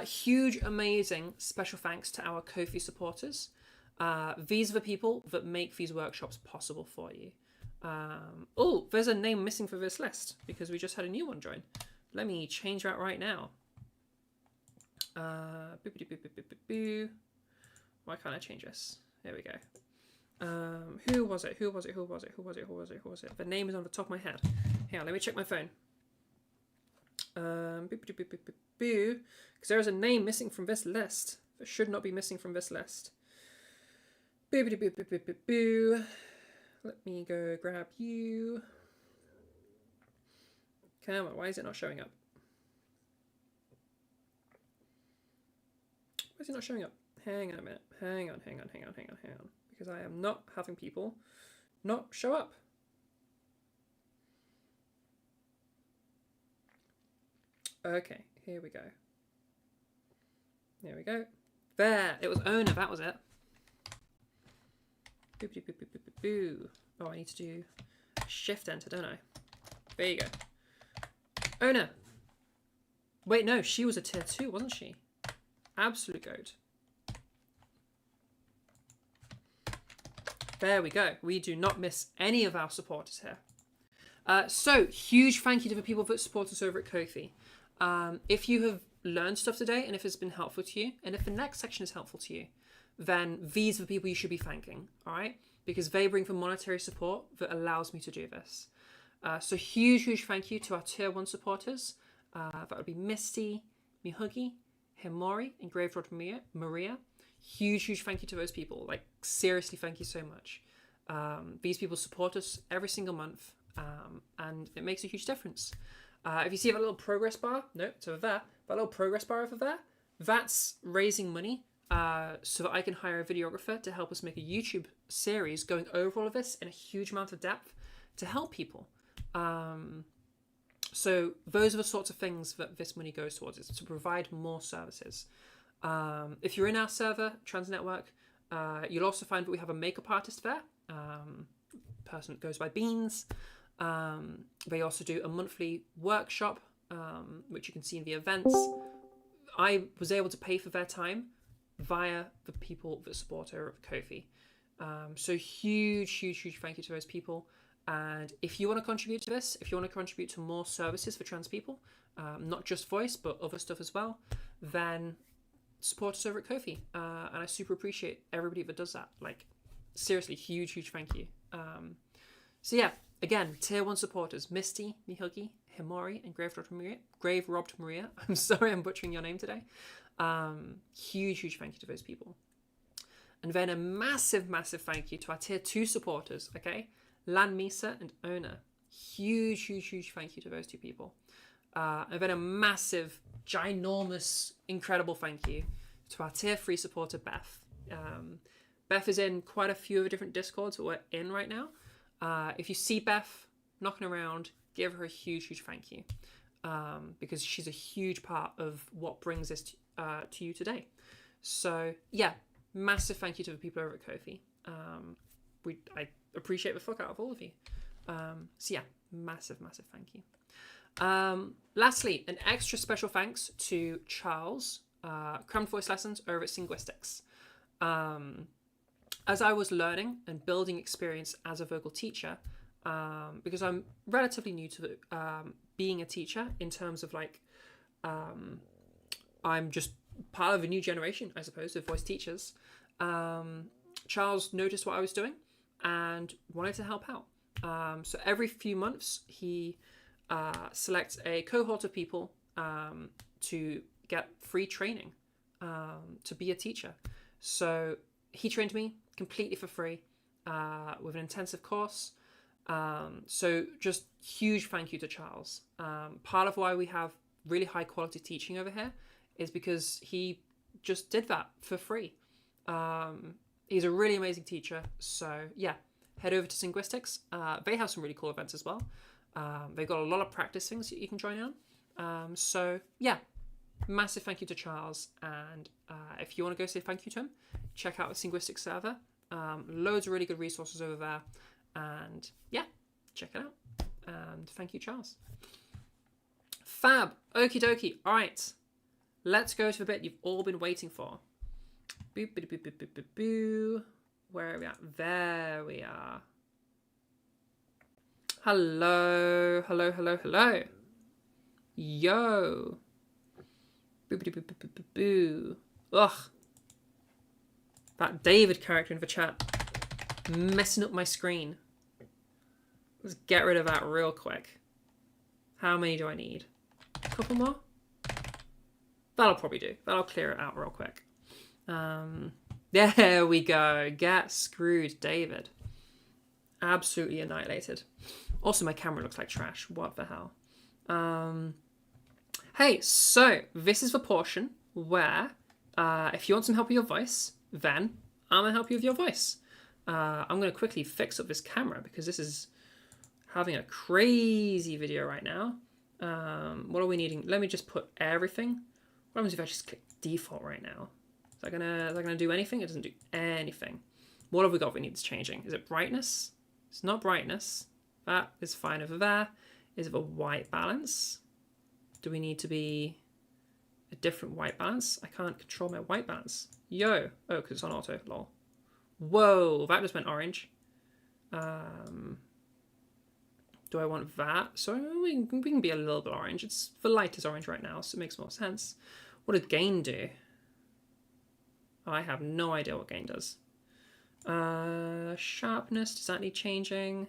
Huge, amazing special thanks to our Ko-fi supporters. These are the people that make these workshops possible for you. Oh, there's a name missing for this list because we just had a new one join. Let me change that right now. Why can't I change this? There we go. Who was it? The name is on the top of my head. Hang on, let me check my phone. Because there is a name missing from this list that should not be missing from this list. Let me go grab you. Come on, why is it not showing up? Why is it not showing up? Hang on a minute. Hang on. Because I am not having people not show up. Okay, here we go. There we go. There, it was owner, that was it. Boop, boop, boop, boop, boop, boop, boo. Oh, I need to do shift enter, don't I? There you go. Ona. Wait, no, she was a tier 2, wasn't she? Absolute goat. There we go. We do not miss any of our supporters here. So, huge thank you to the people that support us over at Ko-fi. If you have learned stuff today, and if it's been helpful to you, and if the next section is helpful to you, then these are the people you should be thanking, all right? Because they bring the monetary support that allows me to do this. So huge thank you to our tier 1 supporters. That would be Misty, Mihugi, Himori, and Grave Rod Maria. Huge thank you to those people. Like, seriously, thank you so much. These people support us every single month, and it makes a huge difference. If you see that little progress bar, no, it's over there, that little progress bar over there, that's raising money so that I can hire a videographer to help us make a YouTube series going over all of this in a huge amount of depth to help people. So those are the sorts of things that this money goes towards, is to provide more services. If you're in our server, Trans Network, you'll also find that we have a makeup artist there, person that goes by Beans. They also do a monthly workshop, which you can see in the events. I was able to pay for their time via the people that support her at Ko-fi. So huge thank you to those people. And if you want to contribute to this, if you want to contribute to more services for trans people, not just voice, but other stuff as well, then support us over at Ko-fi. And I super appreciate everybody that does that. Like, seriously, huge thank you. So yeah, again, tier 1 supporters, Misty, Mihugi, Himori, and Grave Robbed Maria. I'm sorry I'm butchering your name today. Huge thank you to those people. And then a massive thank you to our tier 2 supporters, okay? Lan Misa and Ona. Huge thank you to those 2 people. And then a massive, ginormous, incredible thank you to our tier 3 supporter, Beth. Beth is in quite a few of the different Discords that we're in right now. If you see Beth knocking around, give her a huge thank you, because she's a huge part of what brings this to you today. So yeah, massive thank you to the people over at Ko-fi. I appreciate the fuck out of all of you. So yeah, massive thank you. Lastly, an extra special thanks to Charles, Crammed Voice Lessons over at Linguistics. As I was learning and building experience as a vocal teacher, because I'm relatively new to being a teacher in terms of like, I'm just part of a new generation, I suppose, of voice teachers. Charles noticed what I was doing and wanted to help out. So every few months, he selects a cohort of people to get free training to be a teacher. So he trained me completely for free with an intensive course. So just huge thank you to Charles. Part of why we have really high quality teaching over here is because he just did that for free. He's a really amazing teacher. So yeah, head over to Linguistics. They have some really cool events as well. They've got a lot of practice things that you can join on. So yeah, massive thank you to Charles. And if you want to go say thank you to him, check out the Linguistics server. Loads of really good resources over there. And yeah, check it out. And thank you, Charles. Fab. Okie dokie. All right. Let's go to the bit you've all been waiting for. Boop, boop, boop, boop, boop, boop, boo. Where are we at? There we are. Hello. Yo. Boop, boop, boop, boop, boop, boop, boo. Ugh. That David character in the chat messing up my screen. Let's get rid of that real quick. How many do I need? A couple more? That'll probably do. That'll clear it out real quick. There we go. Get screwed, David. Absolutely annihilated. Also, my camera looks like trash. What the hell? Hey, so this is the portion where if you want some help with your voice, then I'm going to help you with your voice. I'm going to quickly fix up this camera because this is having a crazy video right now. What are we needing? Let me just put everything. What happens if I just click default right now? Is that gonna do anything? It doesn't do anything. What have we got that needs changing? Is it brightness? It's not brightness. That is fine over there. Is it a white balance? Do we need to be a different white balance? I can't control my white balance. Yo. Oh, because it's on auto. Lol. Whoa, that just went orange. Do I want that? So we can be a little bit orange. It's the light is orange right now, so it makes more sense. What did gain do? I have no idea what gain does. Sharpness, does that need changing?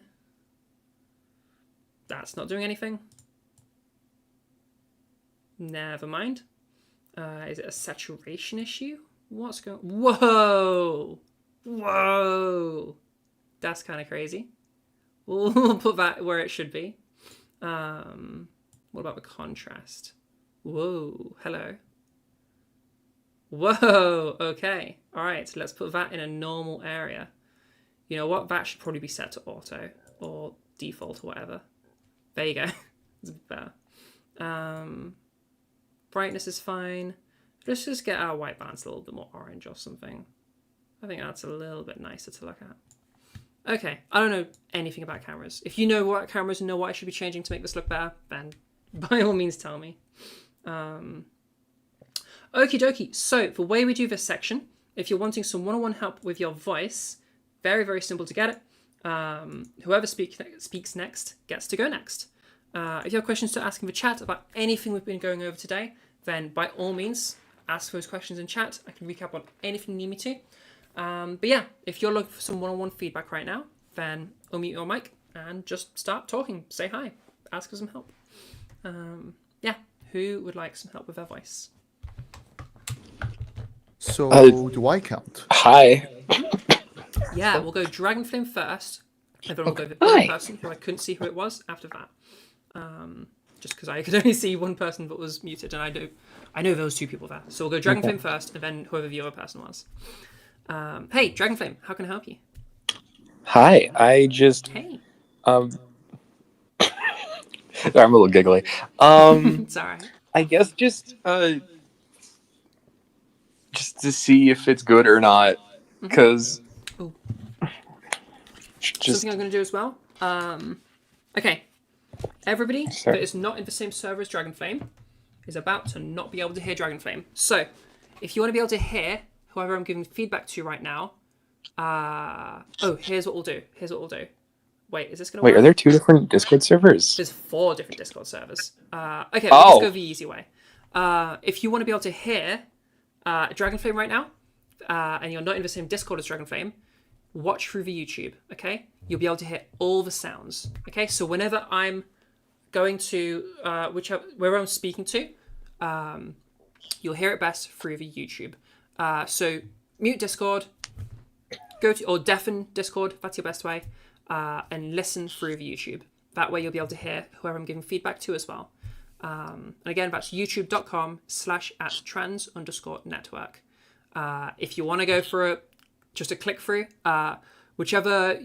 That's not doing anything. Never mind. Is it a saturation issue? What's going... Whoa! Whoa! That's kind of crazy. We'll put that where it should be. What about the contrast? Whoa, hello. Whoa, okay. All right, so let's put that in a normal area. You know what? That should probably be set to auto or default or whatever. There you go. It's better. Brightness is fine. Let's just get our white balance a little bit more orange or something. I think that's a little bit nicer to look at. Okay, I don't know anything about cameras. If you know what cameras and know what I should be changing to make this look better, then by all means tell me. Okie dokie. So the way we do this section, if you're wanting some one-on-one help with your voice, very, very simple to get it. Whoever speaks next gets to go next. If you have questions to ask in the chat about anything we've been going over today, then by all means, ask those questions in chat. I can recap on anything you need me to. But yeah, if you're looking for some one-on-one feedback right now, then unmute your mic and just start talking. Say hi. Ask for some help. Yeah, who would like some help with their voice? So do I count? Hi. Yeah, we'll go Dragonflame first, and then we'll go the other person who I couldn't see who it was after that. Just because I could only see one person that was muted, and I know there was two people there. So we'll go Dragonflame first, and then whoever the other person was. Hey, Dragonflame, how can I help you? Hi. I just Hey. sorry, I'm a little giggly. It's all right. I guess just to see if it's good or not, because something I'm going to do as well. Okay, everybody that is not in the same server as Dragonflame is about to not be able to hear Dragonflame. So, if you want to be able to hear whoever I'm giving feedback to right now, here's what we'll do. Wait, is this going to work? Wait, are there two different Discord servers? There's 4 different Discord servers. Okay, we'll just go the easy way. If you want to be able to hear Dragonflame right now, and you're not in the same Discord as Dragonflame, watch through the YouTube, okay? You'll be able to hear all the sounds, okay? So whenever I'm going to, wherever I'm speaking to, you'll hear it best through the YouTube. So mute Discord, or deafen Discord, that's your best way, and listen through the YouTube. That way you'll be able to hear whoever I'm giving feedback to as well. And again, that's youtube.com/@trans_network. If you want to go for just a click through, whichever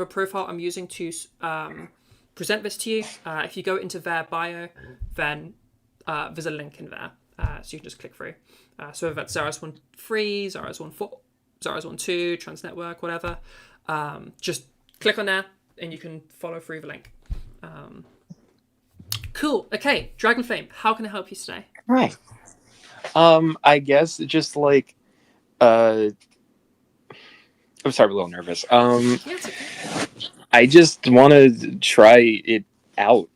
profile I'm using to present this to you, if you go into their bio, then there's a link in there. So you can just click through. So if that's Zaras13, Zaras14, Zaras12, Trans Network, whatever, just click on there and you can follow through the link. Cool. Okay, Dragonflame, how can I help you today? Right. I guess just like I'm sorry, I'm a little nervous. Yeah, it's okay. I just want to try out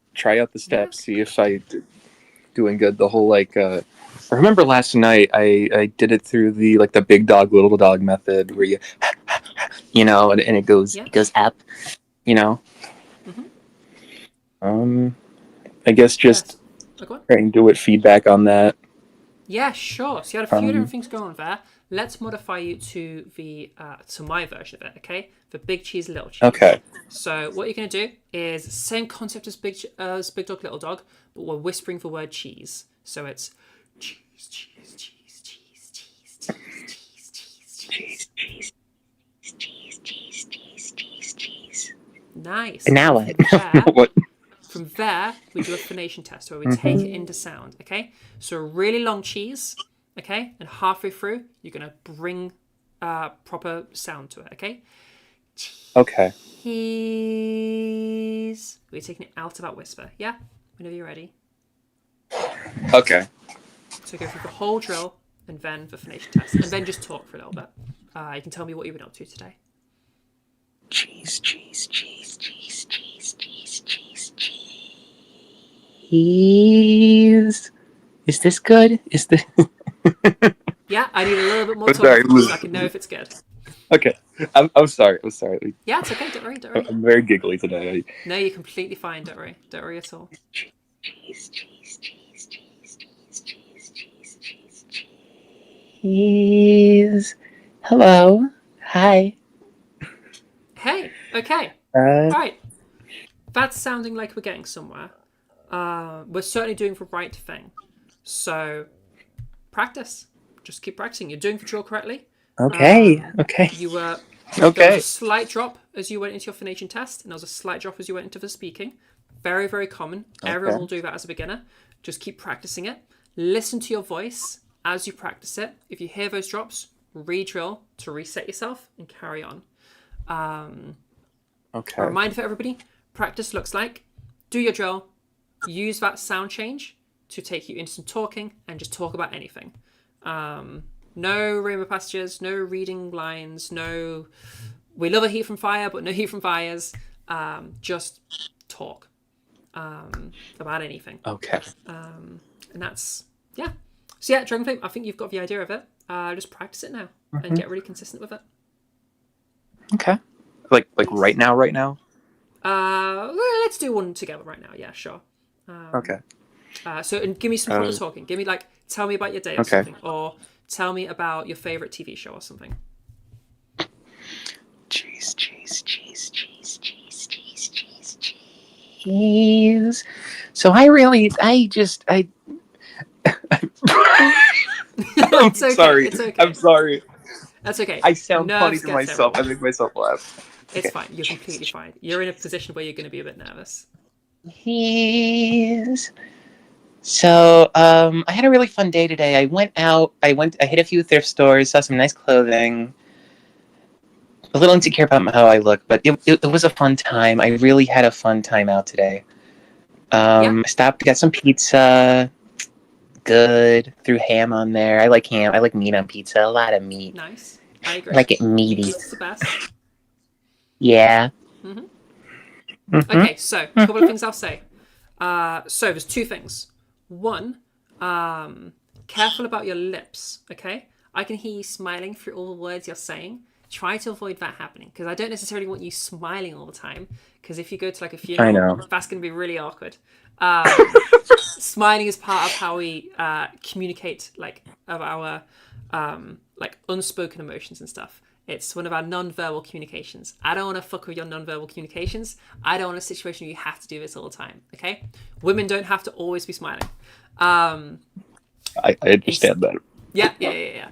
the steps, see if I doing good. The whole I remember last night I did it through the the big dog little dog method where you and it goes up, I guess just trying to do it feedback on that. Yeah, sure. So you had a few different things going on there. Let's modify you to the to my version of it, okay? The big cheese, little cheese. Okay. So what you're going to do is same concept as big dog, little dog, but we're whispering the word cheese. So it's cheese, cheese, cheese, cheese, cheese, cheese, cheese, cheese, cheese, cheese, cheese, cheese, cheese. Nice. And now what? What? From there, we do a phonation test where we take it into sound, okay? So a really long cheese, okay? And halfway through, you're going to bring proper sound to it, okay? Okay. Cheese. We're taking it out of that whisper, yeah? Whenever you're ready. Okay. So go through the whole drill and then the phonation test. And then just talk for a little bit. You can tell me what you've been up to today. Cheese, cheese, cheese, cheese, cheese, cheese, cheese, cheese. Is this good? Is this... Yeah, I need a little bit more I'm talking sorry, from you so I can know if it's good. Okay. I'm sorry. I'm sorry. Yeah, it's okay. Don't worry. Don't worry. I'm very giggly today. No, you're completely fine. Don't worry. Don't worry at all. Cheese, cheese, cheese, cheese, cheese, cheese, cheese, cheese, cheese. Hello. Hi. Hey. Okay. Uh, Right. That's sounding like we're getting somewhere. We're certainly doing the right thing. So, practice. Just keep practicing. You're doing the drill correctly. okay. Okay. You were... There was Okay. a slight drop as you went into your phonation test, and there was a slight drop as you went into the speaking. Very, very common. Everyone will do that as a beginner. Just keep practicing it. Listen to your voice as you practice it. If you hear those drops, re-drill to reset yourself and carry on. Okay. A reminder for everybody, practice looks like do your drill, use that sound change to take you into some talking and just talk about anything. No rainbow pastures, no reading lines, no we love a heat from fire, but no heat from fires. Just talk about anything. Okay. And that's, yeah. So yeah, Dragonflame, I think you've got the idea of it. Just practice it now and get really consistent with it. Okay. Like right now. Let's do one together right now. Yeah, sure. Okay. So, and give me some proper talking. Give me tell me about your day or Okay. something, or tell me about your favorite TV show or something. Cheese, cheese, cheese, cheese, cheese, cheese, cheese, cheese. So I'm It's okay. sorry. It's okay. I'm sorry. That's okay. I sound funny Nerves to get myself. I everyone. make myself laugh. It's fine. You're completely fine. You're in a position where you're going to be a bit nervous. Cheese. So, I had a really fun day today. I went out. I hit a few thrift stores, saw some nice clothing. A little insecure about how I look, but it was a fun time. I really had a fun time out today. I stopped to get some pizza. Good. Threw ham on there. I like ham. I like meat on pizza. A lot of meat. Nice. I agree. I like it meaty. Pizza's the best. Yeah. Okay, so a couple of things I'll say. So there's two things. One, careful about your lips, okay? I can hear you smiling through all the words you're saying. Try to avoid that happening, because I don't necessarily want you smiling all the time, because if you go to a funeral, I know. that's going to be really awkward. Smiling is part of how we communicate, of our unspoken emotions and stuff. It's one of our non-verbal communications. I don't want to fuck with your non-verbal communications. I don't want a situation where you have to do this all the time, okay? Women don't have to always be smiling. I understand that. Yeah.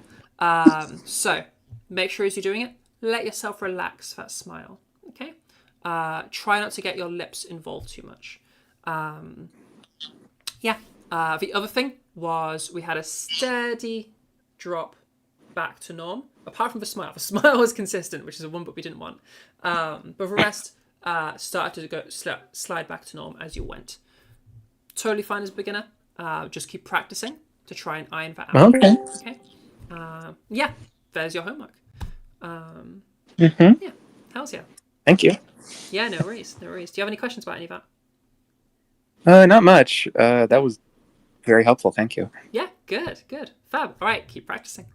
So make sure as you're doing it, let yourself relax that smile, okay? Try not to get your lips involved too much. The other thing was we had a steady drop back to norm. Apart from the smile was consistent, which is a one but we didn't want. But the rest started to go slide back to norm as you went. Totally fine as a beginner. Just keep practicing to try and iron that out. Okay. There's your homework. Yeah, hells yeah. Thank you. Yeah, no worries. Do you have any questions about any of that? Not much. That was very helpful. Thank you. Yeah, good. Fab. All right, keep practicing.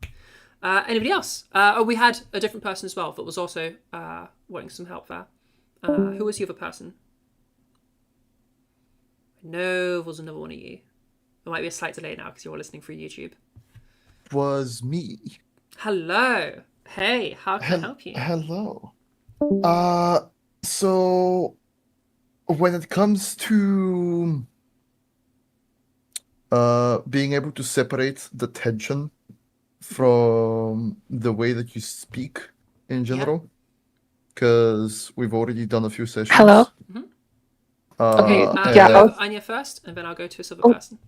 Anybody else? We had a different person as well that was also wanting some help there. Who was the other person? No, there was another one of you. There might be a slight delay now because you're all listening through YouTube. Was me. Hello. Hey, how can I help you? Hello. So when it comes to being able to separate the tension from the way that you speak in general, because we've already done a few sessions. Hello? Mm-hmm. Okay, and yeah, Go Anya first, and then I'll go to this other person.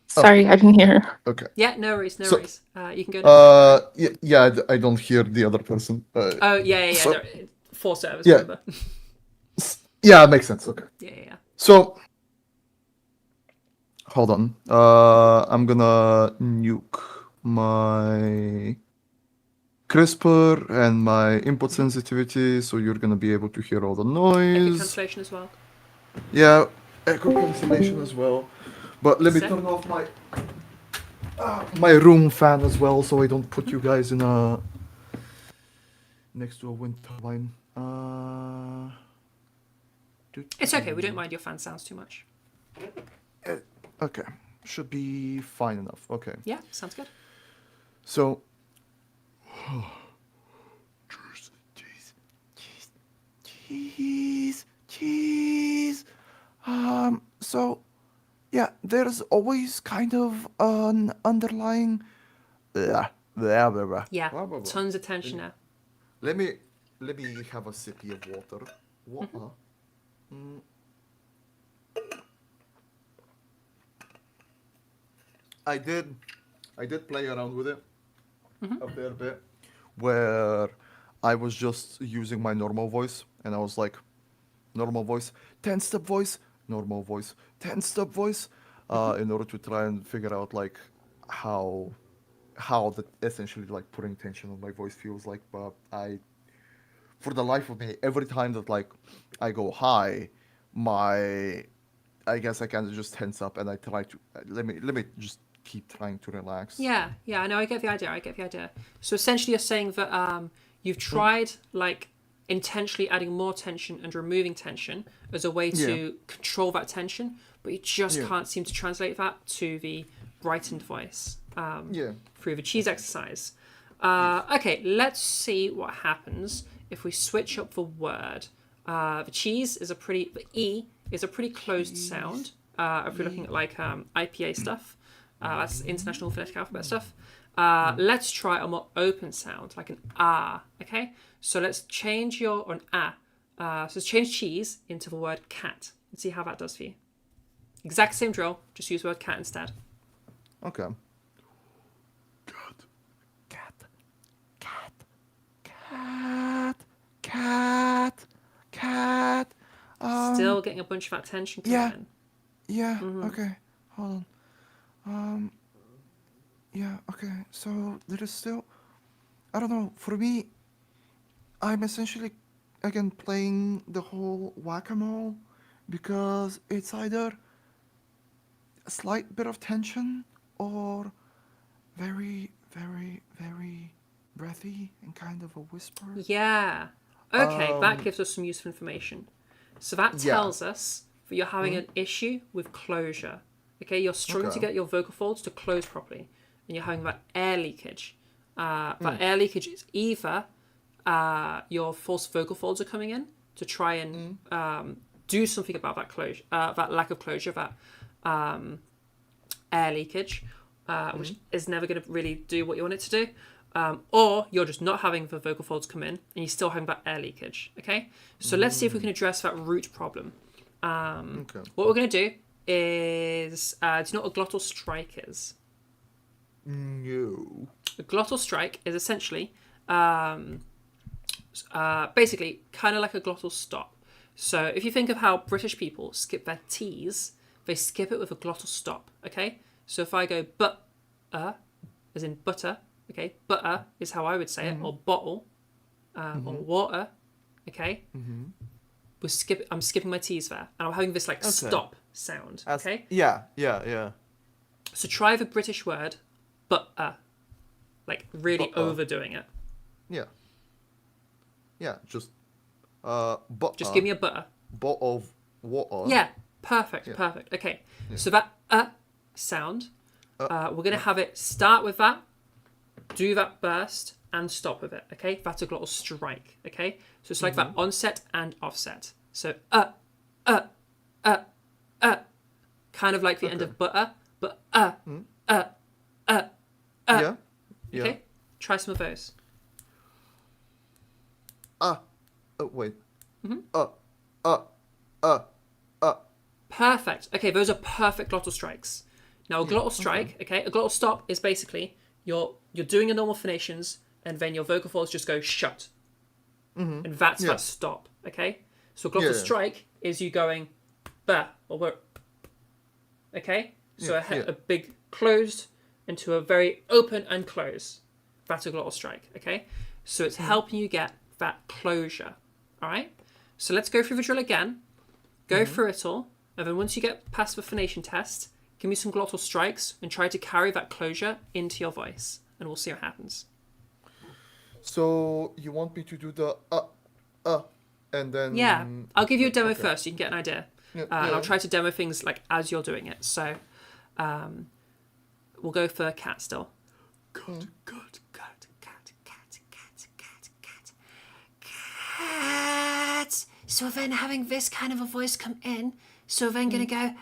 Sorry, I didn't hear. Okay. Yeah, no worries, no So- worries. You can go next. I don't hear the other person. Oh, yeah. so- There, 4 servers, Yeah. remember? Yeah, it makes sense. Okay. Yeah. So, hold on. I'm gonna nuke my CRISPR and my input sensitivity, so you're gonna be able to hear all the Echo noise. cancellation as well. Yeah, echo cancellation as well. But let me Sick. turn off my room fan as well, so I don't put you guys in a next to a wind turbine. It's okay, we don't mind your fan sounds too much. Okay, should be fine enough. Okay, Yeah, sounds good. so. Cheese. So, yeah, there's always kind of an underlying. Yeah, Blah, blah, blah. tons of tension now. Let me have a sip of water. Water. I did play around with it a fair bit, where I was just using my normal voice, and I was like, normal voice, 10-step voice, normal voice, 10-step voice, in order to try and figure out like how that essentially like putting tension on my voice feels like. But for the life of me, every time that like I go high, I guess I kind of just tense up, and I try to let me just keep trying to relax. Yeah, I know, I get the idea. So essentially you're saying that you've tried like intentionally adding more tension and removing tension as a way to control that tension, but you just can't seem to translate that to the brightened voice through the cheese exercise. Okay, let's see what happens if we switch up the word. The cheese is the E is a pretty closed sound. If we're looking at like IPA stuff, that's International Phonetic Alphabet stuff. Let's try a more open sound, like an ah. Okay, so let's change an ah. So let's change cheese into the word cat and see how that does for you. Exact same drill, just use the word cat instead. Okay. Cat. Still getting a bunch of that tension coming in. Yeah. Okay. Hold on. Yeah. Okay. So there is still. I don't know. For me, I'm essentially again playing the whole whack-a-mole, because it's either a slight bit of tension or very, very, very breathy and kind of a whisper. Yeah. Okay, that gives us some useful information. So that tells us that you're having an issue with closure. Okay, you're struggling to get your vocal folds to close properly, and you're having that air leakage. That air leakage is either your false vocal folds are coming in to try and do something about that closure, that lack of closure, that air leakage, which is never going to really do what you want it to do. Or you're just not having the vocal folds come in and you're still having that air leakage. Okay, so let's see if we can address that root problem. What we're going to do is, do you know what a glottal strike is? No. A glottal strike is essentially basically kind of like a glottal stop. So if you think of how British people skip their T's, they skip it with a glottal stop. Okay, so if I go as in butter. Okay, butter is how I would say it, or bottle, or water. Okay, I'm skipping my T's there, and I'm having this like stop sound. Okay. Yeah. So try the British word, butter, like really overdoing it. Yeah. Just butter. Just give me a butter. Bottle of water. Yeah, perfect. Okay, so that sound, we're gonna have it start with that. Do that burst and stop with it, okay? That's a glottal strike, okay? So it's like that onset and offset. So kind of like the end of butter, but Yeah. Okay? Try some of those. Wait. Perfect. Okay, those are perfect glottal strikes. Now, a glottal strike, okay, a glottal stop is basically you're doing your normal phonations, and then your vocal folds just go shut, and that's that stop, okay. So a glottal strike is you going ba or where, okay. So a big closed into a very open and close. That's a glottal strike, okay. So it's helping you get that closure. All right. So let's go through the drill again. Go through it all, and then once you get past the phonation test, give me some glottal strikes and try to carry that closure into your voice, and we'll see what happens. So you want me to do the and then Yeah, I'll give you a demo first so you can get an idea. Yeah, And I'll try to demo things like as you're doing it. So we'll go for cat still. Cut. Cat. So then having this kind of a voice come in, so then gonna go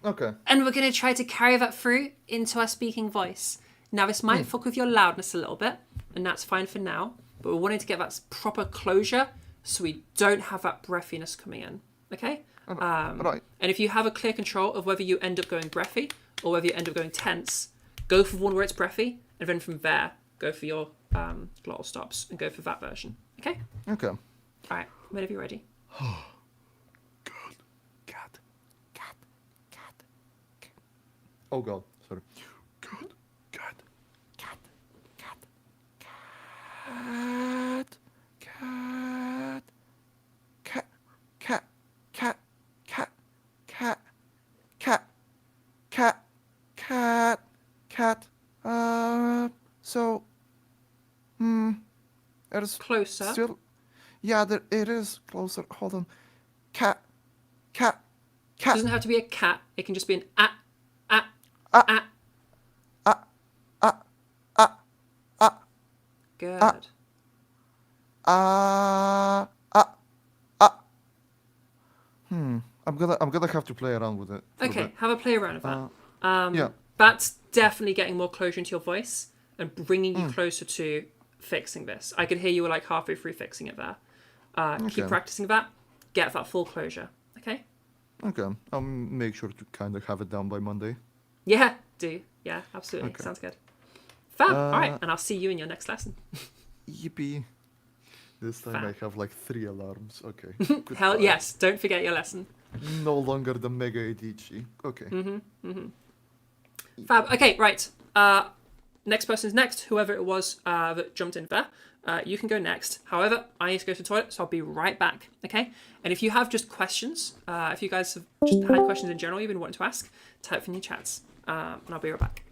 Okay. and we're gonna try to carry that through into our speaking voice. Now this might fuck with your loudness a little bit, and that's fine for now, but we're wanting to get that proper closure so we don't have that breathiness coming in. Okay? Right. And if you have a clear control of whether you end up going breathy or whether you end up going tense, go for one where it's breathy, and then from there, go for your glottal stops and go for that version. Okay? Okay. All right. Whenever you're ready. Oh god, sorry. Cat. So, it is Closer. still, yeah, it is closer. Hold on. Cat. It doesn't have to be a cat. It can just be an Good. I'm gonna have to play around with it. for a Okay, bit. have a play around with that. Yeah. That's definitely getting more closure into your voice and bringing you closer to fixing this. I could hear you were like halfway through fixing it there. Keep Okay. practicing that. Get that full closure. Okay? Okay. I'll make sure to kind of have it down by Monday. Yeah, do. Yeah, absolutely. Okay. Sounds good. Fab. All right, and I'll see you in your next lesson. Yippee. This time Fab. I have like 3 alarms. Okay. Hell Goodbye. yes, don't forget your lesson. No longer the mega ADHD. Okay. Fab. Okay, right. Next person's next. Whoever it was that jumped in there, you can go next. However, I need to go to the toilet, so I'll be right back. Okay. And if you have just questions, if you guys have just had questions in general you've been wanting to ask, type in your chats, and I'll be right back.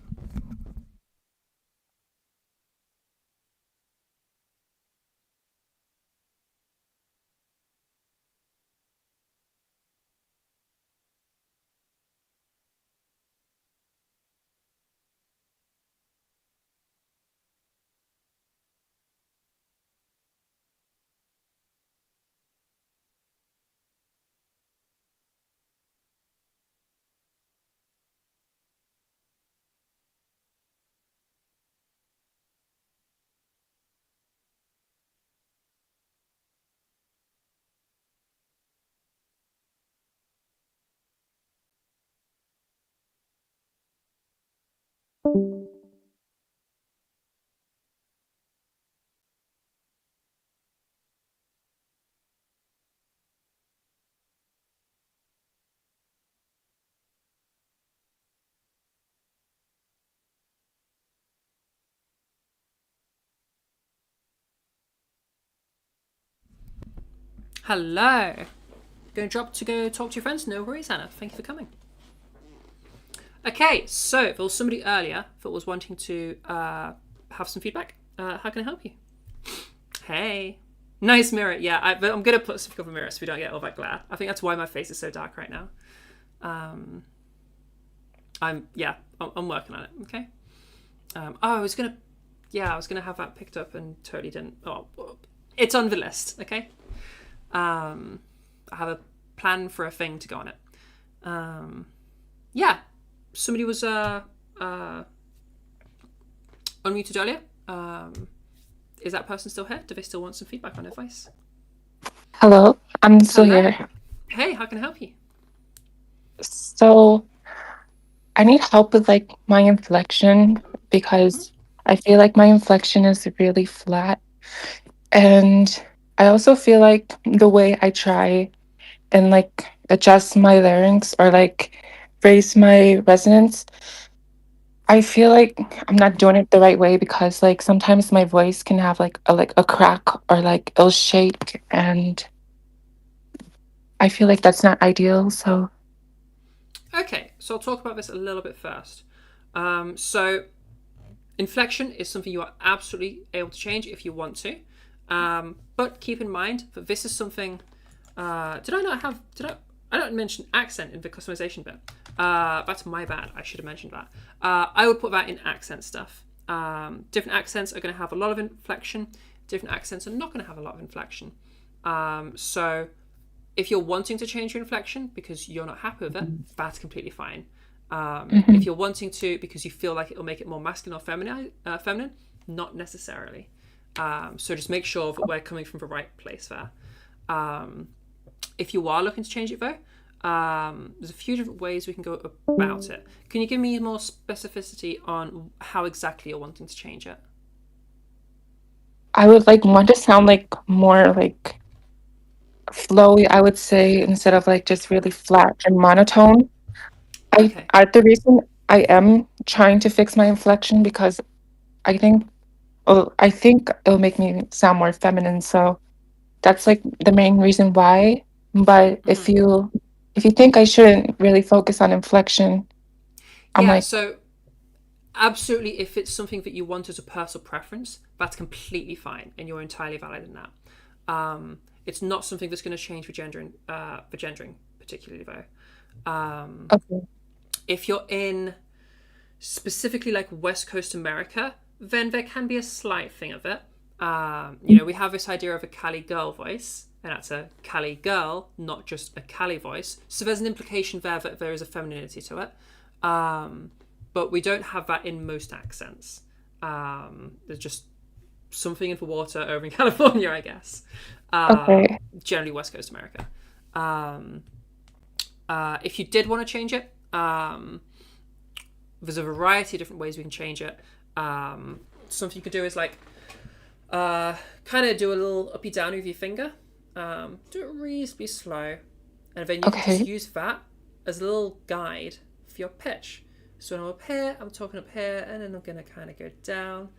Hello. Going to drop to go talk to your friends? No worries, Anna. Thank you for coming. Okay, so if there was somebody earlier that was wanting to have some feedback, how can I help you? Hey. Nice mirror. Yeah, I'm going to put something over the mirror so we don't get all that glare. I think that's why my face is so dark right now. I'm working on it. Okay. I was gonna have that picked up and totally didn't. Oh, it's on the list. Okay. I have a plan for a thing to go on it. Yeah, somebody was unmuted earlier. Is that person still here? Do they still want some feedback on their voice? Hello, I'm still Hello. here. Hey, how can I help you? So I need help with like my inflection because I feel like my inflection is really flat. And I also feel like the way I try and like adjust my larynx or like raise my resonance, I feel like I'm not doing it the right way because like sometimes my voice can have like a crack or like it'll shake, and I feel like that's not ideal. So Okay, so I'll talk about this a little bit first. So inflection is something you are absolutely able to change if you want to. But keep in mind that this is something. Did I not have? I don't mention accent in the customization bit. That's my bad. I should have mentioned that. I would put that in accent stuff. Different accents are going to have a lot of inflection. Different accents are not going to have a lot of inflection. So if you're wanting to change your inflection because you're not happy with it, that's completely fine. If you're wanting to because you feel like it will make it more masculine or feminine, not necessarily. So just make sure that we're coming from the right place there. If you are looking to change it though, there's a few different ways we can go about it. Can you give me more specificity on how exactly you're wanting to change it? I would like want to sound like more like flowy, I would say, instead of like just really flat and monotone. Okay. The reason I am trying to fix my inflection because I think I think it'll make me sound more feminine. So that's like the main reason why. But if you think I shouldn't really focus on inflection, I'm Yeah, like, so absolutely, if it's something that you want as a personal preference, that's completely fine, and you're entirely valid in that. It's not something that's going to change for gendering, particularly though. okay, If you're in specifically like West Coast America, then there can be a slight thing of it. We have this idea of a Cali girl voice, and that's a Cali girl, not just a Cali voice. So there's an implication there that there is a femininity to it. But we don't have that in most accents. There's just something in the water over in California, I guess. okay, Generally West Coast America. If you did want to change it, there's a variety of different ways we can change it. Something you could do is like kind of do a little uppy down with your finger. Do it reasonably slow, and then you can just use that as a little guide for your pitch. So when I'm up here, I'm talking up here, and then I'm going to kind of go down,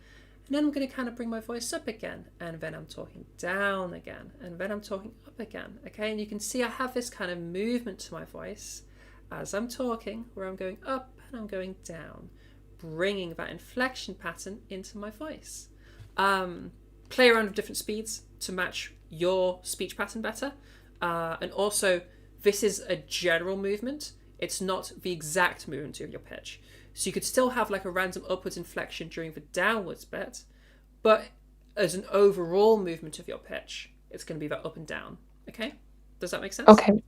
and then I'm going to kind of bring my voice up again, and then I'm talking down again, and then I'm talking up again. Okay, and you can see I have this kind of movement to my voice as I'm talking, where I'm going up and I'm going down, bringing that inflection pattern into my voice. Play around with different speeds to match your speech pattern better. And also, this is a general movement. It's not the exact movement of your pitch. So you could still have like a random upwards inflection during the downwards bit, but as an overall movement of your pitch, it's going to be that up and down. Okay? Does that make sense? okay.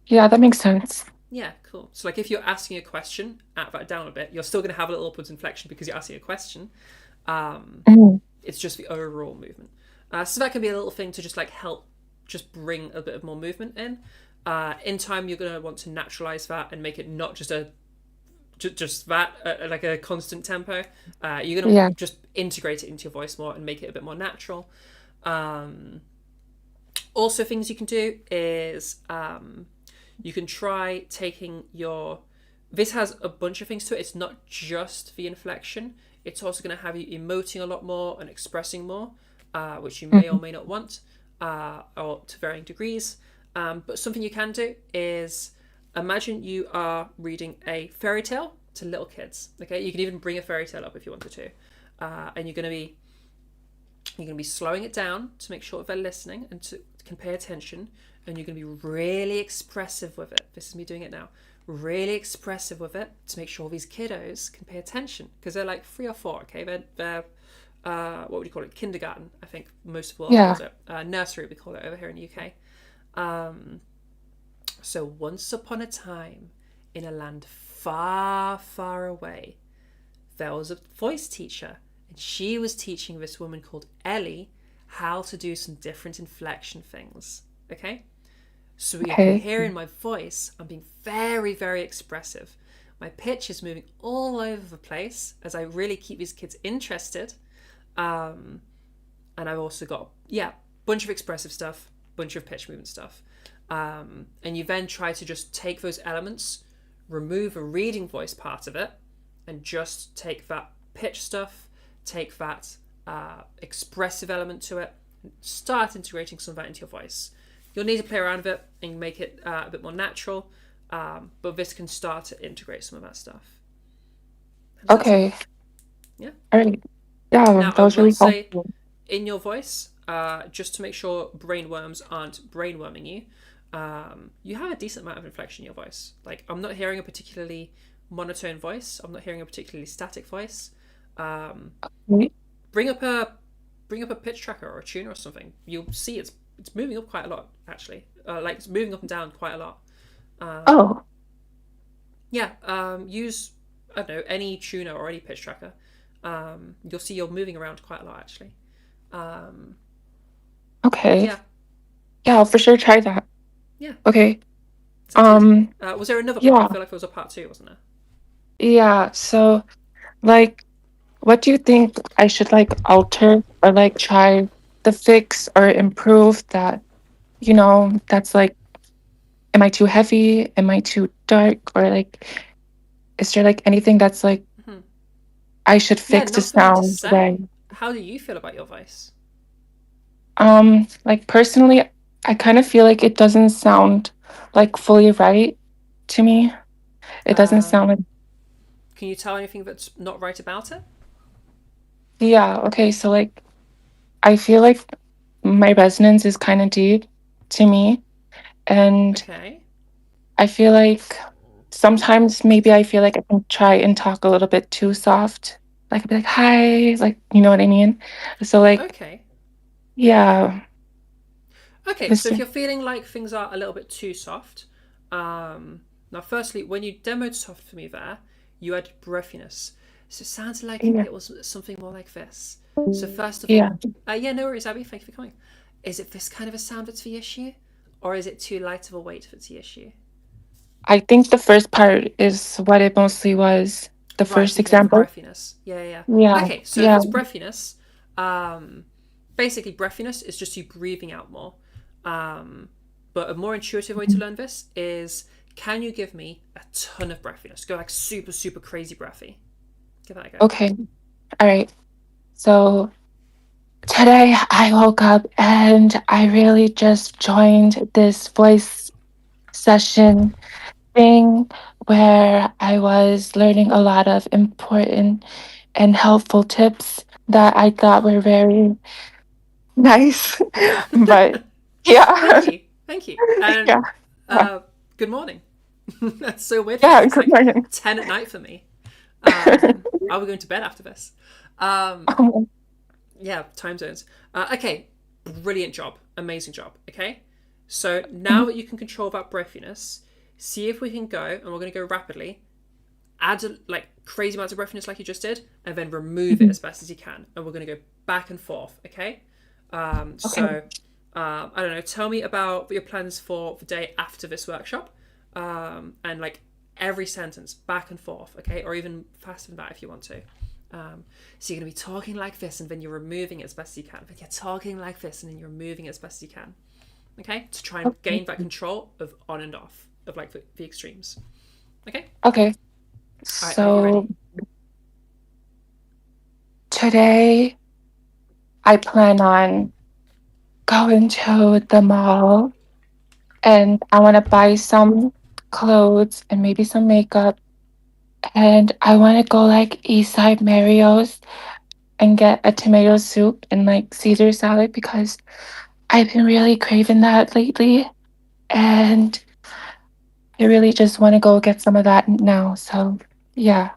Yeah, that makes sense. Yeah, cool. So like if you're asking a question at that down a bit, you're still going to have a little upwards inflection because you're asking a question. It's just the overall movement. So that can be a little thing to just like help just bring a bit of more movement in. In time, you're going to want to naturalize that and make it not just like a constant tempo. You're going to just integrate it into your voice more and make it a bit more natural. Also, things you can do is you can try taking your... This has a bunch of things to it. It's not just the inflection. It's also going to have you emoting a lot more and expressing more, which you may or may not want, or to varying degrees. But something you can do is imagine you are reading a fairy tale to little kids. Okay, you can even bring a fairy tale up if you wanted to, and you're going to be slowing it down to make sure they're listening and can pay attention. And you're going to be really expressive with it. This is me doing it now. Really expressive with it to make sure these kiddos can pay attention because they're like 3 or 4. Okay, they're what would you call it? Kindergarten, I think most of the world calls it. Nursery, we call it over here in the UK. So once upon a time, in a land far, far away, there was a voice teacher, and she was teaching this woman called Ellie how to do some different inflection things. Okay, So you can Okay. hear in my voice, I'm being very, very expressive. My pitch is moving all over the place as I really keep these kids interested. And I've also got, bunch of expressive stuff, bunch of pitch movement stuff. And you then try to just take those elements, remove a reading voice part of it, and just take that pitch stuff, take that expressive element to it, and start integrating some of that into your voice. You'll need to play around with it and make it a bit more natural, but this can start to integrate some of that stuff. Okay. Yeah. All right. Yeah, Now, that I was will really say, helpful. in your voice, just to make sure brainworms aren't brainworming you, you have a decent amount of inflection in your voice. Like, I'm not hearing a particularly monotone voice. I'm not hearing a particularly static voice. Okay. Bring up a pitch tracker or a tuner or something. You'll see it's moving up quite a lot, actually. Like, it's moving up and down quite a lot. Oh, Yeah. Use, I don't know, any tuner or any pitch tracker. You'll see you're moving around quite a lot, actually. okay. Yeah. Yeah, I'll for sure try that. Yeah. Okay. Sounds easy. Was there another part? Yeah. I feel like there was a part 2, wasn't there? Yeah. So, like, what do you think I should like alter or like try to fix or improve that, that's like, am I too heavy? Am I too dark? Or like, is there like anything that's like I should Yeah, fix to not for me to sound right? say. How do you feel about your voice? Like personally, I kind of feel like it doesn't sound like fully right to me. It doesn't sound like, Can you tell anything that's not right about it? yeah, okay, so like I feel like my resonance is kind of deep to me. And Okay. I feel like sometimes maybe I feel like I can try and talk a little bit too soft. Like I'd be like, hi, like, you know what I mean? So like, Okay. yeah. Okay, This, so if you're feeling like things are a little bit too soft, now firstly, when you demoed soft for me there, you added breathiness. So it sounds like yeah, it was something more like this. So first of yeah. all, yeah, no worries, Abby, thank you for coming. Is it this kind of a sound that's the issue? Or is it too light of a weight that's the issue? I think the first part is what it mostly was. The Right, first so you think it's the example. breathiness. Yeah. Yeah, Okay, so if yeah. it's breathiness, basically breathiness is just you breathing out more. But a more intuitive way to learn this is, can you give me a ton of breathiness? Go like super, super crazy breathy. Give that a go. Okay. All right. So today I woke up and I really just joined this voice session thing where I was learning a lot of important and helpful tips that I thought were very nice. But yeah, Thank you. And yeah, good morning. That's so weird for me. yeah. It's Good like morning. 10 at night for me. I'll be going to bed after this. Yeah, time zones. Okay, brilliant job. Amazing job. Okay, so now that you can control that breathiness, see if we can go, and we're going to go rapidly, add like crazy amounts of breathiness like you just did, and then remove it as best as you can. And we're going to go back and forth, okay? So, I don't know, tell me about your plans for the day after this workshop, and like every sentence, back and forth, okay? Or even faster than that if you want to. So you're going to be talking like this, and then you're removing it as best as you can. Then you're talking like this, and then you're removing it as best as you can. Okay? To try and gain that control of on and off, of like the extremes. Okay? Okay. Alright, are you ready? Today I plan on going to the mall and I want to buy some clothes and maybe some makeup. And I want to go like Eastside Mario's and get a tomato soup and like Caesar salad because I've been really craving that lately. And I really just want to go get some of that now. So, yeah.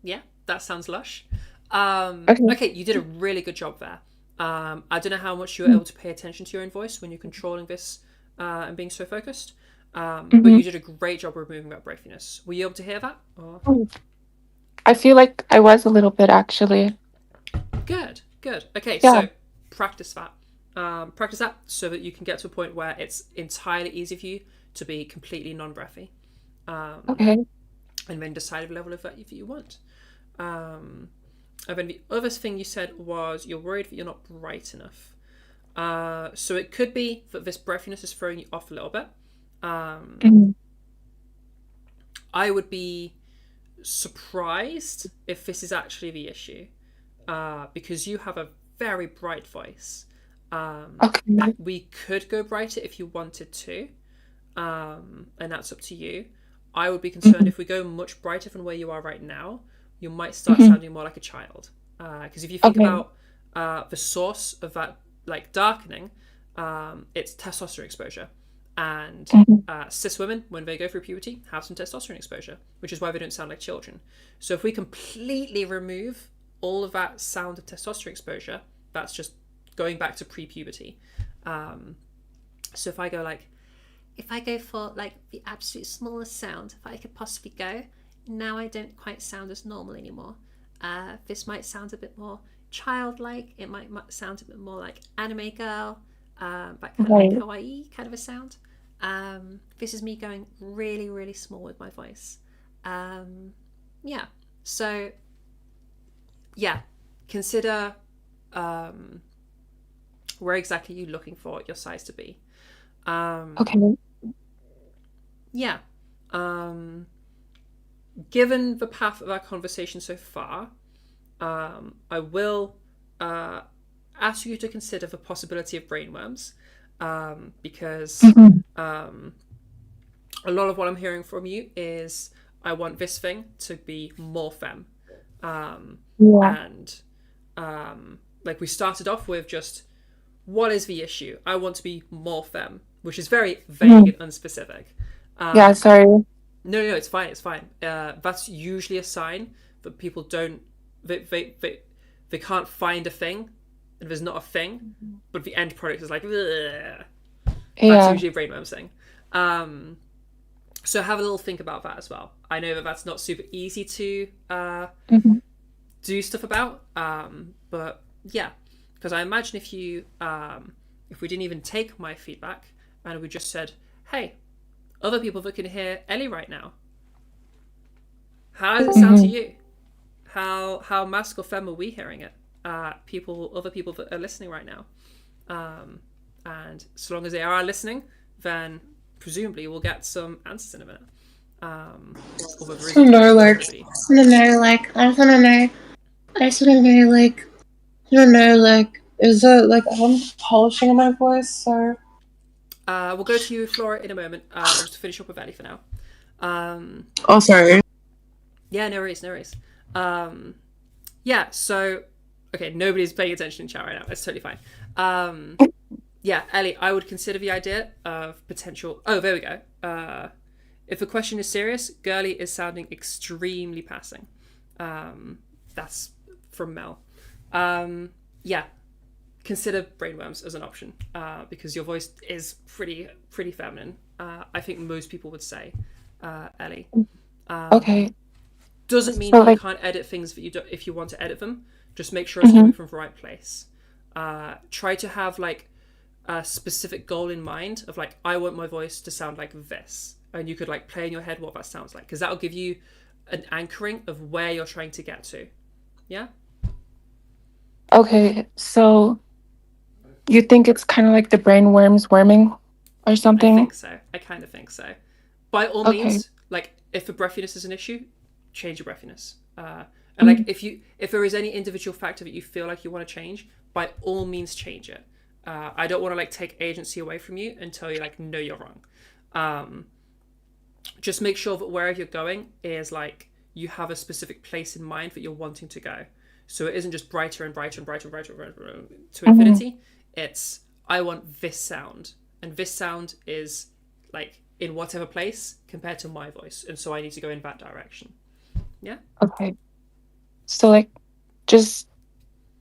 Yeah, that sounds lush. Okay. Okay, you did a really good job there. I don't know how much you were able to pay attention to your own voice when you're controlling this and being so focused. But you did a great job removing that breathiness. Were you able to hear that? Or... I feel like I was a little bit actually. Good. Okay, Yeah. so practice that. Practice that so that you can get to a point where it's entirely easy for you to be completely non-breathy. Okay. And then decide the level of that if you want. And then the other thing you said was you're worried that you're not bright enough. So it could be that this breathiness is throwing you off a little bit. I would be surprised if this is actually the issue, because you have a very bright voice. Okay. We could go brighter if you wanted to, and that's up to you. I would be concerned if we go much brighter than where you are right now, you might start sounding more like a child. Because if you think about the source of that like darkening, it's testosterone exposure. And cis women, when they go through puberty, have some testosterone exposure, which is why they don't sound like children. So if we completely remove all of that sound of testosterone exposure, that's just going back to pre-puberty. So if I go for like the absolute smallest sound if I could possibly go, now I don't quite sound as normal anymore. This might sound a bit more childlike. It might sound a bit more like anime girl, that kind of like kawaii kind of a sound. This is me going really, really small with my voice. Yeah. So, yeah, consider where exactly you're looking for your size to be. Okay. Yeah. Given the path of our conversation so far, I will ask you to consider the possibility of brainworms, because a lot of what I'm hearing from you is I want this thing to be more femme. And like we started off with just, what is the issue? I want to be more femme, which is very vague and unspecific. Yeah, sorry. No, it's fine. It's fine. That's usually a sign that people don't, they can't find a thing, and there's not a thing, but the end product is like, ugh. That's usually a brainworm thing. So have a little think about that as well. I know that that's not super easy to do stuff about, but yeah, because I imagine if we didn't even take my feedback and we just said, hey, other people that can hear Ellie right now, how does it sound to you? How masc or femme are we hearing it? Other people that are listening right now, and so long as they are listening, then presumably we'll get some answers in a minute. I just want to know, like, is it like I'm polishing my voice or? We'll go to you, Flora, in a moment. I'll just finish up with Ellie for now. Oh, sorry. Yeah, no worries. Yeah, so, okay, nobody's paying attention in chat right now. It's totally fine. Yeah, Ellie, I would consider the idea of potential... Oh, there we go. If the question is serious, girly is sounding extremely passing. That's from Mel. Yeah, consider brainworms as an option, because your voice is pretty feminine. I think most people would say, Ellie. Okay. Doesn't mean you can't edit things that you don't, if you want to edit them. Just make sure it's coming from the right place. Try to have like a specific goal in mind of like, I want my voice to sound like this, and you could like play in your head what that sounds like, because that'll give you an anchoring of where you're trying to get to. Yeah. Okay, so you think it's kind of like the brain worms worming or something? I think so. I kind of think so. By all means, like if the breathiness is an issue, change your breathiness. And like if there is any individual factor that you feel like you want to change, by all means change it. I don't want to like take agency away from you and tell you like, no, you're wrong. Just make sure that wherever you're going is like you have a specific place in mind that you're wanting to go. So it isn't just brighter and brighter and brighter and brighter, and brighter to infinity. It's, I want this sound, and this sound is like in whatever place compared to my voice, and so I need to go in that direction. Yeah. Okay. So like, just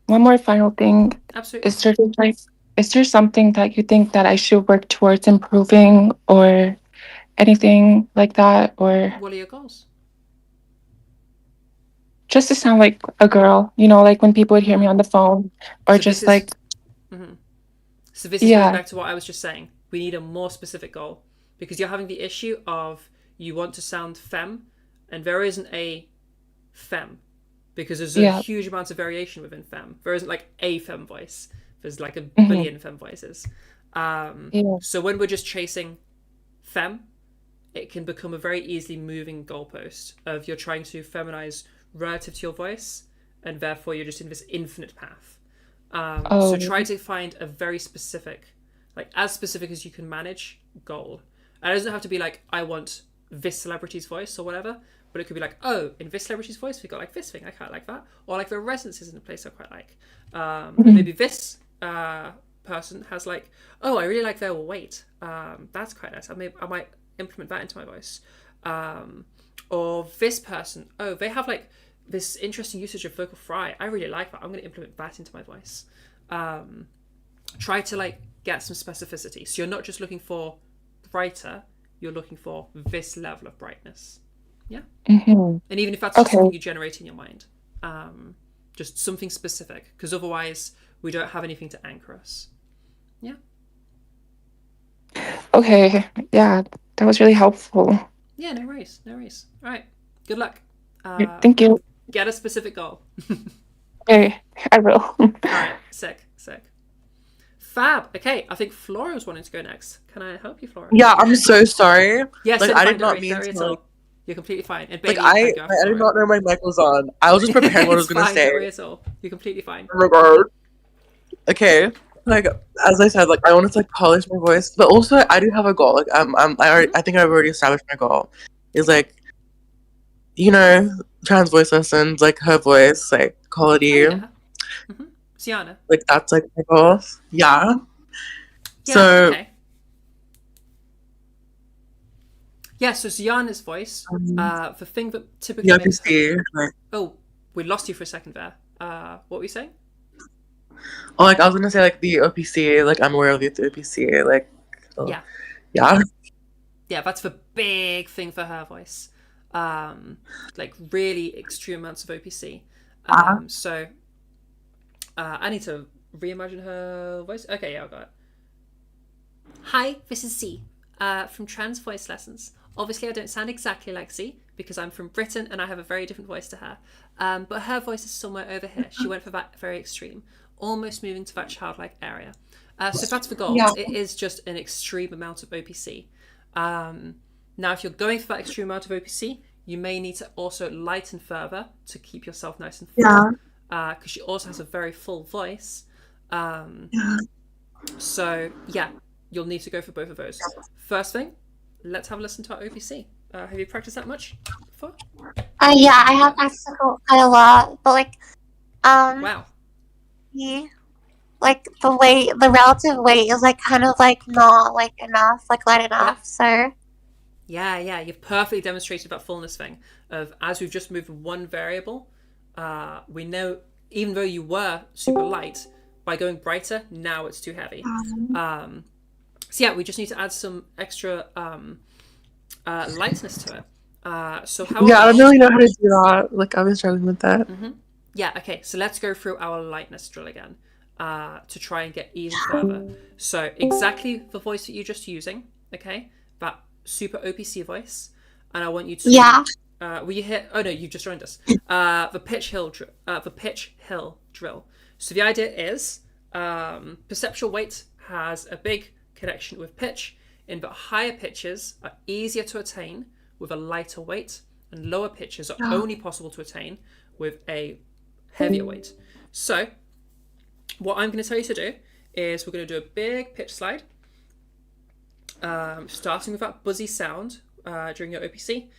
one more final thing. Absolutely. Is there something that you think that I should work towards improving, or anything like that, or What are your goals? just to sound like a girl, like when people would hear me on the phone, or So just this is- like. So this is going Yeah. back to what I was just saying. We need a more specific goal because you're having the issue of you want to sound femme, and there isn't a femme because there's a Yeah. huge amount of variation within femme. There isn't like a femme voice. There's like a Mhm. billion femme voices. Yeah. So when we're just chasing femme, it can become a very easily moving goalpost of you're trying to feminize relative to your voice, and therefore you're just in this infinite path. So try to find a very specific, like as specific as you can manage, goal. And it doesn't have to be like, I want this celebrity's voice or whatever, but it could be like, oh, in this celebrity's voice, we got like this thing, I quite like that. Or like the resonances in a place I quite like. And maybe this person has like, oh, I really like their weight. That's quite nice. I might implement that into my voice. Or this person, oh, they have like this interesting usage of vocal fry. I really like that. I'm going to implement that into my voice. Try to like get some specificity. So you're not just looking for brighter, you're looking for this level of brightness. Yeah. Mhm. And even if that's just Okay. something you generate in your mind, just something specific, because otherwise we don't have anything to anchor us. Yeah. Okay. Yeah, that was really helpful. Yeah, no worries. No worries. All right. Good luck. Thank you. Get a specific goal. Okay, I will. All right. Sick. Fab. Okay, I think Flora was wanting to go next. Can I help you, Flora? Yeah, I'm so sorry. Yes, Like, it's I fine, did not don't mean worry to, at all. like- You're completely fine. And Like, Bailey, I you can go did for not it. know my mic was on. I was just preparing what I was It's gonna fine, say. Don't worry at all. You're completely fine. In regard. Okay. Like, as I said, like, I wanted to like polish my voice, but also I do have a goal. Like, I think I've already established my goal. Is like, you know, trans voice lessons, like her voice, like quality. Oh, yeah. Sienna. Like that's like my goal. Yeah. Yeah, So okay. Yeah, so Ziana's voice, the thing that typically yeah, I can makes her... see. Like, Oh, we lost you for a second there. What were you saying? oh, like I was gonna say like the OPC. Like I'm aware of the OPC. Like, oh, Yeah. yeah. Yeah, that's the big thing for her voice. Like really extreme amounts of OPC. So I need to reimagine her voice. Okay, yeah, I got it. Hi, this is C from Trans Voice Lessons. Obviously, I don't sound exactly like C because I'm from Britain and I have a very different voice to her. But her voice is somewhere over here. She went for that very extreme, almost moving to that childlike area. So if that's the goal, it is just an extreme amount of OPC. Now, if you're going for that extreme amount of OPC, you may need to also lighten further to keep yourself nice and full. Because she also has a very full voice. So, yeah, you'll need to go for both of those. First thing, let's have a listen to our OPC. Have you practiced that much before? Yeah, I have practiced quite a lot, but like, Wow. like the relative weight is like kind of like not like enough, like light enough. So Yeah, you've perfectly demonstrated that fullness thing of as we've just moved one variable, we know even though you were super light, by going brighter, now it's too heavy. So yeah, we just need to add some extra lightness to it. So how? Yeah, I don't really know how to do that. Like I've been struggling with that. Yeah, okay, so let's go through our lightness drill again to try and get even further. So exactly the voice that you're just using, okay? That super OPC voice. And I want you to... will you hit... Oh, no, you've just joined us. The pitch hill drill. So the idea is perceptual weight has a big connection with pitch in that higher pitches are easier to attain with a lighter weight and lower pitches are only possible to attain with a heavier weight. So what I'm going to tell you to do is we're going to do a big pitch slide, starting with that buzzy sound during your OPC,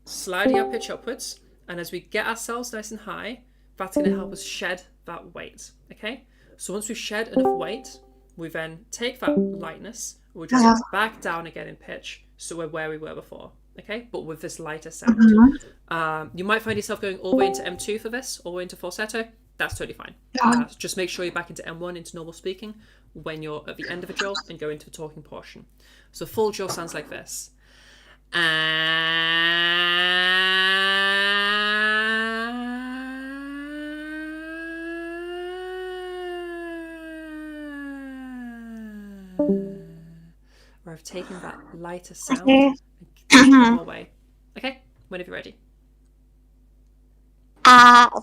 sliding our pitch upwards, and as we get ourselves nice and high, that's going to help us shed that weight. Okay, so once we've shed enough weight, we then take that lightness, we'll drop it back down again in pitch, so we're where we were before. Okay, but with this lighter sound. You might find yourself going all the way into M2 for this, all the way into falsetto. That's totally fine. Just make sure you're back into M1, into normal speaking, when you're at the end of a drill and go into the talking portion. So full drill sounds like this. where I've taken that lighter sound Okay. and taken it all away. Okay, whenever you're ready.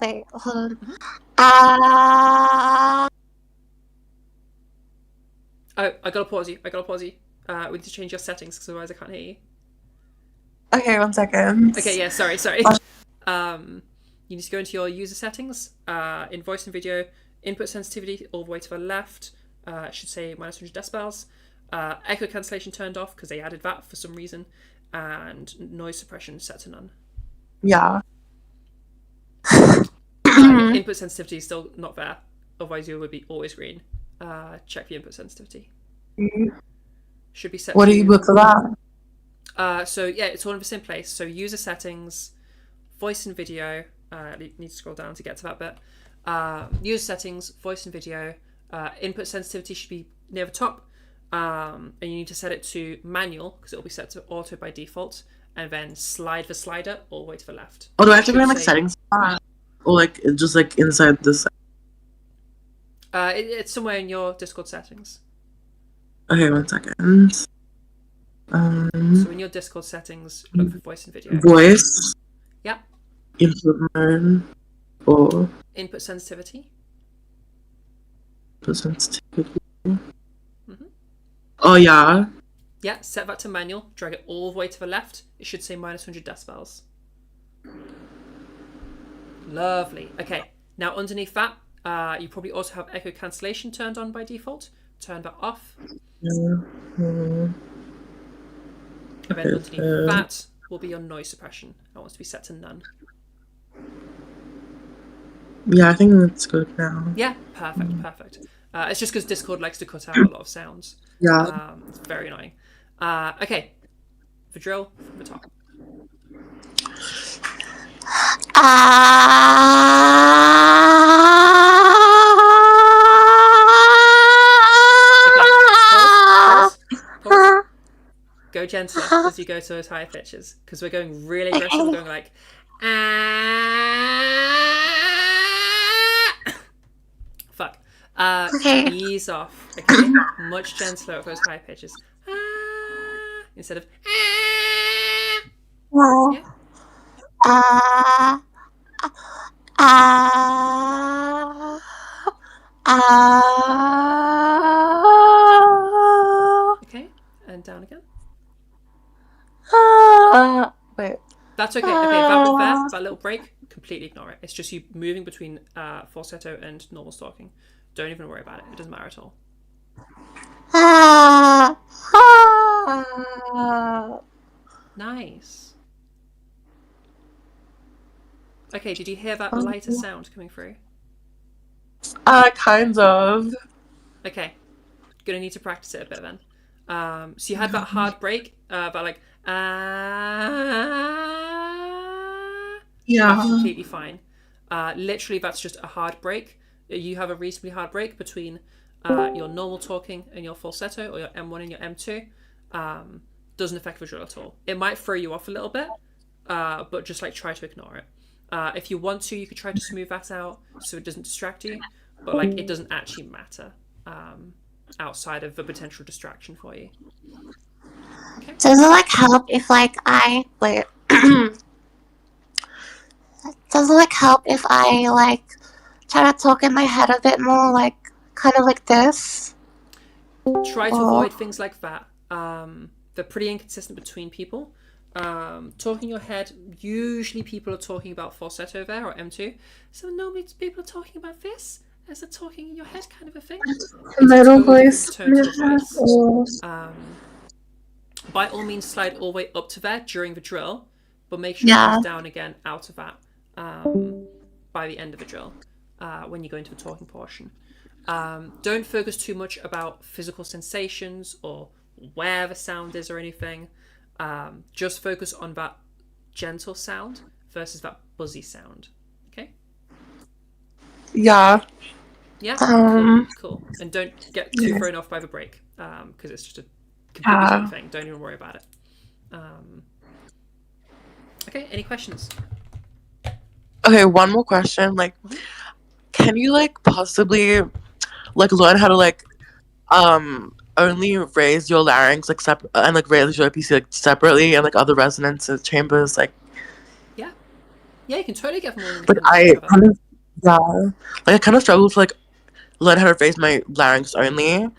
Wait, hold on. Oh, I gotta pause you. We need to change your settings because otherwise I can't hear you. Okay, 1 second. Okay, yeah, sorry. You need to go into your user settings, in voice and video, input sensitivity all the way to the left. It should say -100 decibels. Echo cancellation turned off because they added that for some reason, and noise suppression set to none. Yeah. Input sensitivity is still not there, otherwise you would be always green. Check the input sensitivity. Should be set. What do you put for that? So yeah, it's all in the same place. So user settings, voice and video. You need to scroll down to get to that bit. User settings, voice and video. Input sensitivity should be near the top, and you need to set it to manual because it will be set to auto by default, and then slide the slider all the way to the left. Oh, do I have to go in like settings? Or like just like inside this? It's somewhere in your Discord settings. Okay, 1 second. So in your Discord settings, look for voice and video. Voice. Yeah. Input mode. Or input sensitivity. Input sensitivity. Oh yeah. Yeah, set that to manual. Drag it all the way to the left. It should say -100 decibels. Lovely. Okay. Now underneath that, you probably also have echo cancellation turned on by default. Turn that off. And then underneath that will be your noise suppression. That wants to be set to none. Yeah, I think that's good now. Yeah, perfect. It's just because Discord likes to cut out a lot of sounds. Yeah. It's very annoying. Okay. The drill from the top. Pause. Go gentler as you go to those higher pitches, because we're going really aggressive. We're going like fuck. Ease off. Okay, much gentler at those high pitches. Instead of yeah. Okay, and down again. Wait. That's okay. Okay, that little break, completely ignore it. It's just you moving between falsetto and normal stalking. Don't even worry about it. It doesn't matter at all. Nice. Okay, did you hear that lighter sound coming through? Kind of. Okay. Gonna need to practice it a bit then. So you had that hard break, but like yeah. That's completely fine. Literally, that's just a hard break. You have a reasonably hard break between your normal talking and your falsetto, or your M1 and your M2. Doesn't affect the drill at all. It might throw you off a little bit, but just like try to ignore it. If you want to, you could try to smooth that out so it doesn't distract you, but like it doesn't actually matter outside of the potential distraction for you. Okay. Does it like help if like I wait? Does it like help if I like try to talk in my head a bit more, like kind of like this? Try to avoid things like that. They're pretty inconsistent between people. Talking in your head, usually people are talking about falsetto there or M2. So normally people are talking about this as a talking in your head kind of a thing. Middle voice. By all means, slide all the way up to there during the drill, but make sure it comes down again out of that by the end of the drill when you go into the talking portion. Don't focus too much about physical sensations or where the sound is or anything. Just focus on that gentle sound versus that buzzy sound. Okay? Yeah. Yeah? Cool. And don't get too thrown off by the break, because it's just a completely different thing. Don't even worry about it. Okay, any questions? Okay, one more question. Like, can you like possibly like learn how to like only raise your larynx like and like raise your OPC like separately and like other resonances chambers like Yeah, you can totally get them all like under I each other. kind of like I kind of struggle to like learn how to raise my larynx only.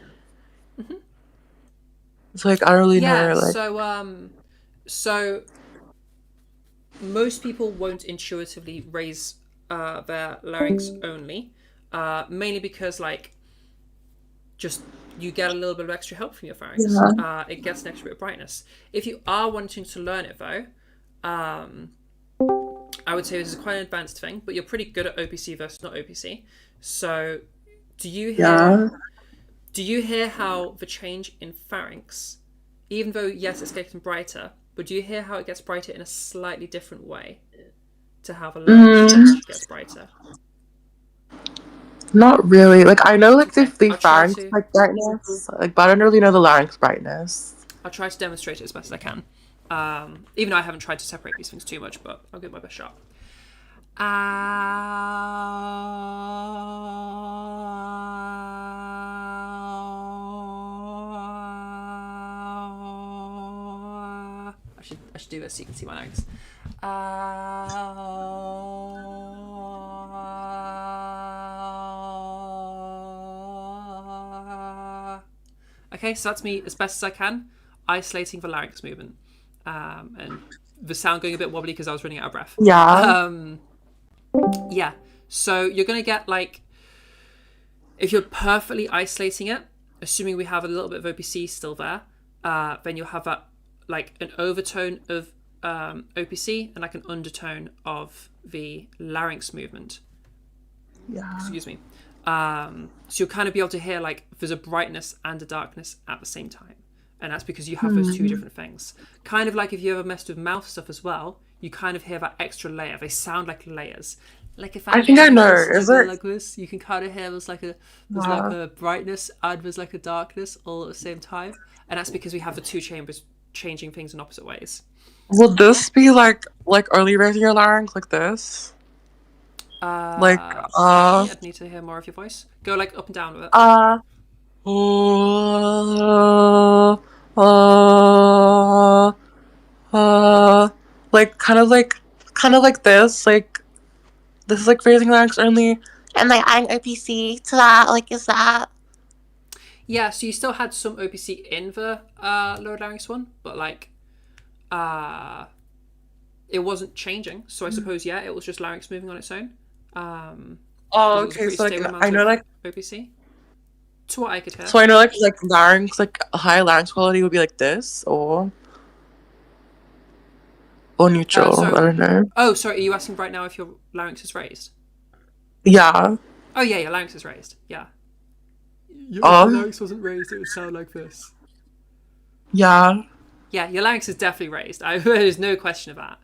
It's like I don't really know like so most people won't intuitively raise their larynx only, mainly because like just you get a little bit of extra help from your pharynx. It gets an extra bit of brightness. If you are wanting to learn it though, I would say this is quite an advanced thing, but you're pretty good at OPC versus not OPC. So do you hear how the change in pharynx, even though yes it's getting brighter, but do you hear how it gets brighter in a slightly different way to how the larynx gets brighter? Not really. Like I know like the pharynx like brightness, like but I don't really know the larynx brightness. I'll try to demonstrate it as best as I can. Even though I haven't tried to separate these things too much, but I'll give my best shot. I should do this so you can see my larynx. Okay, so that's me as best as I can, isolating the larynx movement, and the sound going a bit wobbly because I was running out of breath. Yeah. So you're gonna get like, if you're perfectly isolating it, assuming we have a little bit of OPC still there, then you'll have that like an overtone of OPC and like an undertone of the larynx movement. Excuse me. So you'll kind of be able to hear like there's a brightness and a darkness at the same time, and that's because you have those two different things. Kind of like if you ever messed with mouth stuff as well, you kind of hear that extra layer. They sound like layers. Like if I think I know. Is it like this? You can kind of hear there's like a brightness and there's like a darkness all at the same time, and that's because we have the two chambers changing things in opposite ways. Will this be like only raising your larynx like this? I'd need to hear more of your voice. Go like up and down with it. Like kind of like this. Like this is like raising larynx only. And like adding OPC to that, like is that? Yeah, so you still had some OPC in the lower larynx one, but like it wasn't changing. So I suppose it was just larynx moving on its own. Okay, so like I know like OPC. To what I could hear. So I know like larynx, like a high larynx quality would be like this or neutral. I don't know. Oh, sorry. Are you asking right now if your larynx is raised? Yeah. Oh yeah, your larynx is raised. Yeah. If your larynx wasn't raised, it would sound like this. Yeah. Yeah, your larynx is definitely raised. There's no question of that.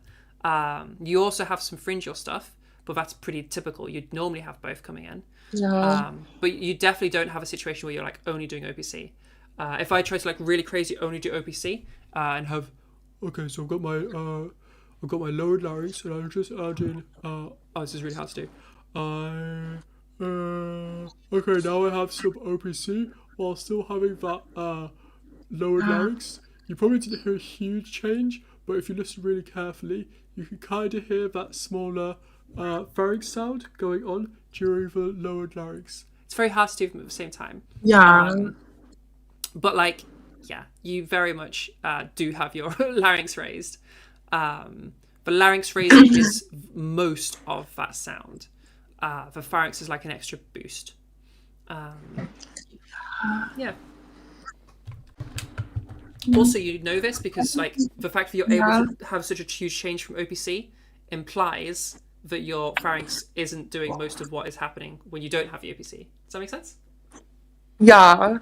You also have some pharyngeal stuff, but that's pretty typical. You'd normally have both coming in. Yeah. But you definitely don't have a situation where you're like only doing OPC. If I try to like really crazy only do OPC and have, okay, so I've got my lowered larynx and I'll just add in. This is really hard to do. Okay, now I have some OPC while still having that lowered larynx. You probably didn't hear a huge change, but if you listen really carefully, you can kind of hear that smaller pharynx sound going on during the lowered larynx. It's very hard to do them at the same time. Yeah. But like, you very much do have your larynx raised. The larynx raising is most of that sound. The pharynx is like an extra boost. Also, you know this because like the fact that you're able to have such a huge change from OPC implies that your pharynx isn't doing most of what is happening when you don't have the OPC. Does that make sense? Yeah.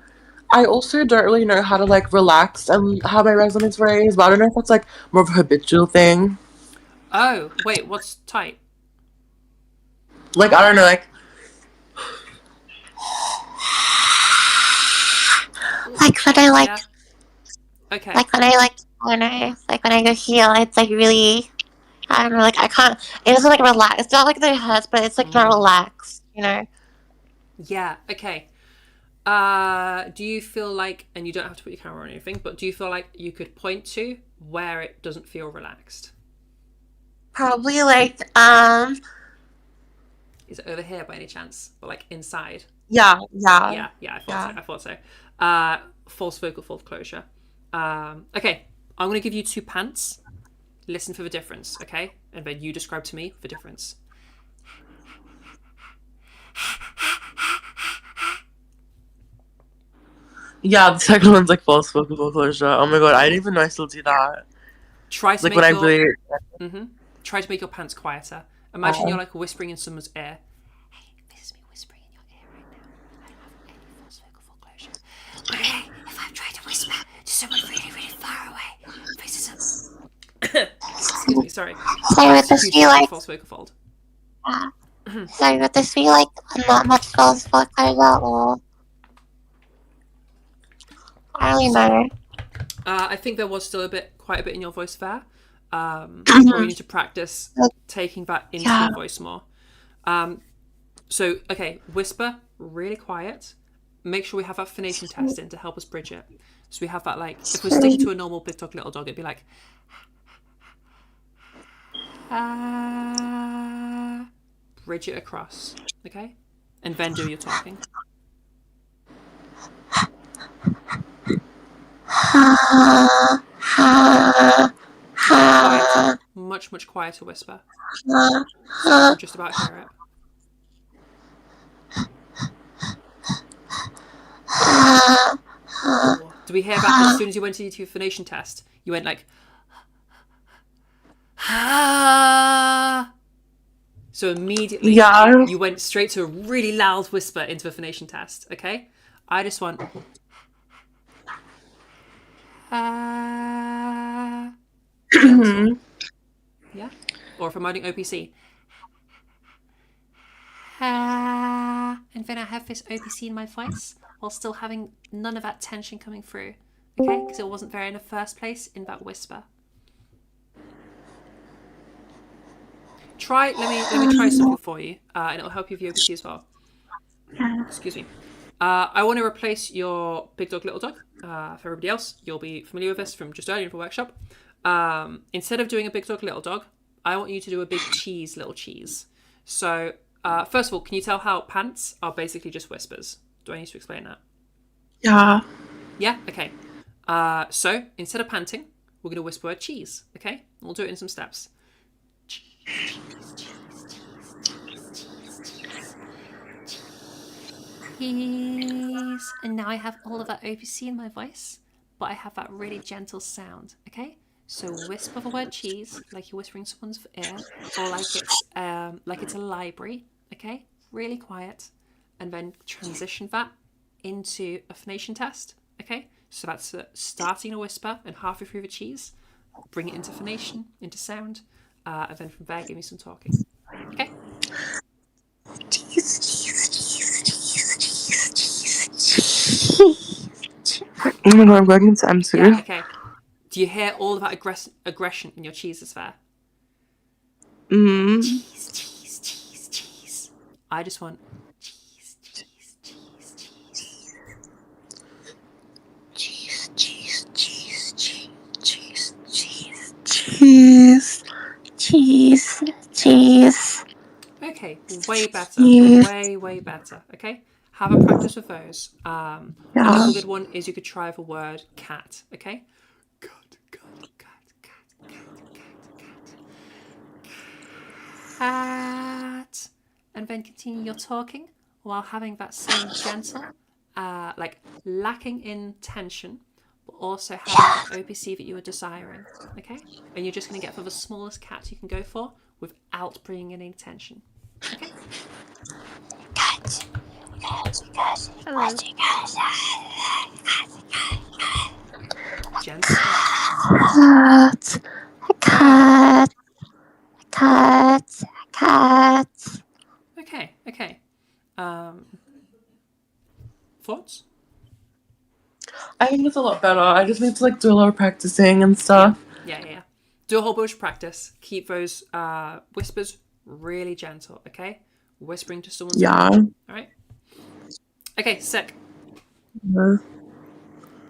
I also don't really know how to like relax and have my resonance raised, but I don't know if that's like more of a habitual thing. Oh, wait, what's tight? Like, I don't know, like when I like okay. Like when I when I go heal, it's like really, I don't know, like I can't, it doesn't like relax. It's not like that it hurts, but it's like not relaxed, you know? Yeah, okay. Do you feel like, and you don't have to put your camera on or anything, but do you feel like you could point to where it doesn't feel relaxed? Probably like Is it over here by any chance? Or like inside? yeah. Yeah, I thought so. False vocal fold closure. Okay, I'm going to give you 2 pants. Listen for the difference, okay? And then you describe to me the difference. Yeah, the second one's like false vocal closure. Oh my god, I didn't even know I still do that. Try to Like make when I your really. try to make your pants quieter. Imagine you're like whispering in someone's ear. Hey, this is me whispering in your ear right now. I don't have any false vocal fold closure. Okay, if I'm trying to whisper to someone really, really far away, this is excuse me, sorry. So would this be like false vocal fold. so would this be like not much false vocal closure or I don't really know. I think there was still quite a bit in your voice there. You probably need to practice taking that into your voice more. So, okay, whisper really quiet. Make sure we have that phonation test in to help us bridge it. So we have that like, if we're sticking to a normal big dog, little dog, it'd be like, bridge it across, okay? And then do your talking. Quieter, much quieter whisper. So I can just about hear it. Do we hear that as soon as you went into your phonation test? You went like, so immediately you went straight to a really loud whisper into a phonation test, okay? I just want gentle. Yeah? Or if I'm writing OPC. And then I have this OPC in my voice while still having none of that tension coming through, okay? Because it wasn't there in the first place in that whisper. Let me try something for you, and it'll help you with OPC as well. Excuse me. I want to replace your big dog, little dog. For everybody else, you'll be familiar with this from just earlier in the workshop. Instead of doing a big dog, little dog, I want you to do a big cheese, little cheese. So, first of all, can you tell how pants are basically just whispers? Do I need to explain that? Yeah. Yeah? Okay. So, instead of panting, we're going to whisper word cheese, okay? And we'll do it in some steps. Cheese. And now I have all of that OPC in my voice, but I have that really gentle sound, okay? So whisper the word cheese like you're whispering someone's ear, or like it's a library, okay? Really quiet, and then transition that into a phonation test, okay? So that's starting a whisper and halfway through the cheese, bring it into phonation, into sound, and then from there give me some talking, okay? Oh my god, I'm going into M2. Yeah, okay. Do you hear all of that aggression in your cheeses there? Cheese. I just want cheese. Okay, way better. Way better. Okay, have a practice with those. Another good one is you could try the word cat. Okay, cat, and then continue your talking while having that same gentle, like lacking in tension, but also having the OPC that you were desiring. Okay, and you're just going to get for the smallest cat you can go for without bringing any tension. Okay. Hello. Gentle. Cat. Okay. Thoughts? I think it's a lot better. I just need to like do a lot of practicing and stuff. Yeah. Do a whole bunch of practice. Keep those whispers really gentle, okay? Whispering to someone's ear. All right? Okay, sick.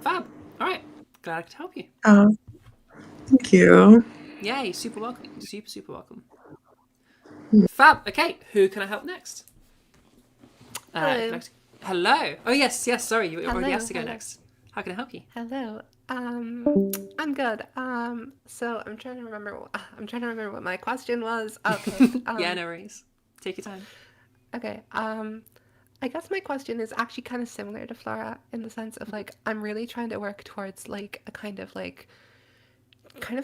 Fab. All right. Glad I could help you. Thank you. Yeah, you're super welcome. You're super, super welcome. Fab. Okay, who can I help next? Hello. Hello. Oh, yes, yes. Sorry, you already Hello, asked to go hello. next. How can I help you? Hello. I'm good. So I'm trying to remember. I'm trying to remember what my question was. Okay. Yeah, no worries. Take your time. Okay. I guess my question is actually kind of similar to Flora in the sense of like I'm really trying to work towards like a kind of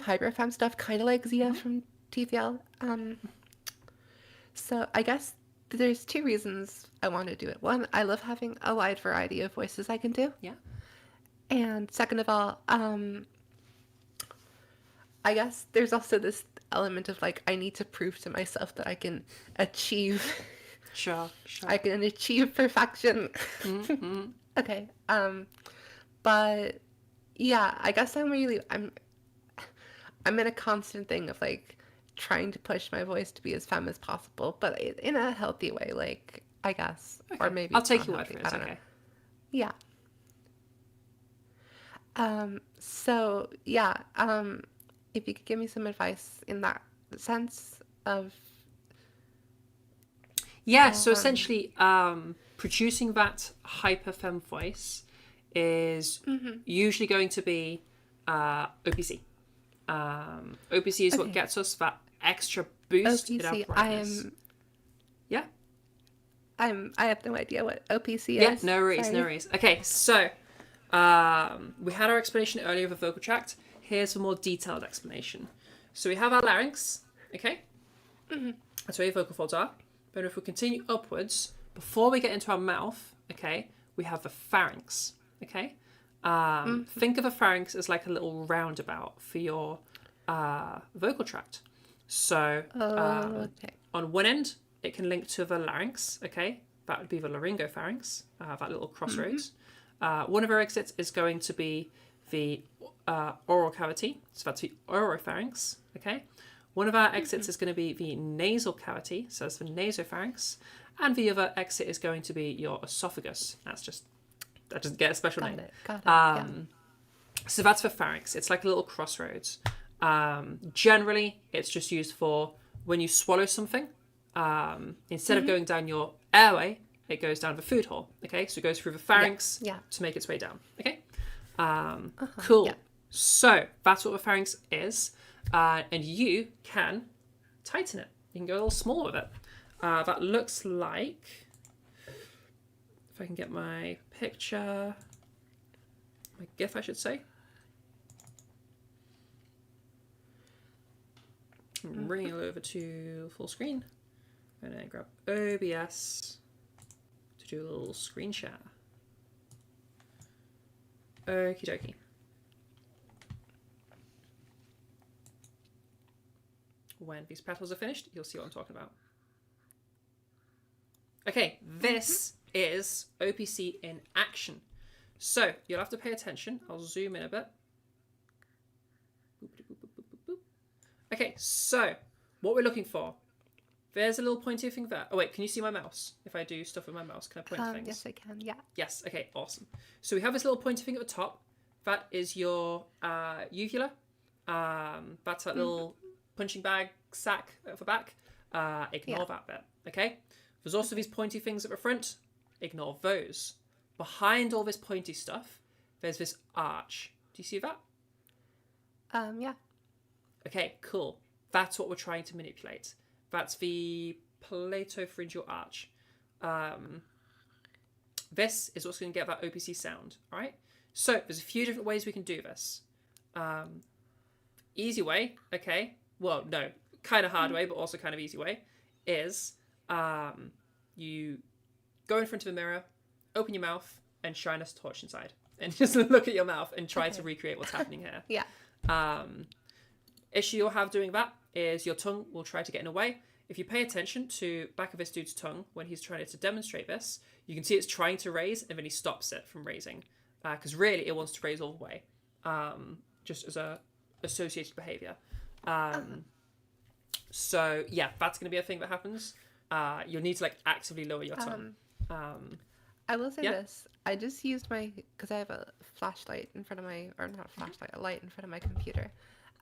hyper femme stuff, kind of like Zia from TVL. So I guess there's two reasons I want to do it. One, I love having a wide variety of voices I can do. Yeah. And second of all, I guess there's also this element of like I need to prove to myself that I can achieve Sure. I can achieve perfection. Okay. But yeah, I guess I'm in a constant thing of like trying to push my voice to be as femme as possible, but in a healthy way, like I guess, Okay. or maybe I'll it's take not your word healthy. for it. I It's don't okay. know. Yeah. So yeah, if you could give me some advice in that sense of Yeah, so essentially, producing that hyper femme voice is usually going to be OPC. OPC is what Okay. gets us that extra boost in our OPC, brightness. Yeah. I have no idea what OPC Yeah, is. no worries, Sorry. no worries. Okay, so we had our explanation earlier of a vocal tract. Here's a more detailed explanation. So we have our larynx, okay? That's where your vocal folds are. But if we continue upwards, before we get into our mouth, okay, we have the pharynx, okay? Think of a pharynx as like a little roundabout for your vocal tract. So Okay. on one end, it can link to the larynx, okay? That would be the laryngopharynx, that little crossroads. One of our exits is going to be the oral cavity, so that's the oropharynx, okay? One of our exits is going to be the nasal cavity, so that's the nasopharynx, and the other exit is going to be your esophagus. That doesn't get a special name. Got it. Yeah. So that's for pharynx. It's like a little crossroads. Generally, it's just used for when you swallow something. Instead of going down your airway, it goes down the food hole. Okay, so it goes through the pharynx to make its way down. Okay, cool. Yeah. So that's what the pharynx is, and you can tighten it. You can go a little smaller with it. That looks like, if I can get my picture, my GIF, I should say. I'm bringing it over to full screen. And then grab OBS to do a little screen share. Okie dokie. When these petals are finished, you'll see what I'm talking about. Okay, this is OPC in action. So you'll have to pay attention. I'll zoom in a bit. Okay, so what we're looking for. There's a little pointy thing there. Oh wait, can you see my mouse? If I do stuff with my mouse, can I point things? Yes, I can. Yeah. Yes, okay, awesome. So we have this little pointy thing at the top. That is your uvula. That's that little punching bag sack at the back. Ignore that bit, okay? There's also these pointy things at the front. Ignore those. Behind all this pointy stuff, there's this arch. Do you see that? Yeah. Okay, cool. That's what we're trying to manipulate. That's the palatopharyngeal arch. This is what's going to get that OPC sound, all right? So there's a few different ways we can do this. Easy way, okay? Well, no, kind of hard way, but also kind of easy way, is you go in front of a mirror, open your mouth, and shine a torch inside. And just look at your mouth and try to recreate what's happening here. Yeah. Issue you'll have doing that is your tongue will try to get in the way. If you pay attention to back of this dude's tongue when he's trying to demonstrate this, you can see it's trying to raise and then he stops it from raising. Because really it wants to raise all the way. Just as a associated behavior. So yeah, that's going to be a thing that happens. You'll need to like actively lower your tongue. I will say Yeah. this. I just used because I have a flashlight in front of or not a flashlight, a light in front of my computer.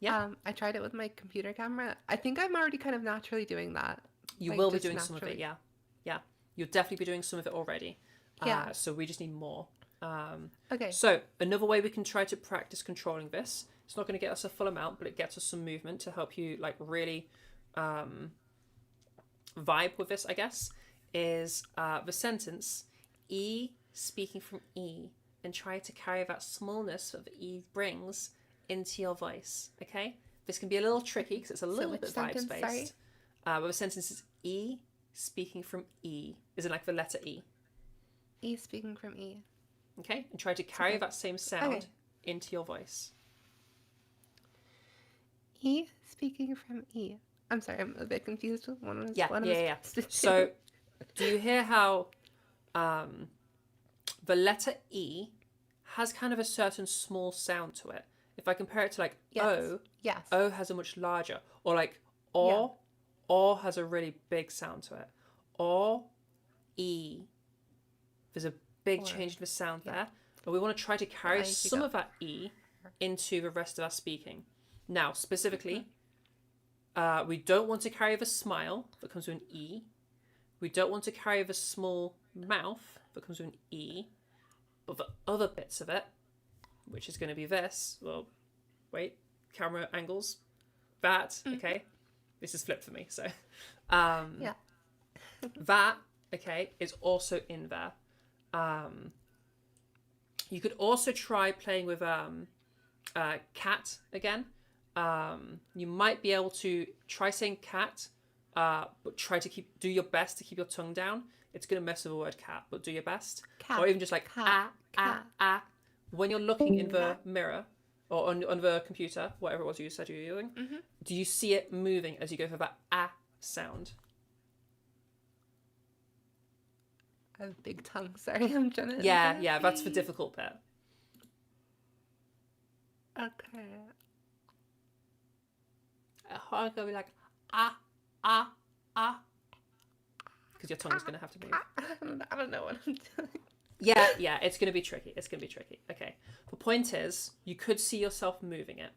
Yeah. I tried it with my computer camera. I think I'm already kind of naturally doing that. You like, will be just doing some of it, naturally. yeah. Yeah. You'll definitely be doing some of it already. Yeah. So we just need more. Okay. So another way we can try to practice controlling this, it's not going to get us a full amount, but it gets us some movement to help you like really vibe with this, I guess, is the sentence E speaking from E, and try to carry that smallness that the E brings into your voice. Okay, this can be a little tricky because it's a little which bit sentence, vibes sorry? based. But the sentence is E speaking from E, is in like the letter E. E speaking from E. Okay, and try to carry Okay. that same sound Okay. into your voice. E speaking from E. I'm sorry, I'm a bit confused with one of Yeah. supposed to do. So, do you hear how the letter E has kind of a certain small sound to it? If I compare it to like Yes. O, Yes. O has a much larger, or like or has a really big sound to it. Or, E, there's a big change in the sound there. But we want to try to carry some of that E into the rest of our speaking. Now, specifically, we don't want to carry the smile that comes with an E. We don't want to carry the small mouth that comes with an E. But the other bits of it, which is going to be this, well, wait, camera angles, that, okay, this is flipped for me, so, that, okay, is also in there. You could also try playing with cat again. You might be able to try saying cat, but try to do your best to keep your tongue down. It's going to mess with the word cat, but do your best. Cat, or even just like cat, cat. When you're looking in the mirror or on the computer, whatever it was you said you were using, do you see it moving as you go for that sound? I have a big tongue. Sorry, I'm trying to. Yeah, that's the difficult bit. Okay. I'm gonna be like because your tongue's gonna have to move. I don't know what I'm doing. Yeah, it's gonna be tricky. Okay. The point is, you could see yourself moving it.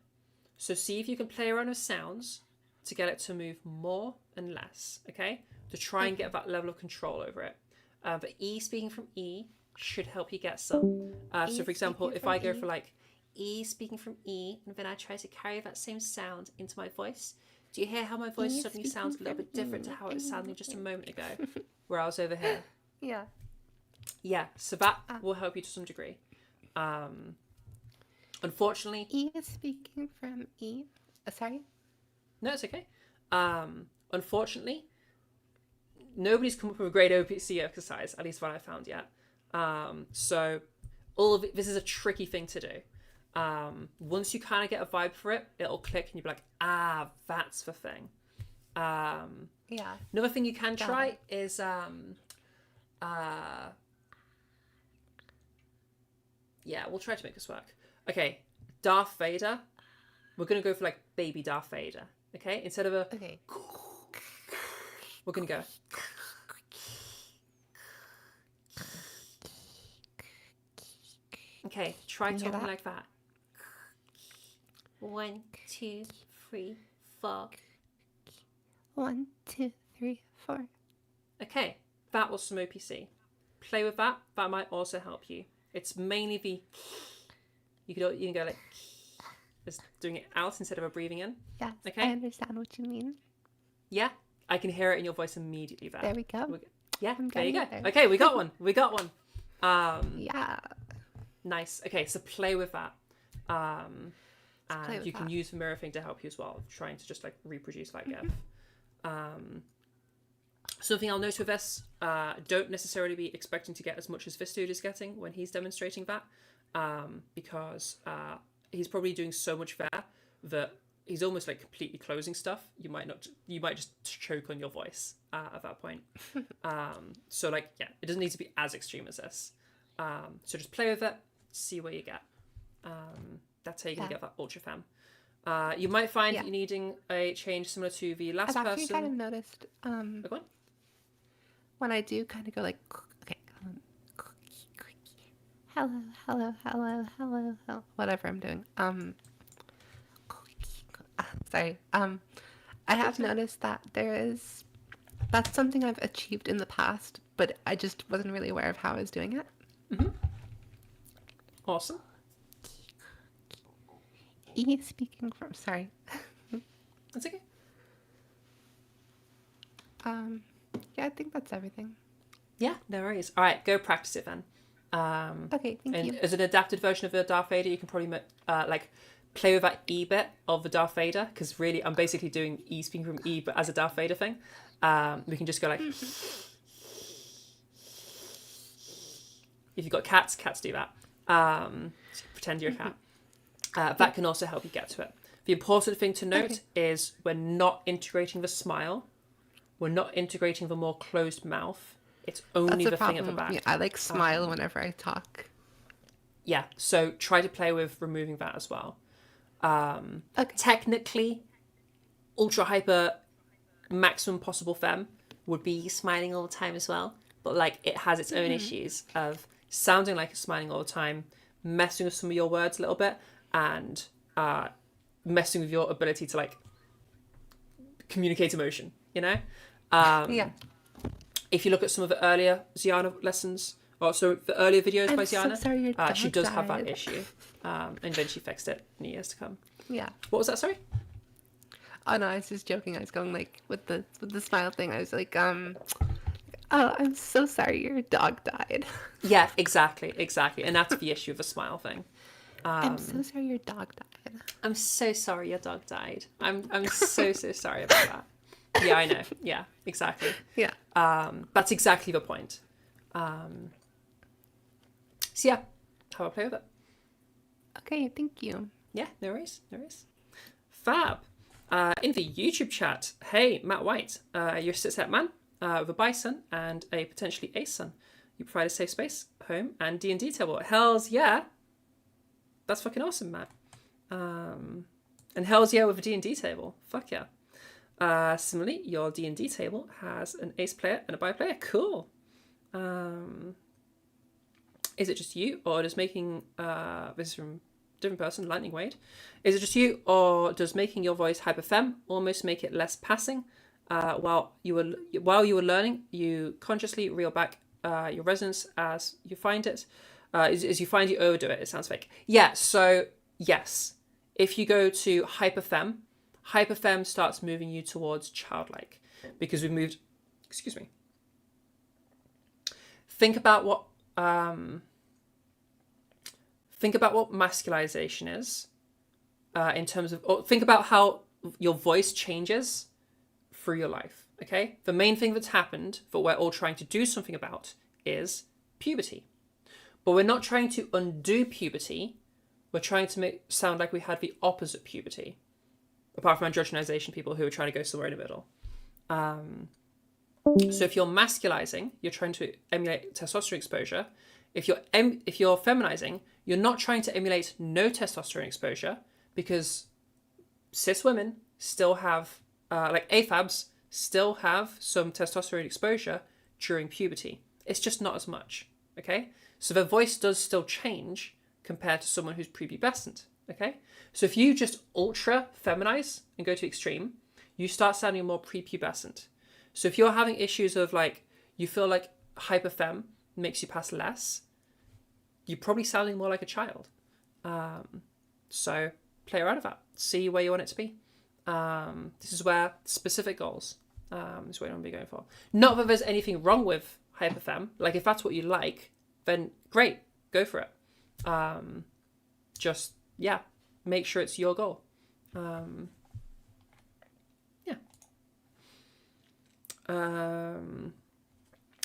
So see if you can play around with sounds to get it to move more and less. Okay, to try and get that level of control over it. But E speaking from E should help you get some. So for example, if I go for like E speaking from E, and then I try to carry that same sound into my voice, do you hear how my voice suddenly sounds a little bit different to how it was sounding just a moment ago, where I was over here? Yeah. Yeah, so that will help you to some degree. Unfortunately, E is speaking from E. Sorry? No, it's okay. Unfortunately, nobody's come up with a great OPC exercise, at least what I found yet. So all of this is a tricky thing to do. Once you kind of get a vibe for it, it'll click and you'll be like, that's the thing. Yeah. Another thing you can try is yeah, we'll try to make this work. Okay, Darth Vader. We're gonna go for like baby Darth Vader. Okay, instead of we're gonna go. Okay, try talking like that. 1, 2, 3, 4. 1, 2, 3, 4. Okay, that was some OPC. Play with that. That might also help you. It's mainly the. You can go like, just doing it out instead of a breathing in. Yes, okay. I understand what you mean. Yeah, I can hear it in your voice immediately. There we go. Yeah, I'm there you go. there. Okay, we got one. Yeah. Nice. Okay, so play with that. And you can use the mirror thing to help you as well, trying to just like reproduce that gif. Something I'll note with this, don't necessarily be expecting to get as much as this dude is getting when he's demonstrating that, because he's probably doing so much there that he's almost like completely closing stuff. You might just choke on your voice at that point. So like, yeah, it doesn't need to be as extreme as this. So just play with it, see what you get. That's how you can get that ultra femme. You might find that you're needing a change similar to the last person. I've actually kind of noticed Go on. when I do kind of go like, okay, hello. Whatever I'm doing. Sorry. I have noticed that that's something I've achieved in the past, but I just wasn't really aware of how I was doing it. Awesome. Speaking from, sorry. That's okay. Yeah, I think that's everything. Yeah, no worries. All right, go practice it then. Okay, thank and you. as an adapted version of the Darth Vader, you can probably like play with that E bit of the Darth Vader, because really I'm basically doing E speaking from E, but as a Darth Vader thing. We can just go like, if you've got cats do that. So pretend you're a cat. That can also help you get to it. The important thing to note is we're not integrating the smile. We're not integrating the more closed mouth. It's only the thing at the back. I like smile whenever I talk. Yeah, so try to play with removing that as well. Technically, ultra hyper maximum possible femme would be smiling all the time as well. But like it has its own issues of sounding like it's smiling all the time, messing with some of your words a little bit, and messing with your ability to like communicate emotion, you know? Yeah. If you look at some of the earlier Ziana lessons, or so the earlier videos by I'm so Ziana, sorry your dog she does have that died. issue. And then she fixed it in the years to come. Yeah. What was that, sorry? Oh no, I was just joking. I was going like with the smile thing. I was like, oh, I'm so sorry your dog died. Yeah, exactly. And that's the issue of the smile thing. I'm so sorry your dog died. I'm so sorry your dog died. I'm so sorry about that. Yeah, I know. Yeah, exactly. Yeah. That's exactly the point. So yeah, how I play with it. Okay, thank you. Yeah, no worries. Fab. In the YouTube chat, hey, Matt White, you're a sit-set man with a bison and a potentially ace son. You provide a safe space, home, and D&D table. Hells yeah. That's fucking awesome, Matt. And hells yeah with a D&D table. Fuck yeah. Similarly, your D&D table has an ace player and a bi player. Cool. Is it just you, or does making this is from a different person, Lightning Wade? Is it just you, or does making your voice hyperfem almost make it less passing? While you were learning, you consciously reel back your resonance as you find it. As you find you overdo it, it sounds fake. Yeah. So yes, if you go to hyperfem starts moving you towards childlike, because we've moved. Excuse me. Think about what masculization is in terms of, or think about how your voice changes through your life. Okay, the main thing that's happened that we're all trying to do something about is puberty, but we're not trying to undo puberty. We're trying to make sound like we had the opposite puberty, apart from androgenization people who are trying to go somewhere in the middle. So if you're masculizing, you're trying to emulate testosterone exposure. If you're feminizing, you're not trying to emulate no testosterone exposure, because cis women still have, like AFABs, still have some testosterone exposure during puberty. It's just not as much, okay? So their voice does still change compared to someone who's prepubescent, okay? So if you just ultra feminize and go to extreme, you start sounding more prepubescent. So if you're having issues of like, you feel like hyperfem makes you pass less, you're probably sounding more like a child. So play around with that. See where you want it to be. This is where specific goals is what you want to be going for. Not that there's anything wrong with hyperfem. Like if that's what you like, then great, go for it. Just, yeah, make sure it's your goal.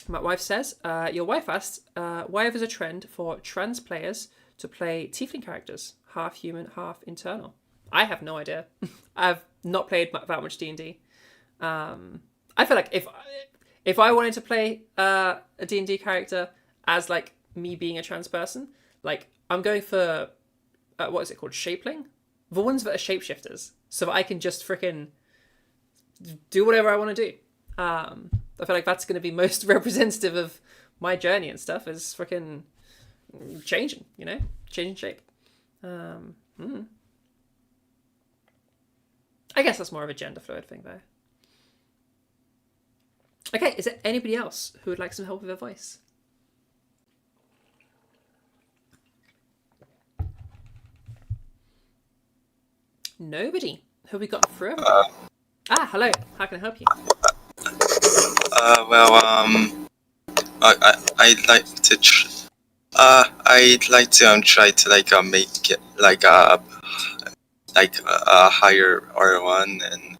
My wife says, your wife asks, why there's a trend for trans players to play tiefling characters, half human, half internal. I have no idea. I've not played that much D&D. I feel like if I wanted to play a D&D character as like me being a trans person, like I'm going for, what is it called? Shapeling? The ones that are shapeshifters, so that I can just freaking do whatever I want to do. I feel like that's going to be most representative of my journey and stuff, is freaking changing, changing shape. I guess that's more of a gender fluid thing, though. Okay, is there anybody else who would like some help with their voice? Nobody. Who have we got through? Hello. How can I help you? I'd like to. I'd like to try to make it a higher R1 and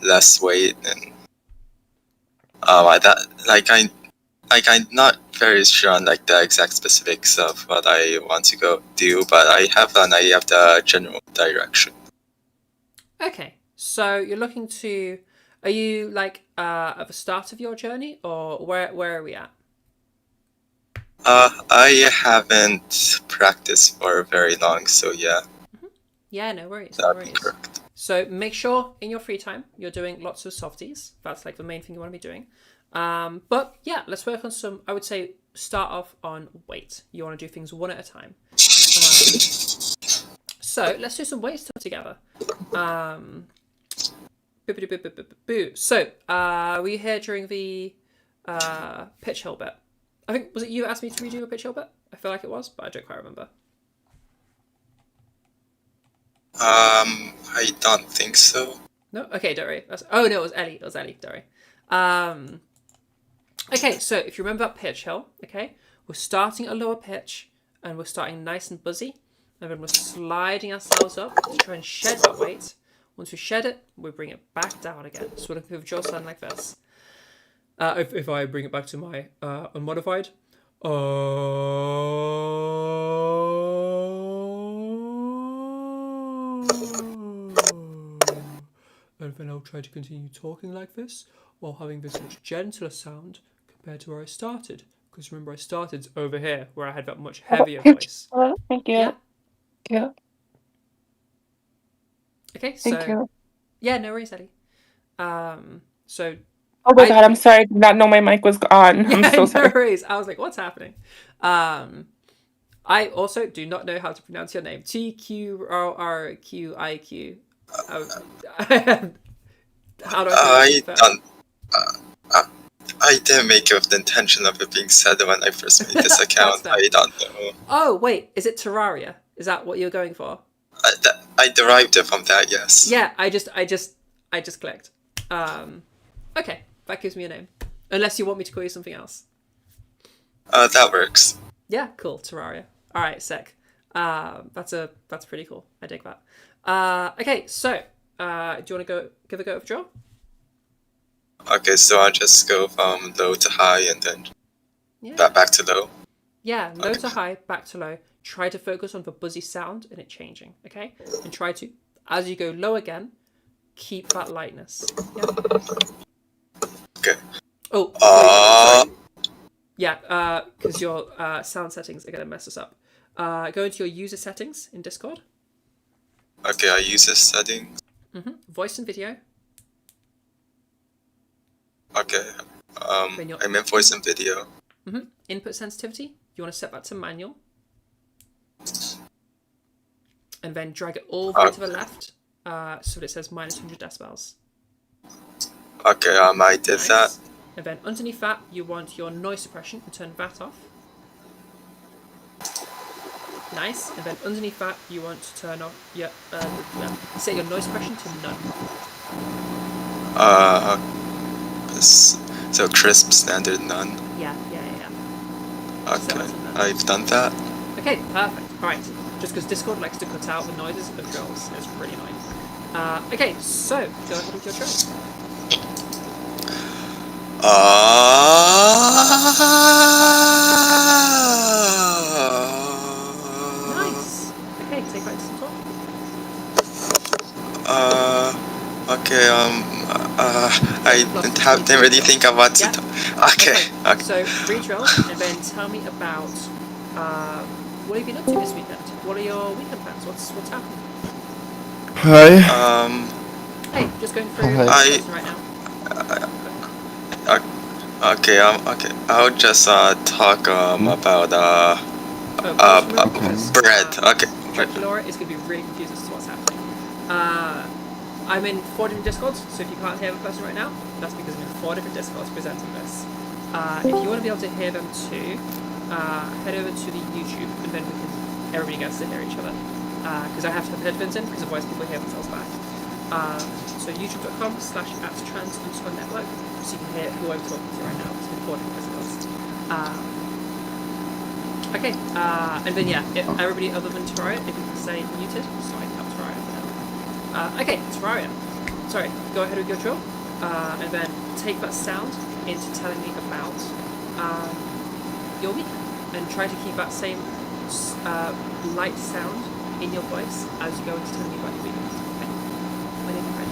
less weight and I'm not very sure on the exact specifics of what I want to go do, but I have an idea of the general direction. Okay, so you're looking to. Are you at the start of your journey, or where are we at? I haven't practiced for very long, so yeah. Yeah, no worries. That'd be correct. So make sure in your free time you're doing lots of softies. That's the main thing you want to be doing. But yeah, let's work on some. I would say start off on weight. You want to do things one at a time. So let's do some weight stuff together. So were you here during the pitch hill bit? I think, was it you who asked me to redo a pitch hill bit? I feel like it was, but I don't quite remember. I don't think so. No? Okay, don't worry. Oh, no, it was Ellie. Don't worry. Okay, so if you remember that pitch hill, okay, we're starting at a lower pitch, and we're starting nice and buzzy, and then we're sliding ourselves up to try and shed that weight. Once we shed it, we bring it back down again. So we're looking for a jaw sound like this. If I bring it back to my unmodified. And then I'll try to continue talking like this while having this much gentler sound compared to where I started. Because remember, I started over here where I had that much heavier voice. Thank you. Yeah. Okay, so Thank you. Yeah, no worries, Ellie. So Oh my god, I'm sorry. I did not know my mic was on. I'm so sorry. No worries. I was like, what's happening? I also do not know how to pronounce your name. TQRRQIQ. How do I I didn't make it with the intention of it being said when I first made this account. I don't know. Oh, wait. Is it Terraria? Is that what you're going for? I derived it from that, yes. Yeah, I just clicked. Okay, that gives me a name. Unless you want me to call you something else. That works. Yeah, cool. Terraria. All right, sick. That's pretty cool. I dig that. Okay, so do you want to give a go at the draw? Okay, so I'll just go from low to high and then back to low. Yeah, low to high, back to low. Try to focus on the buzzy sound and it changing, okay? And try to, as you go low again, keep that lightness. Yeah. Okay. Oh, sorry. Yeah, because your sound settings are going to mess us up. Go into your user settings in Discord. Okay, I use this setting. Voice and video. Okay. I'm in voice and video. Input sensitivity. You want to set that to manual. And then drag it all the way to the left so that it says minus 100 decibels. Okay, I did that. And then underneath that, you want your noise suppression and turn that off. Nice. And then underneath that, you want to turn off set your noise suppression to none. So crisp, standard, none. Yeah. Okay, I've done that. Okay, perfect. Alright, just because Discord likes to cut out the noises of drills. It's pretty annoying. Okay, so, go ahead with your drill. Nice. Okay, take back to some talk. Okay, I didn't really think about it. Okay. So, re-drill, and then tell me about, what have you been up to this weekend? What are your weekend plans? What's happening? Hi. Hey, just going through Hi. right now. Okay. Okay. I'll just talk about bread. Okay. Laura is going to be really confused as to what's happening. I'm in 4 different Discords, so if you can't hear the person right now, that's because I'm in 4 different Discords presenting this. If you want to be able to hear them too, head over to the YouTube, and then everybody gets to hear each other. Because I have to have headphones in, because otherwise people hear themselves back. So youtube.com/@trans_network, so you can hear who I'm talking to right now. It's in 4 different Discords. Okay, and then yeah, everybody other than Terraria, if you can stay muted, so I can help Terraria for now. Okay, Terraria. Sorry, go ahead with your drill, and then take that sound into telling me about your week, and try to keep that same light sound in your voice as you go into telling me about your week. Okay, whenever you're ready.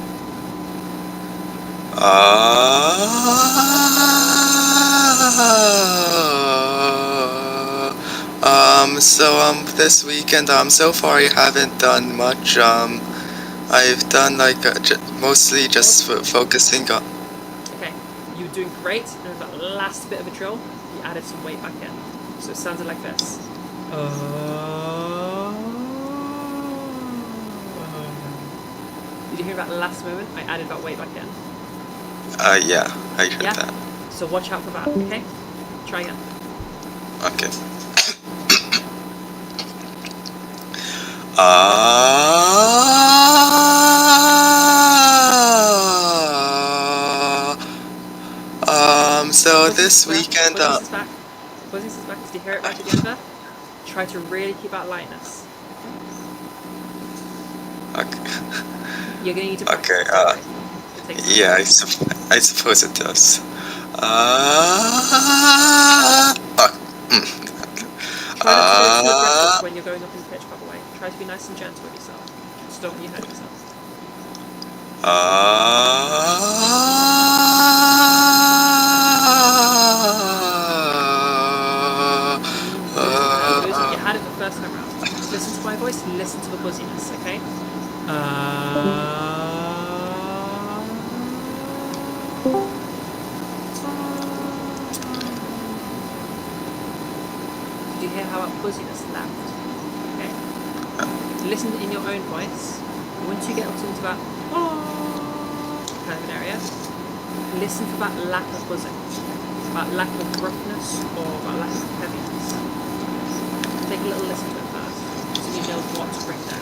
So this weekend so far I haven't done much. I've done like mostly just focusing on. Okay, you were doing great, and with that last bit of a drill, you added some weight back in. So it sounded like this. Did you hear that last moment? I added that weight back in. Yeah, I heard that. So watch out for that, okay? Try again. Okay. So this weekend. Buzzing is back. Buzzing is back. Did you hear it right at the end there? Try to really keep that lightness. Okay. You're gonna need to practice. Okay. Yeah, I suppose it does. Try not to go too aggressive when you're going up in pitch, by the way. Try to be nice and gentle with yourself. Just don't want you hurt yourself. You had it the first time round. Listen to my voice, listen to the buzziness, okay? Did you hear how that buzziness left? Okay? Listen in your own voice. Once you get up into that kind of an area, listen for that lack of buzzing, that lack of roughness, or that lack of heaviness. Take a little listen to it first, so you know what to bring down.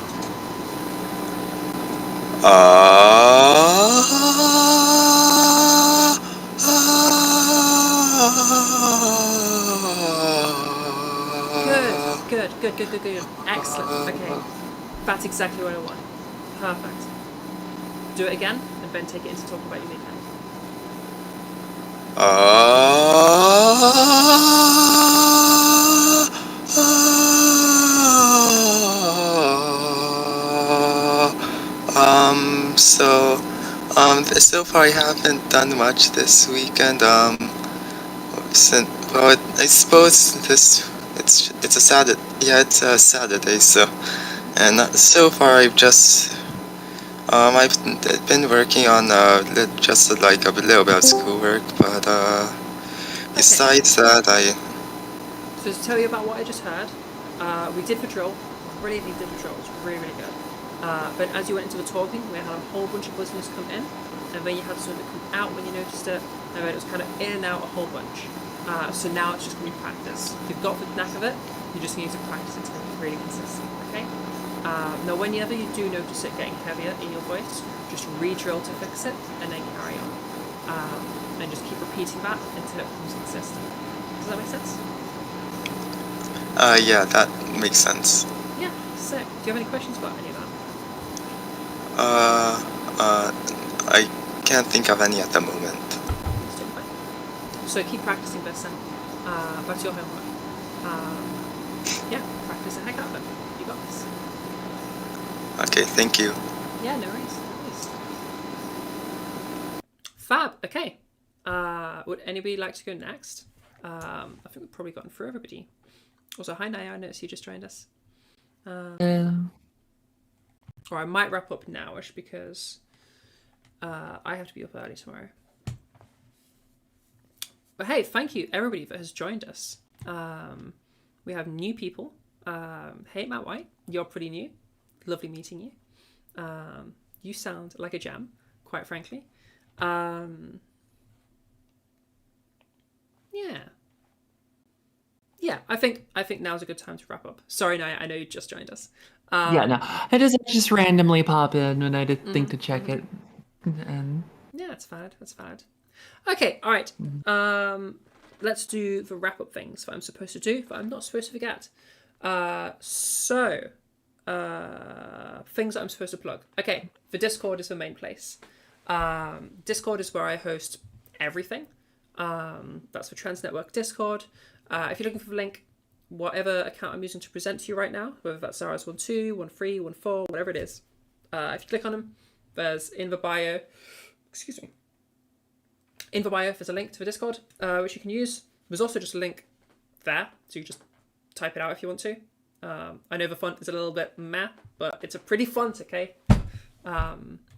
Good. Excellent. Okay. That's exactly what I want. Perfect. Do it again, and then take it into talking about your weekend. So far I haven't done much this weekend. I suppose it's a Saturday. Yeah, it's a Saturday. So, and so far I've been working on just like a little bit of schoolwork, but besides that, So to tell you about what I just heard, we did the drill. Brilliantly did the drill. It was really, really good. But as you went into the talking, we had a whole bunch of buzziness come in, and then you had some that come out when you noticed it, and then it was kind of in and out a whole bunch. So now it's just going to be practice. You've got the knack of it, you just need to practice it to be really consistent, okay? Now whenever you do notice it getting heavier in your voice, just re-drill to fix it, and then carry on. And just keep repeating that until it becomes consistent. Does that make sense? yeah, that makes sense. Yeah, sick. Do you have any questions about any of that? I can't think of any at the moment. So keep practicing this, and that's your homework. Yeah, practice the heck out of it. You got this. Okay, thank you. Yeah, no worries. Fab. Okay. Would anybody like to go next? I think we've probably gotten through everybody. Also, hi Naya, I noticed you just joined us. Or I might wrap up nowish because I have to be up early tomorrow. But hey, thank you everybody that has joined us. We have new people. Hey, Matt White, you're pretty new. Lovely meeting you. You sound like a gem, quite frankly. Yeah, I think now's a good time to wrap up. Sorry, Naya, I know you just joined us. Yeah, no, I just randomly pop in when I did think to check it, and yeah, it's valid. That's valid. Okay, all right. Let's do the wrap up things that I'm supposed to do, but I'm not supposed to forget. Things that I'm supposed to plug. Okay, the Discord is the main place. Discord is where I host everything. That's the Trans Network Discord. If you're looking for the link, whatever account I'm using to present to you right now, whether that's RS12, 13, 14, whatever it is, if you click on them, there's in the bio, in the bio, there's a link to the Discord, which you can use. There's also just a link there, so you just type it out if you want to. I know the font is a little bit meh, but it's a pretty font, okay?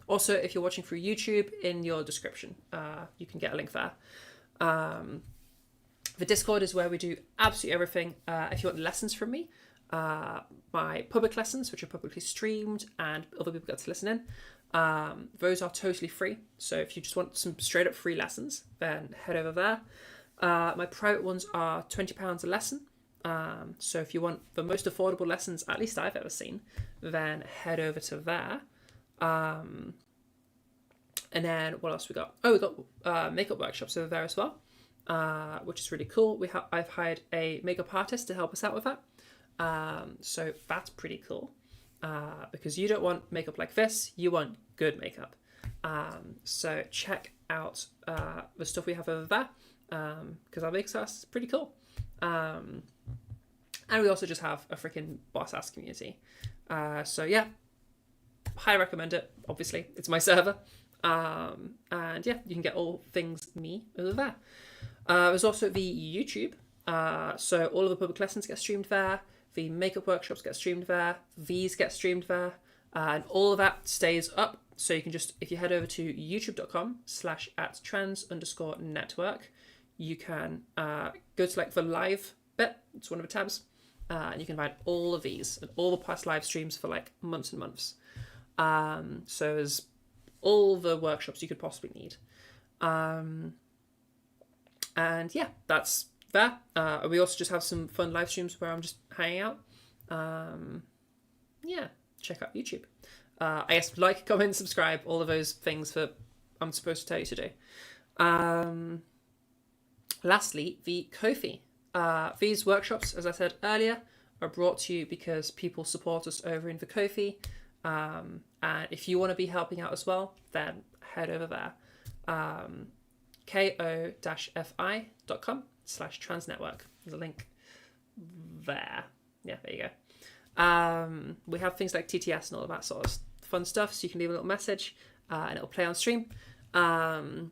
Also, if you're watching through YouTube, in your description, you can get a link there. The Discord is where we do absolutely everything. If you want lessons from me, my public lessons, which are publicly streamed and other people get to listen in, those are totally free. So if you just want some straight up free lessons, then head over there. My private ones are £20 a lesson. So if you want the most affordable lessons, at least I've ever seen, then head over to there. And then what else we got? Oh, we got makeup workshops over there as well. Which is really cool. I've hired a makeup artist to help us out with that. So that's pretty cool. Because you don't want makeup like this, you want good makeup. So check out the stuff we have over there. Because our makeup is pretty cool. And we also just have a freaking boss ass community. So yeah, highly recommend it. Obviously, it's my server. And yeah, you can get all things me over there. There's also the YouTube. So all of the public lessons get streamed there. The makeup workshops get streamed there. These get streamed there. And all of that stays up. So you can just, if you head over to youtube.com/@trans_network, you can go to like the live bit. It's one of the tabs. And you can find all of these and all the past live streams for like months and months. So there's all the workshops you could possibly need. And yeah, that's that. We also just have some fun live streams where I'm just hanging out. Yeah, check out YouTube. I guess like, comment, subscribe, all of those things that I'm supposed to tell you to do. Lastly, the Ko-fi. These workshops, as I said earlier, are brought to you because people support us over in the Ko-fi. And if you want to be helping out as well, then head over there. ko-fi.com/transnetwork. There's a link there. Yeah, there you go. We have things like TTS and all of that sort of fun stuff, so you can leave a little message and it'll play on stream. But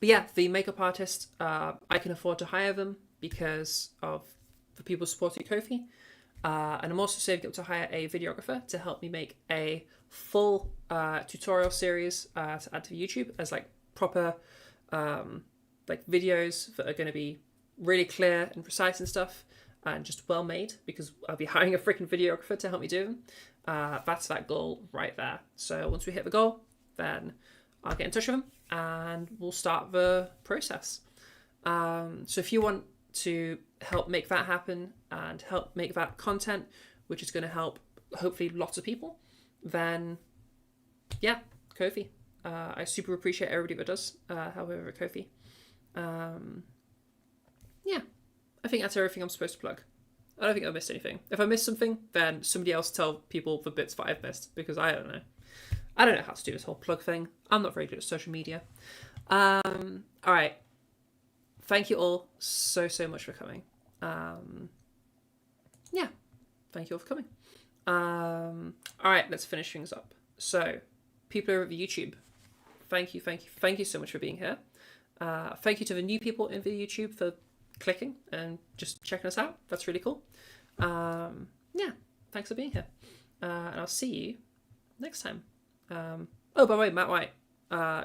yeah, the makeup artist, I can afford to hire them because of the people supporting Ko-fi. And I'm also saving up to hire a videographer to help me make a full tutorial series to add to YouTube as like proper like videos that are going to be really clear and precise and stuff and just well made, because I'll be hiring a freaking videographer to help me do them. That's that goal right there. So once we hit the goal, then I'll get in touch with them and we'll start the process. So if you want to help make that happen and help make that content, which is going to help hopefully lots of people, then yeah, Ko-fi. I super appreciate everybody that does help over at Ko-fi. Yeah, I think that's everything I'm supposed to plug. I don't think I missed anything. If I missed something, then somebody else tell people the bits that I've missed, because I don't know. I don't know how to do this whole plug thing. I'm not very good at social media. All right. Thank you all so much for coming. Yeah, thank you all for coming. All right, let's finish things up. So, people over at YouTube, thank you so much for being here. Thank you to the new people in the YouTube for clicking and just checking us out. That's really cool. Yeah, thanks for being here. And I'll see you next time. Oh, by the way, Matt White,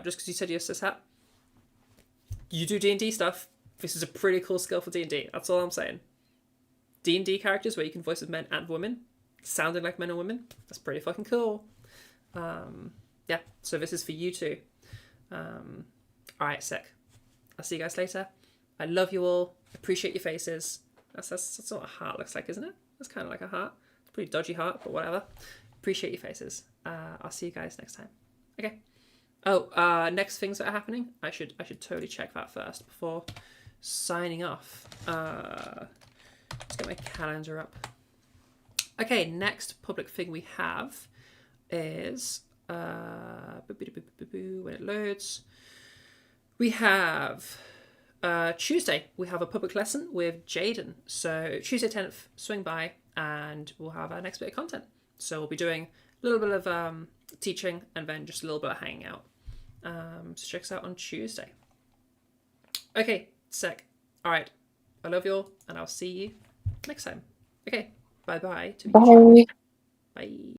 just because you said yes to this hat, you do D&D stuff. This is a pretty cool skill for D&D. That's all I'm saying. D&D characters where you can voice of men and women, sounding like men and women. That's pretty fucking cool. Yeah, so this is for you too. All right, sick. I'll see you guys later. I love you all. Appreciate your faces. That's what a heart looks like, isn't it? That's kind of like a heart. It's a pretty dodgy heart, but whatever. Appreciate your faces. I'll see you guys next time. Okay. Oh, next things that are happening. I should totally check that first before signing off. Let's get my calendar up. Okay, next public thing we have is when it loads, we have Tuesday. We have a public lesson with Jaden. So Tuesday 10th, swing by and we'll have our next bit of content. So we'll be doing a little bit of teaching and then just a little bit of hanging out. So check us out on Tuesday. Okay, sick. All right, I love you all, and I'll see you next time. Okay, bye-bye to each other. Bye. Bye.